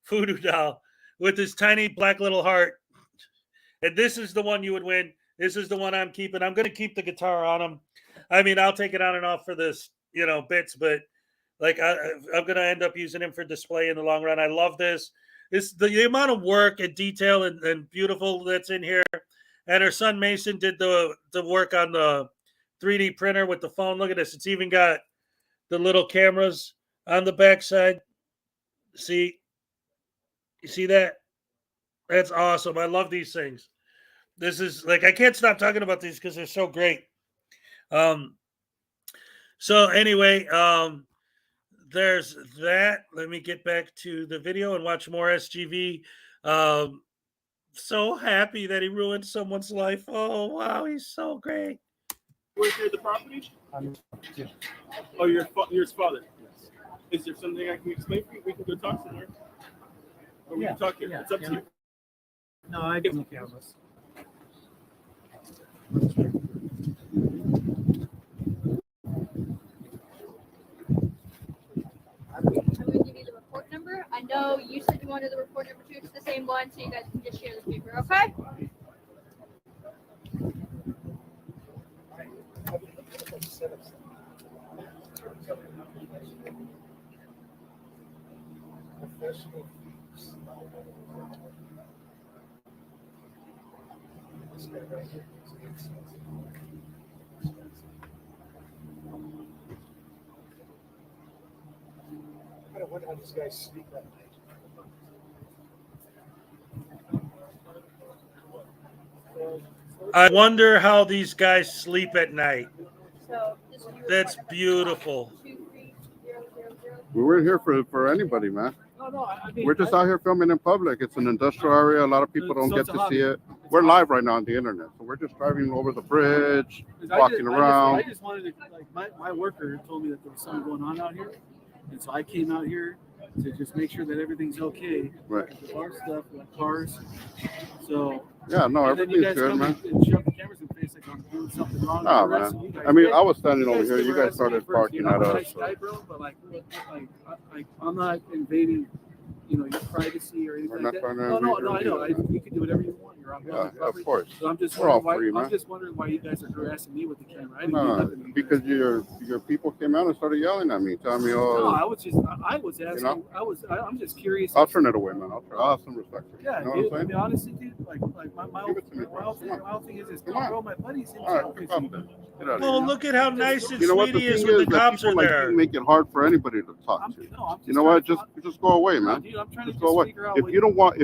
voodoo doll with this tiny black little heart. And this is the one you would win. This is the one I'm keeping. I'm going to keep the guitar on him. I mean, I'll take it on and off for this, bits, but like I'm going to end up using him for display in the long run. I love this. It's the amount of work and detail and beautiful that's in here. And her son Mason did the work on the 3D printer with the phone. Look at this. It's even got the little cameras on the backside. See? You see that? That's awesome. I love these things. This is like, I can't stop talking about these because they're so great. So anyway, there's that. Let me get back to the video and watch more SGV. So happy that he ruined someone's life. Oh, wow. He's so great. Where's the property? Oh, your father. Yes. Is there something I can explain for you? We can go talk somewhere. Or we can talk here. It's up to you. No, I give him the cameras. I'm going to give you the report number. I know you said you wanted the report number too. It's the same one, so you guys can just share the paper, okay? I don't wonder how these guys sleep at night. I wonder how these guys sleep at night. So That's beautiful. We weren't here for anybody, man. No, I mean, We're just out here filming in public. It's an industrial area. A lot of people don't So get it's a to hobby. see it. We're live right now on the internet. So we're just driving over the bridge, walking around. I just wanted to, like, my worker told me that there was something going on out here. And so I came out here to just make sure that everything's okay. Right. The bar stuff, like cars. So. Yeah, no, and then you everything's guys good, come man. and shove the cameras in the face like I'm doing something wrong. Nah, and arresting man. you guys. I mean, You I was guys- standing over here. You came guys arresting me started first. barking I'm at a us. nice guy, bro, but I'm not invading, your privacy or anything We're like not that. trying to No, invade your I know. You can do whatever you want. You're or on Yeah, public of property. course. So I'm just We're all wondering free, I'm man. just wondering why you guys are harassing me with the camera. I didn't do No, nothing to you because guys. your people came out and started yelling at me, telling me, No, "Oh, I was asking. know? I'm just curious. I'll turn it away, man. I'll have some respect for you." Yeah, You know dude, what I I'm mean, saying? honestly, dude, like my whole thing is, Come on. bro, my buddy's in All right, jail. pick up then. Get out of Well, here. look at how nice and You know what? sweet The he is thing when is the that cops people are like there. you make it hard for anybody to talk to. You know what? Just go away, man. Dude, I'm trying to Just go away. figure out If you don't want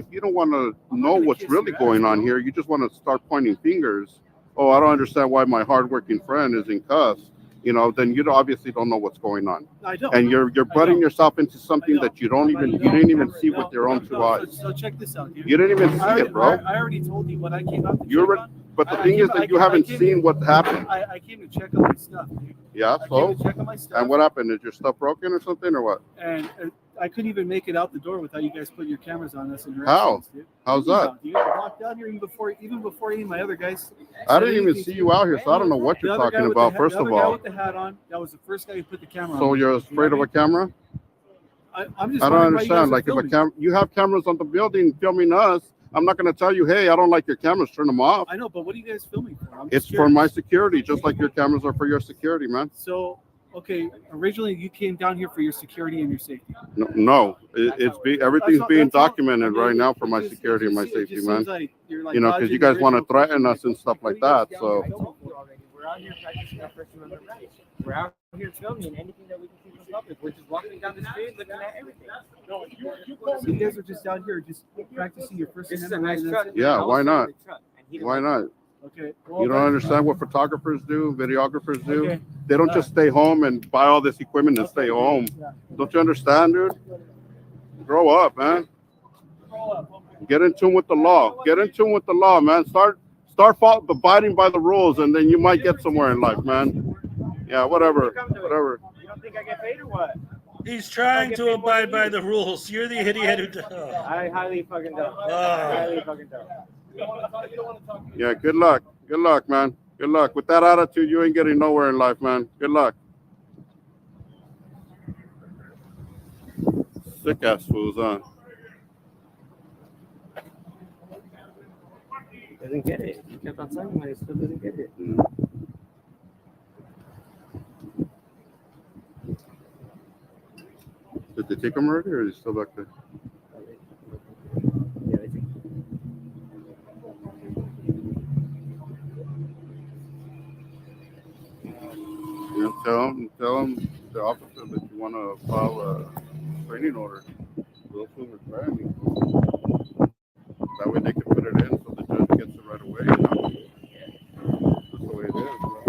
to know gonna what's kiss really your going ass, on bro. here, you just want to start pointing fingers. Oh, I don't understand why my hardworking friend is in cuffs. You know, then you obviously don't know what's going on. I don't. And you're butting yourself into something that you didn't even see with your own two eyes. So check this out, dude. You didn't even see it, bro. I already told you what I came out to check on. But the thing is that you haven't seen what happened. I came to check on my stuff, dude. Yeah, I so came to check on my stuff. and what happened? Is your stuff broken or something or what? And I couldn't even make it out the door without you guys putting your cameras on us and How? us, dude. How's that? Dude, I walked down here even before any of my other guys. I didn't even see you out here, so I don't know what you're talking about. First of the other guy all, with the hat on, that was the first guy who put the camera on. so you're afraid of a camera? I'm just I don't wondering why you understand. guys Like are if a cam, you have cameras on the building filming us. I'm not going to tell you, hey, I don't like your cameras. Turn them off. I know, but what are you guys filming for? I'm It's just for my curious. security, just like your cameras are for your security, man. So, okay, originally you came down here for your security and your safety. No, everything's being that's all- documented I mean, right now for it my just- security it and my just- it safety, just man. seems like you're like You know, because dodging you guys the want to original threaten question. us and stuff like that. So We're out here practicing our First Amendment rights. We're out here filming anything that we can see from public. We're just walking down the street looking at everything. So you guys are just out here just practicing your First This is a Amendment nice rights, truck. and that's it? yeah, why not? Why not? Okay. You don't understand what photographers do, videographers do. Okay. They don't just stay home and buy all this equipment and stay home. Don't you understand, dude? Grow up, man. Get in tune with the law. Get in tune with the law, man. Start abiding by the rules, and then you might get somewhere in life, man. Yeah, whatever. You don't think I get paid or what? He's trying to abide by the rules. You're the idiot who does. I highly fucking don't. Oh. Highly fucking don't. Yeah, good luck. Good luck, man. Good luck. With that attitude, you ain't getting nowhere in life, man. Good luck. Sick ass fools, huh? Doesn't get it. You kept on talking about it, still doesn't get it. Did they take him already, or is he still back there? Yeah, I think. You know, tell him the officer that you want to file a training order. Those fools are trying. That way they can put it in so the judge gets it right away. You know? That's the way it is, bro.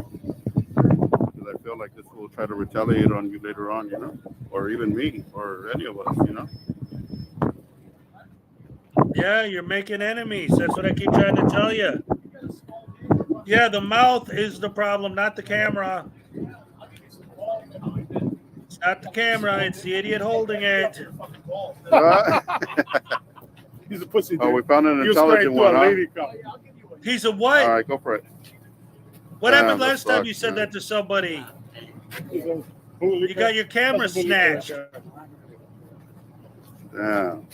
Because I feel like this will try to retaliate on you later on, you know, or even me, or any of us, you know. Yeah, you're making enemies. That's what I keep trying to tell you. Yeah, the mouth is the problem, not the camera. It's not the camera. It's the idiot holding it. He's a pussy. Dude. Oh, we found an intelligent one, huh? He's a what? All right, go for it. What happened that last time sucks, you said man. that to somebody? You got your camera snatched. Damn.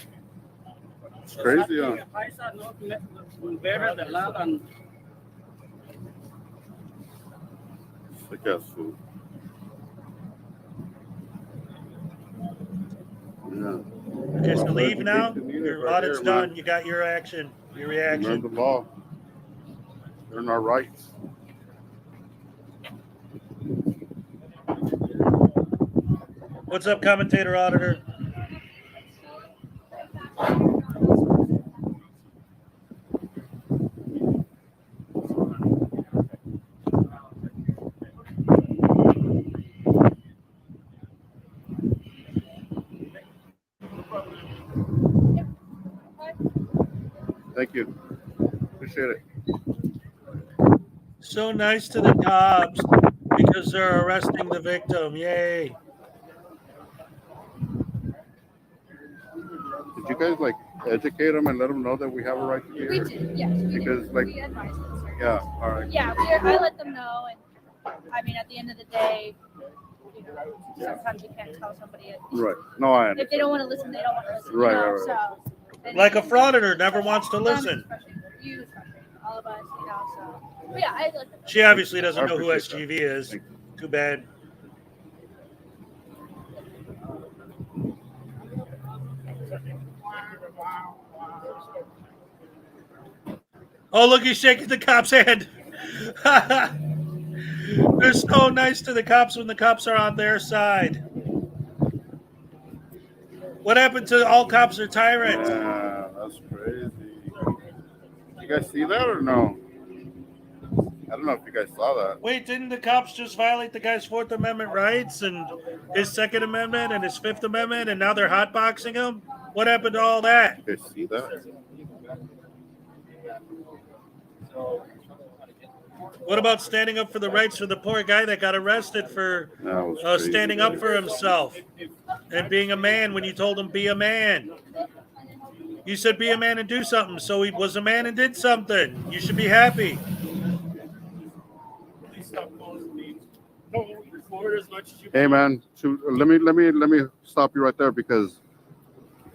It's crazy, huh? Sick ass fool. Yeah. Okay, so leave now. Your audit's done. You got your action, your reaction. Learn the law. Learn our rights. What's up, commentator auditor? Thank you. Appreciate it. So nice to the cops because they're arresting the victim. Yay. Did you guys like educate them and let them know that we have a right to be We here? do, yes. We Because do. like, We advise them, sir. yeah, all right. Yeah, I let them know, and I mean, at the end of the day, you know, sometimes you can't tell somebody it. Right. No, I If understand. they don't want to listen, they don't want to listen. Right, you know? right, right. So, and- Like a frauditor never wants to listen. you especially, all of us, you know. So, but yeah, I like. She obviously doesn't I know who appreciate SGV is. Too bad. Oh, look, he's shaking the cop's hand. They're so nice to the cops when the cops are on their side. What happened to all cops are tyrants? Yeah, that's crazy. You guys see that or no? I don't know if you guys saw that. Wait, didn't the cops just violate the guy's Fourth Amendment rights and his Second Amendment and his Fifth Amendment, and now they're hotboxing him? What happened to all that? You guys see that? What about standing up for the rights for the poor guy that got arrested for standing up for himself and being a man when you told him be a man? You said be a man and do something, so he was a man and did something. You should be happy. Hey man, let me stop you right there, because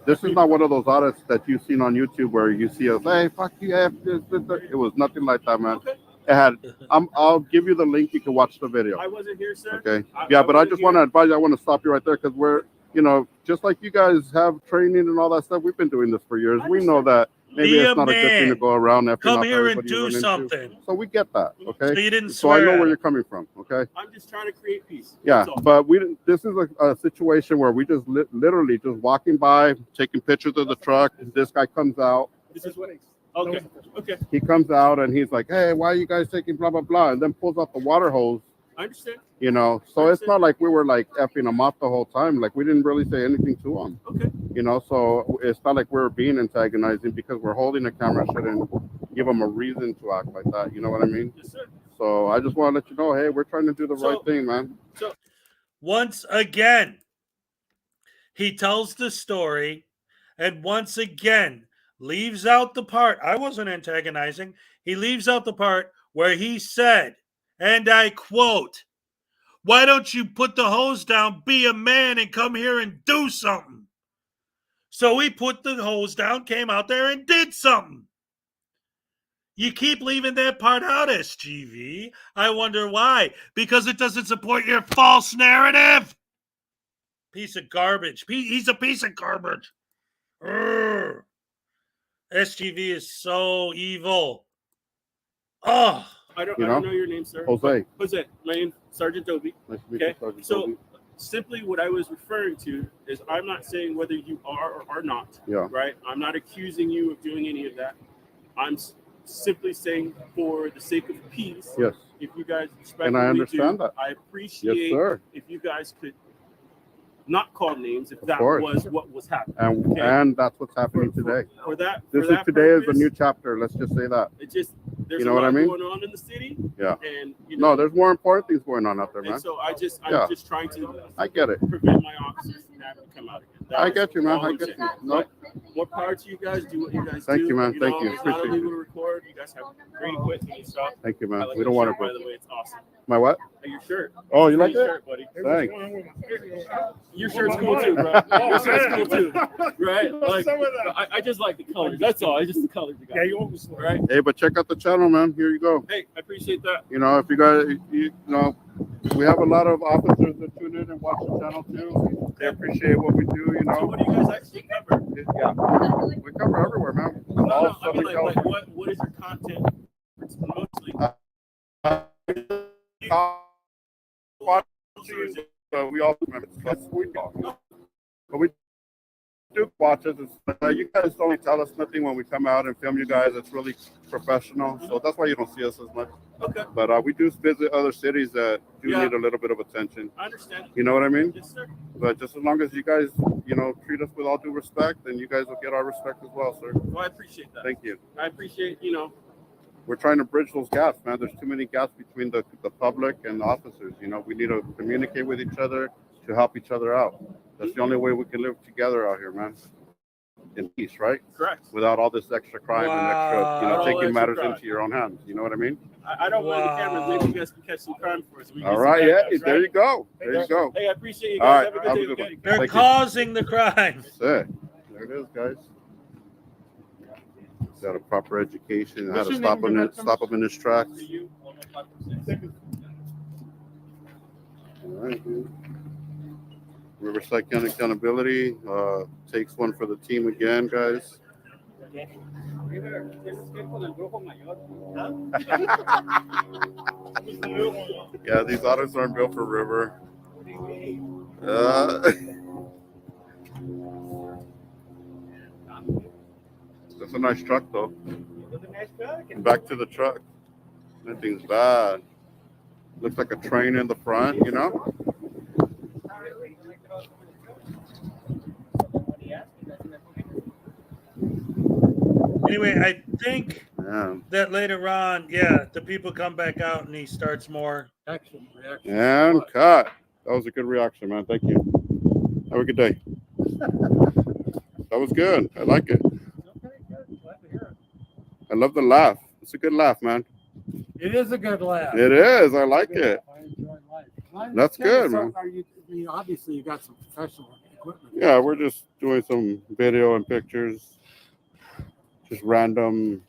this is not one of those audits that you've seen on YouTube where you see us, hey, fuck you, F this. It was nothing like that, man. It had. I'll give you the link. You can watch the video. I wasn't here, sir. Okay. Yeah, but I just want to advise you. I want to stop you right there because we're, just like you guys have training and all that stuff. We've been doing this for years. We know that maybe it's not a good thing to go around. Come here and do something. So we get that. Okay. So you didn't So I swear know at where him. you're coming from. Okay. I'm just trying to create peace. Yeah, That's all. but we didn't. This is a situation where we just literally just walking by, taking pictures of the truck. This guy comes out. This is what. Okay. Okay. He comes out and he's like, "Hey, why are you guys taking blah blah blah?" And then pulls out the water hose. I understand. So it's not like we were like effing him off the whole time. Like we didn't really say anything to him. Okay. So it's not like we're being antagonizing because we're holding a camera. Shouldn't give him a reason to act like that. You know what I mean? Yes, sir. So I just want to let you know, hey, we're trying to do the right thing, man. So Once again, he tells the story, and once again leaves out the part. I wasn't antagonizing. He leaves out the part where he said, and I quote, "Why don't you put the hose down, be a man, and come here and do something?" So he put the hose down, came out there, and did something. You keep leaving that part out, SGV. I wonder why. Because it doesn't support your false narrative. Piece of garbage. He's a piece of garbage. Urgh. SGV is so evil. Oh. I don't know your name, sir. Jose. Jose. My name's Sergeant Dobie. Nice to meet you, Sergeant Dobie. Simply what I was referring to is I'm not saying whether you are or are not. Yeah. Right? I'm not accusing you of doing any of that. I'm simply saying for the sake of peace. Yes. If you guys respectfully And I understand do, that. I appreciate Yes, sir. if you guys could not call names if that course. was what was happening. And that's what's happening today. For that, This for is that today is a purpose, new chapter. Let's just say that. It just there's You know a what lot I mean? going on in the city. Yeah. And No, there's more important things going on out there, man. and so I'm Yeah. just trying to I get it. prevent my officers from having to come out again. That I is get you, man. all I I'm get you. saying. No. But more power to you guys. Do what you guys Thank do. you, man. Thank you. It's not Appreciate illegal you. to record. You guys have great equipment and stuff. Thank you, I man. like We don't your want shirt, to. by the way. It's awesome. My what? Hey, your shirt. Oh, you like Your it? shirt, buddy. Thanks. Your shirt's cool too, bro. Your shirt's cool too, right? Like, I just like the colors. That's all. I just the colors. Yeah, you always right. Hey, but check out the channel, man. Here you go. Hey, I appreciate that. If you guys, we have a lot of officers that tune in and watch the channel too. They appreciate what we do, So what do you guys actually cover? Yeah, we cover everywhere, man. No, I mean, like what is your content mostly? We also but we do watches. You guys don't tell us nothing when we come out and film you guys. It's really professional, so that's why you don't see us as much. Okay. But we do visit other cities that do need a little bit of attention. I understand. You know what I mean? Yes, sir. But just as long as you guys, treat us with all due respect, then you guys will get our respect as well, sir. Well, I appreciate that. Thank you. I appreciate, We're trying to bridge those gaps, man. There's too many gaps between the public and the officers. We need to communicate with each other to help each other out. That's the only way we can live together out here, man. In peace, right? Correct. Without all this extra crime and extra, All taking extra matters crime. into your own hands. You know what I mean? I don't mind the cameras. Maybe you guys can catch some crime for us. We can All get some right, backups, yeah, there you go. There you go. Hey, I appreciate you All guys. right, Have a have a good good day. one. Okay? They're Thank you. causing the crime. Sick. There it is, guys. Got a proper education. How What's to your stop name, him, Rebecca? stop him in his tracks. To you, 105%. All right, dude. Riverside County Accountability takes one for the team again, guys. Yeah, these audits aren't built for River. That's a nice truck, though. Back to the truck. That thing's bad. Looks like a train in the front, you know? Anyway, I think that later on, the people come back out and he starts more. And cut. That was a good reaction, man. Thank you. Have a good day. That was good. I like it. I love the laugh. It's a good laugh, man. It is a good laugh. It is. I like it. I enjoy life. That's good, So man. I mean, obviously, you got some professional equipment. Yeah, we're just doing some video and pictures. Just random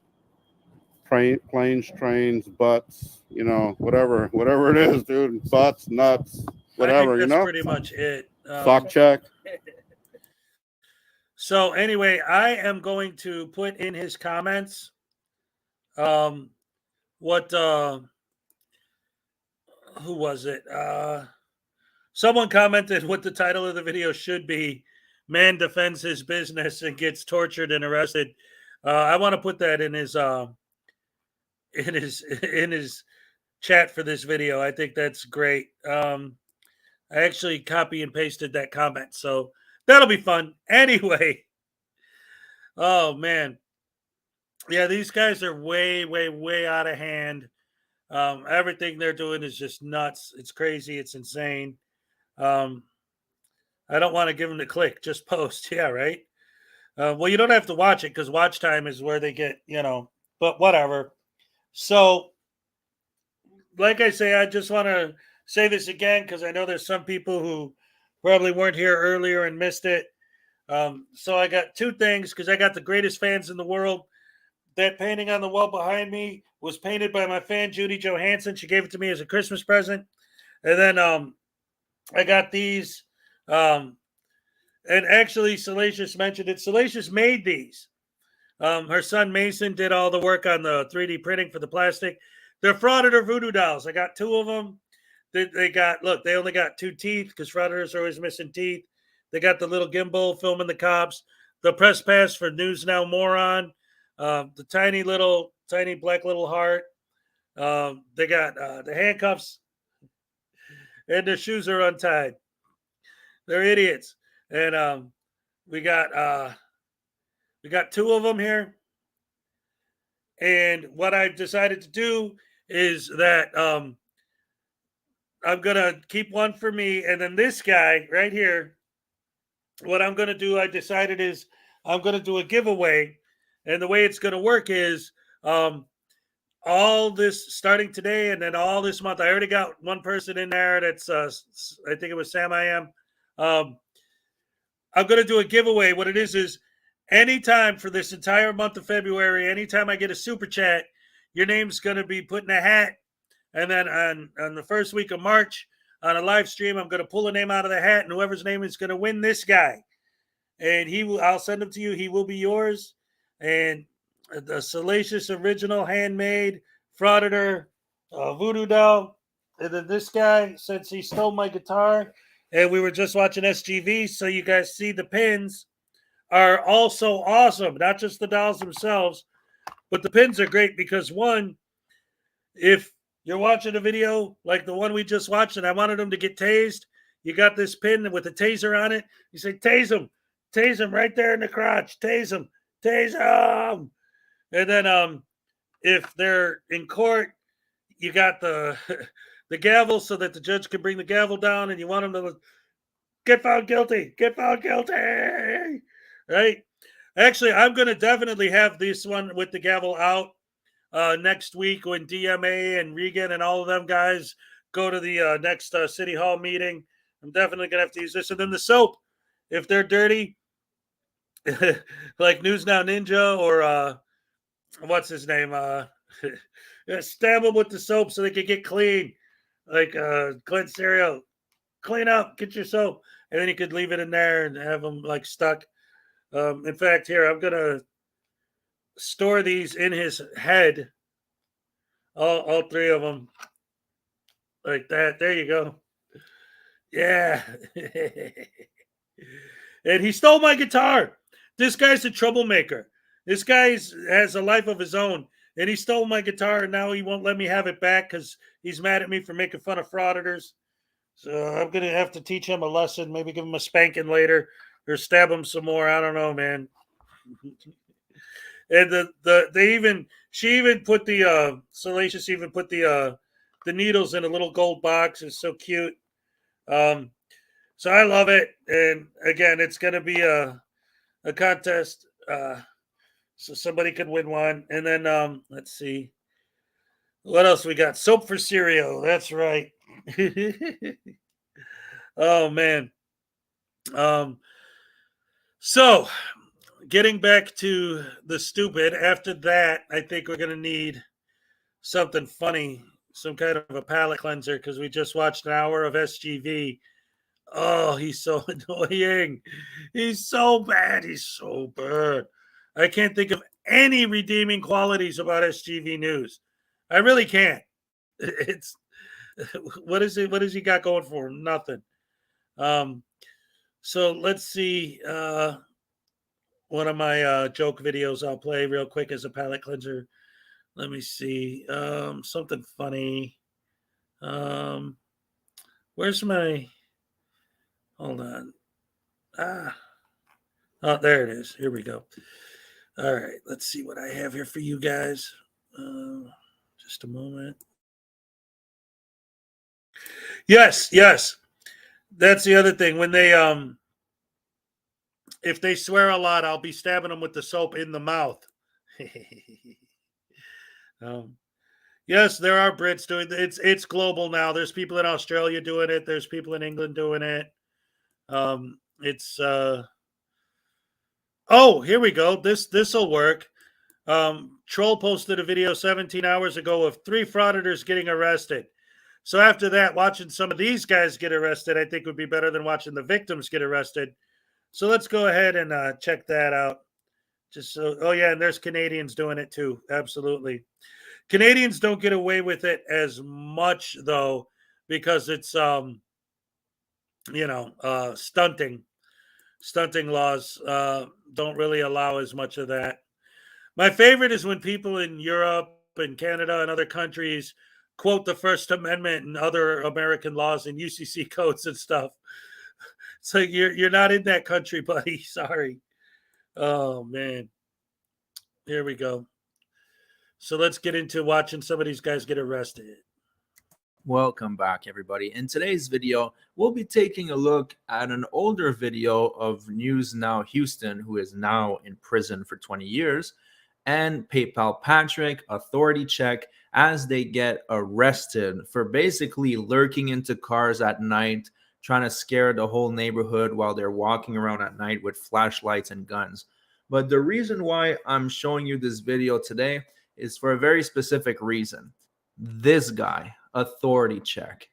planes, trains, butts, you know, whatever it is, dude. Butts, nuts, whatever, I think you that's know? pretty much it. Sock check. So anyway, I am going to put in his comments what who was it? Someone commented what the title of the video should be: Man defends his business and gets tortured and arrested. I want to put that in his chat for this video. I think that's great. I actually copy and pasted that comment, so that'll be fun. Anyway, oh man, yeah, these guys are way, way, way out of hand. Everything they're doing is just nuts. It's crazy. It's insane. I don't want to give them the click. Just post. Yeah, right. Well, you don't have to watch it because watch time is where they get, but whatever. So, like I say, I just want to say this again because I know there's some people who probably weren't here earlier and missed it. So I got two things because I got the greatest fans in the world. That painting on the wall behind me was painted by my fan, Judy Johansson. She gave it to me as a Christmas present. And then I got these. And actually, Salacious mentioned it. Salacious made these. Her son Mason did all the work on the 3D printing for the plastic. They're Frauditor voodoo dolls. I got two of them. They only got 2 teeth because Frauditors are always missing teeth. They got the little gimbal filming the cops. The press pass for News Now Moron. The tiny black little heart. They got the handcuffs. And their shoes are untied. They're idiots. And we got 2 of them here. And what I've decided to do is that I'm gonna keep one for me, and then this guy right here. What I'm gonna do, I decided is I'm gonna do a giveaway, and the way it's gonna work is all this starting today, and then all this month. I already got one person in there. That's I think it was Sam. I am. I'm going to do a giveaway. What it is anytime for this entire month of February, anytime I get a super chat, your name's going to be put in a hat. And then on the first week of March, on a live stream, I'm going to pull a name out of the hat, and whoever's name is going to win this guy. And I'll send him to you. He will be yours. And the Salacious original handmade Frauditor voodoo doll. And then this guy, since he stole my guitar, and we were just watching SGV, so you guys see the pins are also awesome. Not just the dolls themselves, but the pins are great because, one, if you're watching a video like the one we just watched and I wanted them to get tased, you got this pin with a taser on it. You say, tase him right there in the crotch. Tase him. And then if they're in court, you got the the gavel so that the judge can bring the gavel down, and you want them to get found guilty, right? Actually, I'm going to definitely have this one with the gavel out next week when DMA and Regan and all of them guys go to the next City Hall meeting. I'm definitely going to have to use this. And then the soap, if they're dirty, like News Now Ninja or what's his name? Stab them with the soap so they could get clean. Like Clint Stereo, clean up, get your soap, and then you could leave it in there and have them like stuck. In fact, here I'm gonna store these in his head. All three of them, like that. There you go. Yeah. And he stole my guitar. This guy's a troublemaker. This guy has a life of his own, and he stole my guitar, and now he won't let me have it back because he's mad at me for making fun of frauditors. So I'm gonna have to teach him a lesson. Maybe give him a spanking later, or stab him some more. I don't know, man. And she even put the Salacious even put the needles in a little gold box. It's so cute. So I love it. And again, it's gonna be a contest. So somebody could win one. And then let's see. What else we got? Soap for cereal. That's right. Oh man. So getting back to the stupid, after that, I think we're gonna need something funny, some kind of a palate cleanser, because we just watched an hour of SGV. Oh, he's so annoying. He's so bad. He's so bad. I can't think of any redeeming qualities about SGV News. I really can't. It's what is it? What has he got going for him? Nothing. So let's see. One of my joke videos I'll play real quick as a palate cleanser. Let me see. Something funny. Where's my... Hold on. Oh, there it is. Here we go. All right. Let's see what I have here for you guys. Just a moment. Yes. That's the other thing. When they if they swear a lot, I'll be stabbing them with the soap in the mouth. Yes, there are Brits doing it. It's global now. There's people in Australia doing it. There's people in England doing it. Oh, here we go. This'll work. Troll posted a video 17 hours ago of 3 frauditors getting arrested. So after that, watching some of these guys get arrested, I think would be better than watching the victims get arrested. So let's go ahead and check that out. Just so, oh yeah, and there's Canadians doing it too. Absolutely. Canadians don't get away with it as much though, because it's stunting laws don't really allow as much of that. My favorite is when people in Europe and Canada and other countries quote the First Amendment and other American laws and UCC codes and stuff. So you're not in that country, buddy. Sorry. Oh man. Here we go. So let's get into watching some of these guys get arrested. Welcome back, everybody. In today's video, we'll be taking a look at an older video of News Now Houston, who is now in prison for 20 years, and PayPal Patrick, authority check, as they get arrested for basically lurking into cars at night, trying to scare the whole neighborhood while they're walking around at night with flashlights and guns. But the reason why I'm showing you this video today is for a very specific reason. This guy, authority check.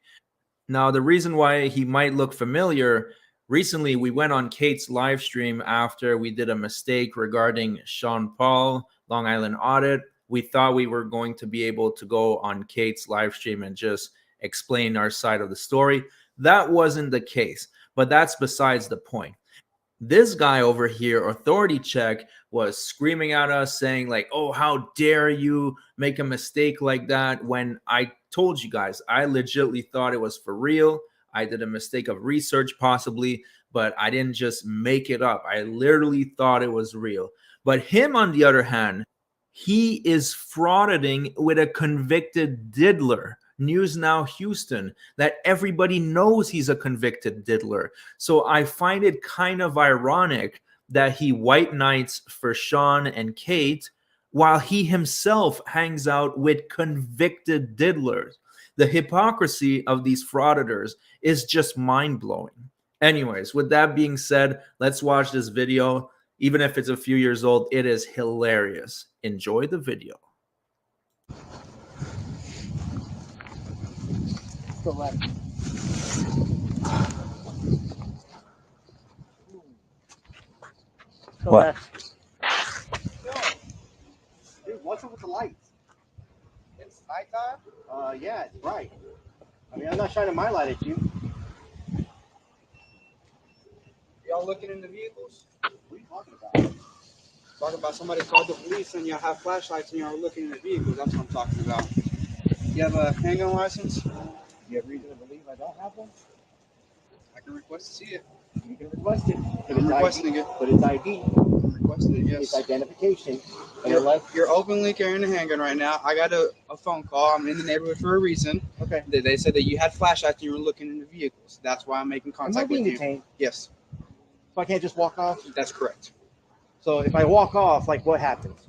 Now, the reason why he might look familiar, recently we went on Kate's live stream after we did a mistake regarding Sean Paul, Long Island Audit. We thought we were going to be able to go on Kate's live stream and just explain our side of the story. That wasn't the case, but that's besides the point. This guy over here, authority check, was screaming at us saying like, oh, how dare you make a mistake like that, when I told you guys, I legitimately thought it was for real. I did a mistake of research possibly, but I didn't just make it up. I literally thought it was real. But him, on the other hand, he is frauditing with a convicted diddler. News Now Houston, that everybody knows he's a convicted diddler. So I find it kind of ironic that he white knights for Sean and Kate while he himself hangs out with convicted diddlers. The hypocrisy of these frauditors is just mind-blowing. Anyways, with that being said, let's watch this video Even if it's a few years old, it is hilarious. Enjoy the video. Go left. Go What? left. Dude, what's up with the lights? It's nighttime? Yeah, it's bright. I mean, I'm not shining my light at you. Y'all looking in the vehicles? What are you talking about? Talking about somebody called the police and y'all have flashlights and y'all are looking in the vehicles. That's what I'm talking about. You have a handgun license? You have reason to believe I don't have one? I can request to see it. You can request it. But I'm it's requesting ID. it. But it's ID. I'm requesting it, yes. It's identification. And unless You're openly carrying a handgun right now. I got a phone call. I'm in the neighborhood for a reason. Okay. They said that you had flashlights and you were looking in the vehicles. That's why I'm making am I contact being with you. detained? Yes, So I can't just walk off? that's correct. So if I walk off, like what happens?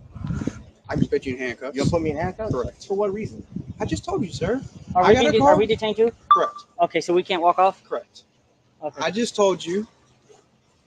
I just put you in handcuffs. You'll put me in handcuffs? Correct. For what reason? I just told you, sir. Are we detained too? Correct. Okay, so we can't walk off? Correct. Okay. I just told you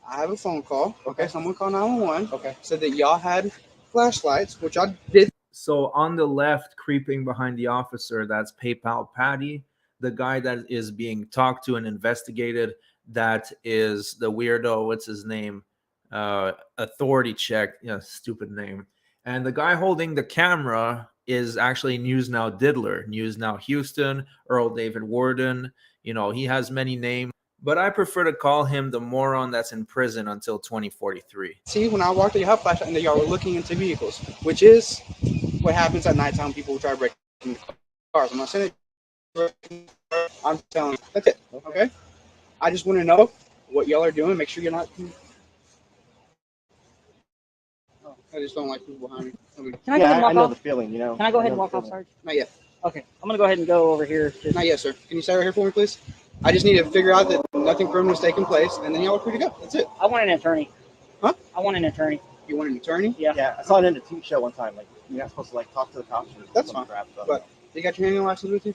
I have a phone call. Okay. Someone called 911. Okay. Said that y'all had flashlights, which I did. So on the left, creeping behind the officer, that's PayPal Patty. The guy that is being talked to and investigated, that is the weirdo. What's his name? Authority check. Yeah, stupid name. And the guy holding the camera is actually News Now Diddler, News Now Houston, Earl David Warden. You know, he has many names, but I prefer to call him the moron that's in prison until 2043. See, when I walked in, you have flashlight, and y'all were looking into vehicles, which is what happens at nighttime. People try to break into cars. I'm not saying it. I'm telling you. That's it. Okay. I just want to know what y'all are doing. Make sure you're not. I just don't like people behind me. Can I go ahead and walk I know off? the feeling, you know. Can I go ahead know and walk the off, feeling. Sarge? Not yet. Okay, I'm gonna go ahead and go over here. Not yet, sir. Can you stay right here for me, please? I just need to figure out that nothing criminal is taking place, and then y'all are free to go. That's it. I want an attorney. Huh? I want an attorney. You want an attorney? Yeah. Yeah, I saw it in a TV show one time. Like, you're not supposed to like talk to the cops or That's some fine. crap. So But you got your handgun license with you?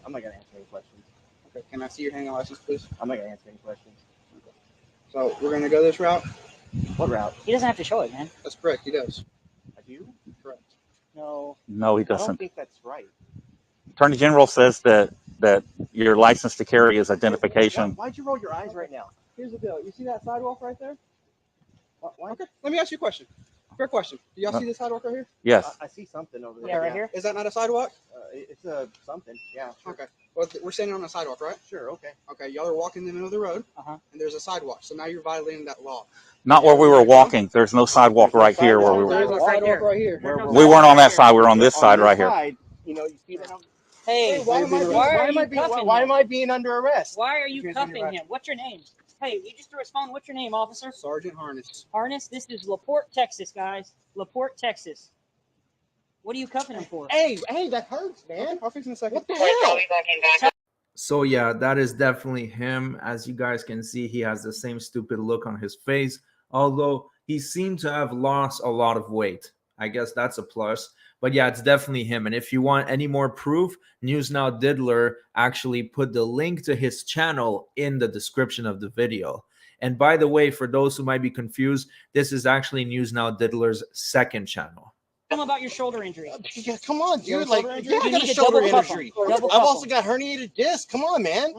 I'm not gonna answer any questions. Okay. Can I see your handgun license, please? I'm not gonna answer any questions. Okay. So we're gonna go this route. What route? He doesn't have to show it, man. That's correct. He does. I do? Correct. No. No, he I don't doesn't. think that's right. Attorney General says that your license to carry is identification. Why'd you roll your eyes right now? Here's the deal. You see that sidewalk right there? Why? Okay. Let me ask you a question. Fair question. Do y'all see the sidewalk right here? Yes. I see something over there. Yeah, right here. Is that not a sidewalk? It's a something. Yeah. Sure. Okay. Well, we're standing on a sidewalk, right? Sure. Okay. Okay. Y'all are walking in the middle of the road, Uh-huh. and there's a sidewalk. So now you're violating that law. Not where we were walking. There's no sidewalk right here where we There's were. a sidewalk right here. We weren't on that side. We were on this side right here. Side, you know, you see that? Hey, why Why am I being under arrest? Why are you Because cuffing you're right. him? What's your name? Hey, you just respond. What's your name, officer? Sergeant Harness. Harness. This is LaPorte, Texas, guys. LaPorte, Texas. What are you cuffing him for? Hey, that hurts, man. I'll fix it in a second. What the hell? So yeah, that is definitely him. As you guys can see, he has the same stupid look on his face, although he seemed to have lost a lot of weight. I guess that's a plus. But yeah, it's definitely him. And if you want any more proof, News Now Diddler actually put the link to his channel in the description of the video. And by the way, for those who might be confused, this is actually News Now Diddler's second channel. Tell him about your shoulder injury. Yeah, come on, You have dude. a Like, shoulder injury? yeah, I You got a need to shoulder double cuff him. injury. Double I've cuff also him. got herniated disc. Come on, man.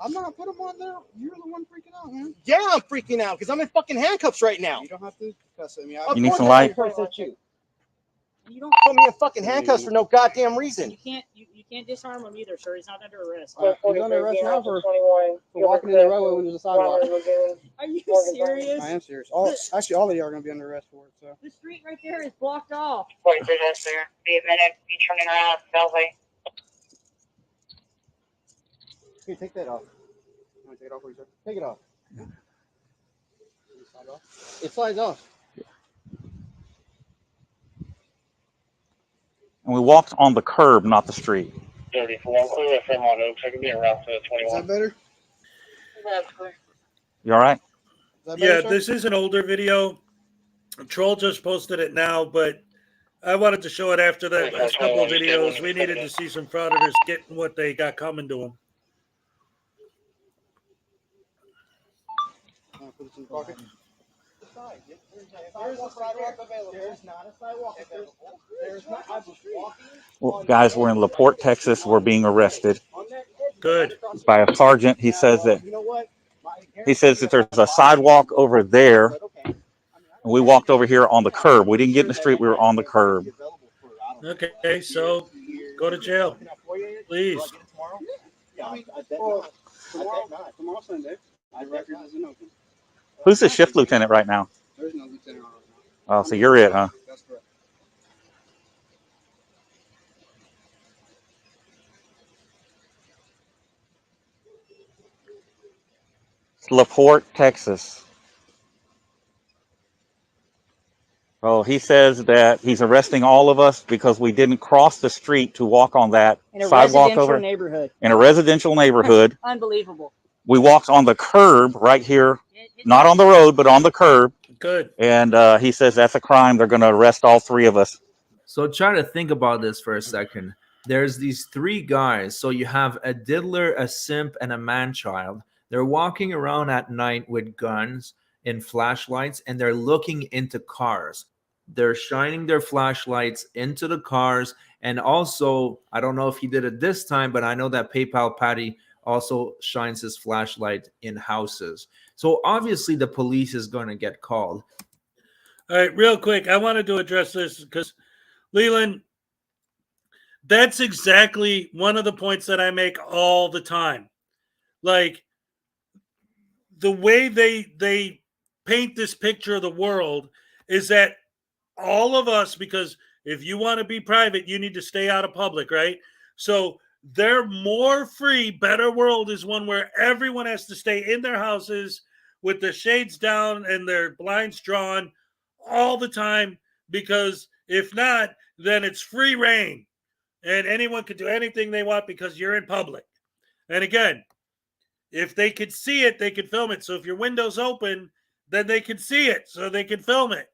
I'm not put them on there. You're the one freaking out, man. Yeah, I'm freaking out because I'm in fucking handcuffs right now. You don't have to cuss at me. You need some light? You don't Put me in fucking handcuffs for no goddamn reason. You can't disarm him either, sir. He's not under arrest. He's under arrest now for walking in the roadway when there's a sidewalk. Are you serious? I am serious. Actually, all of you are going to be under arrest for it. So. The street right there is blocked off. Be a minute. Be turning around, Belly. Here, take that off. You want to take it off, please, sir? Take it off. Slide off. It slides off. And we walked on the curb, not the street. 34. Clear from on Oaks. I can be around to 21. Is that better? That's clear. You all right? Yeah, this is an older video. Troll just posted it now, but I wanted to show it after the last couple of videos. We needed to see some frauditors getting what they got coming to them. Put this in the pocket. outside. There's a sidewalk available. There's not a sidewalk available. There's not. I was walking. Well, guys, we're in LaPorte, Texas. We're being arrested Good. by a sergeant. He says that You know what? there's a sidewalk over there. And we walked over here on the curb. We didn't get in the street. We were on the curb. Okay, so go to jail, please. Tomorrow Sunday. My record isn't open. Who's the shift lieutenant right now? There's no lieutenant on right Oh, now. so you're it, huh? That's correct. LaPorte, Texas. Oh, he says that he's arresting all of us because we didn't cross the street to walk on that In a sidewalk residential over neighborhood. in a residential neighborhood. Unbelievable. We walked on the curb right here, not on the road, but on the curb. Good. And he says that's a crime. They're going to arrest all three of us. So try to think about this for a second. There's these three guys. So you have a diddler, a simp, and a man-child. They're walking around at night with guns and flashlights, and they're looking into cars. They're shining their flashlights into the cars. And also, I don't know if he did it this time, but I know that PayPal Patty also shines his flashlight in houses. So obviously the police is going to get called. All right, real quick, I wanted to address this because, Leland, that's exactly one of the points that I make all the time. Like, the way they paint this picture of the world is that all of us, because if you want to be private, you need to stay out of public, right? So their more free, better world is one where everyone has to stay in their houses with the shades down and their blinds drawn all the time, because if not, then it's free reign and anyone can do anything they want because you're in public. And again, if they could see it, they could film it. So if your window's open, then they can see it, so they can film it.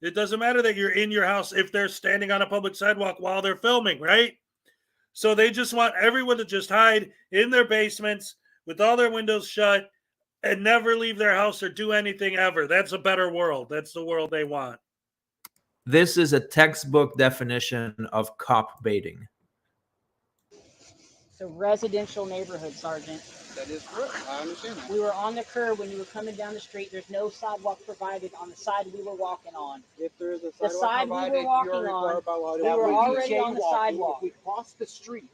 It doesn't matter that you're in your house if they're standing on a public sidewalk while they're filming, right? So they just want everyone to just hide in their basements with all their windows shut and never leave their house or do anything ever. That's a better world. That's the world they want. This is a textbook definition of cop baiting. It's a residential neighborhood, Sergeant. That is correct. I understand that. We were on the curb when you were coming down the street. There's no sidewalk provided on the side we were walking on. If there is a The sidewalk side we provided, were walking you're on, required by law to we were walk. already on the sidewalk. If we cross the street,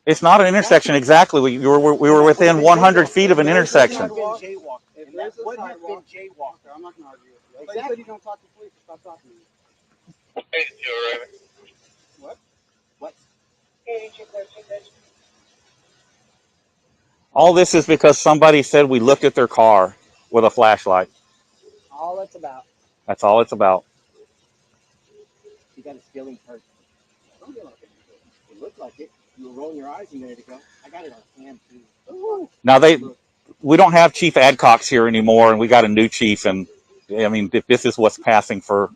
It's not an intersection exactly. We were within 100 feet of an intersection. If there's a sidewalk, I'm not going to argue with you. But you said you don't talk to police. Stop talking to me. What? What? All this is because somebody said we looked at their car with a flashlight. All it's about. That's all it's about. You got a stealing person. Don't get like it. It looked like it. You were rolling your eyes a minute ago. I got it on cam too. Ooh. Now we don't have Chief Adcox here anymore, and we got a new chief. And I mean, if this is what's passing for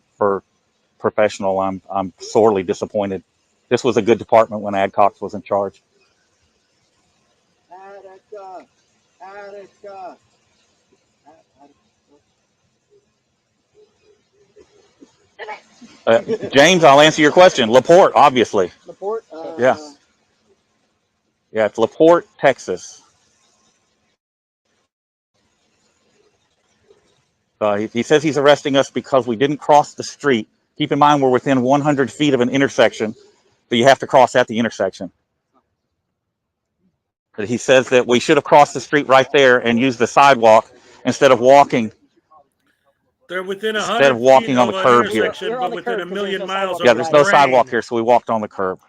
professional, I'm sorely disappointed. This was a good department when Adcox was in charge. James, I'll answer your question. LaPorte, obviously. LaPorte? Yeah. Yeah, it's LaPorte, Texas. He says he's arresting us because we didn't cross the street. Keep in mind, we're within 100 feet of an intersection, but you have to cross at the intersection. But he says that we should have crossed the street right there and used the sidewalk instead of walking. They're within 100 Instead of walking on the curb here. but within a million miles. Yeah, there's no sidewalk here, so we walked on the curb.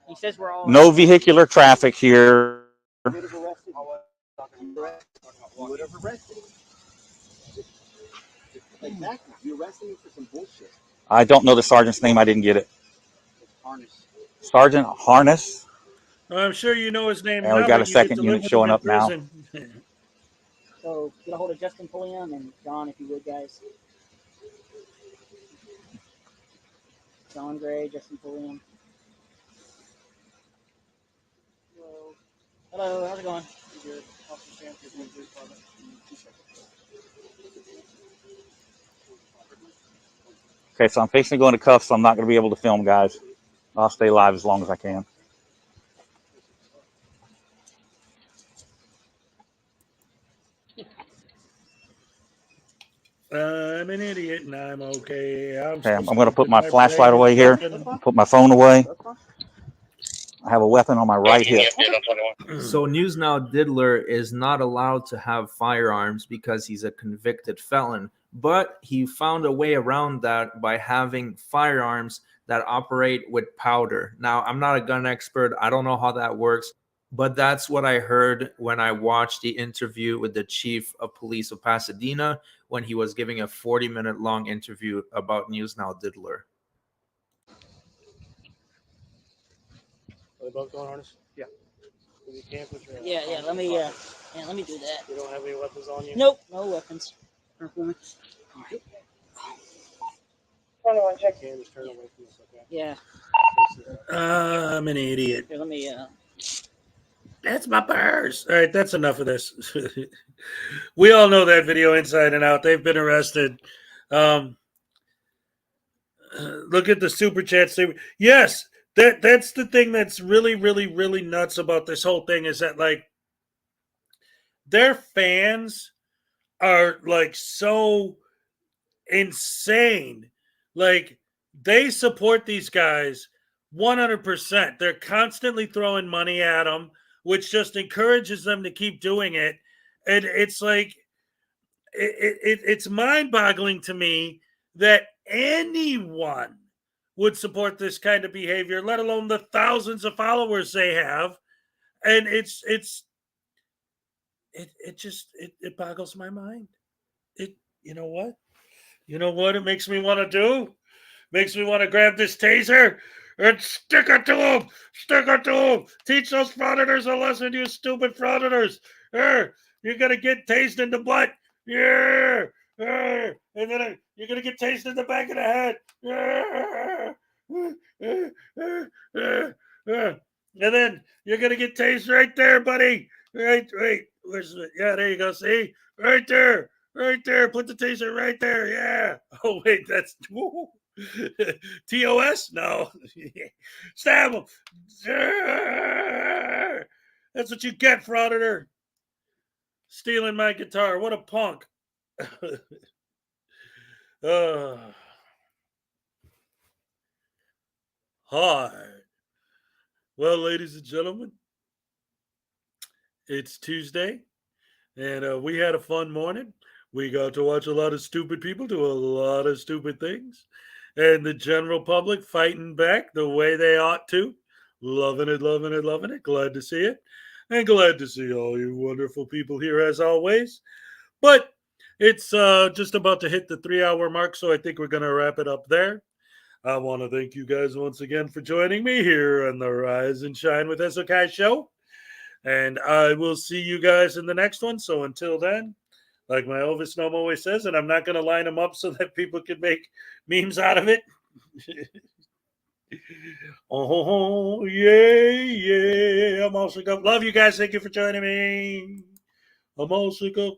He says we're all No vehicular traffic here. Exactly. You arrested me for some bullshit. I don't know the sergeant's name. I didn't get it. Harness. Sergeant Harness. I'm sure you know his name. And we got a second unit showing up now. So get a hold of Justin Pulliam and John, if you would, guys. John Gray, Justin Pulliam. Hello. Hello, how's it going? good. Officer Stanford, you're good, brother. 2 seconds. Okay, so I'm fixing to go into cuffs, so I'm not going to be able to film, guys. I'll stay live as long as I can. I'm an idiot and I'm okay. Okay, I'm so going to put stupid, my my flashlight brain is away here. broken. Put my phone away. I have a weapon on my right hip. So News Now Diddler is not allowed to have firearms because he's a convicted felon, but he found a way around that by having firearms that operate with powder. Now, I'm not a gun expert. I don't know how that works, but that's what I heard when I watched the interview with the chief of police of Pasadena when he was giving a 40-minute long interview about News Now Diddler. Are they both going harness? Yeah. You can't put your Yeah. Let me do that. You don't have any weapons on you? Nope, no weapons. Check. You can just turn away from this, okay? Yeah. I'm an idiot. Here, let me. That's my purse. All right, that's enough of this. We all know that video inside and out. They've been arrested. Look at the super chats. Yes, that's the thing that's really, really, really nuts about this whole thing is that like their fans are like so insane. Like they support these guys 100%. They're constantly throwing money at them, which just encourages them to keep doing it. And it's like it's mind-boggling to me that anyone would support this kind of behavior, let alone the thousands of followers they have. And it boggles my mind. You know what? You know what it makes me want to do? Makes me want to grab this taser and stick it to him. Stick it to him. Teach those frauditors a lesson, you stupid frauditors. You're going to get tased in the butt. Yeah. And then you're going to get tased in the back of the head. And then you're going to get tased right there, buddy. Right. Where's it? Yeah, there you go. See? Right there. Right there. Put the taser right there. Yeah. Oh, wait. That's... TOS? No. Stab him. That's what you get, Frauditor. Stealing my guitar. What a punk. Hi. Well, ladies and gentlemen, it's Tuesday, and we had a fun morning. We got to watch a lot of stupid people do a lot of stupid things. And the general public fighting back the way they ought to. Loving it, loving it, loving it. Glad to see it. And glad to see all you wonderful people here as always. But it's just about to hit the 3-hour mark, so I think we're going to wrap it up there. I want to thank you guys once again for joining me here on the Rise and Shine with Hezokuai show. And I will see you guys in the next one. So until then, like my Elvis Gnome always says, and I'm not going to line them up so that people can make memes out of it. Oh, yeah. I'm also going. Love you guys. Thank you for joining me. I'm also going.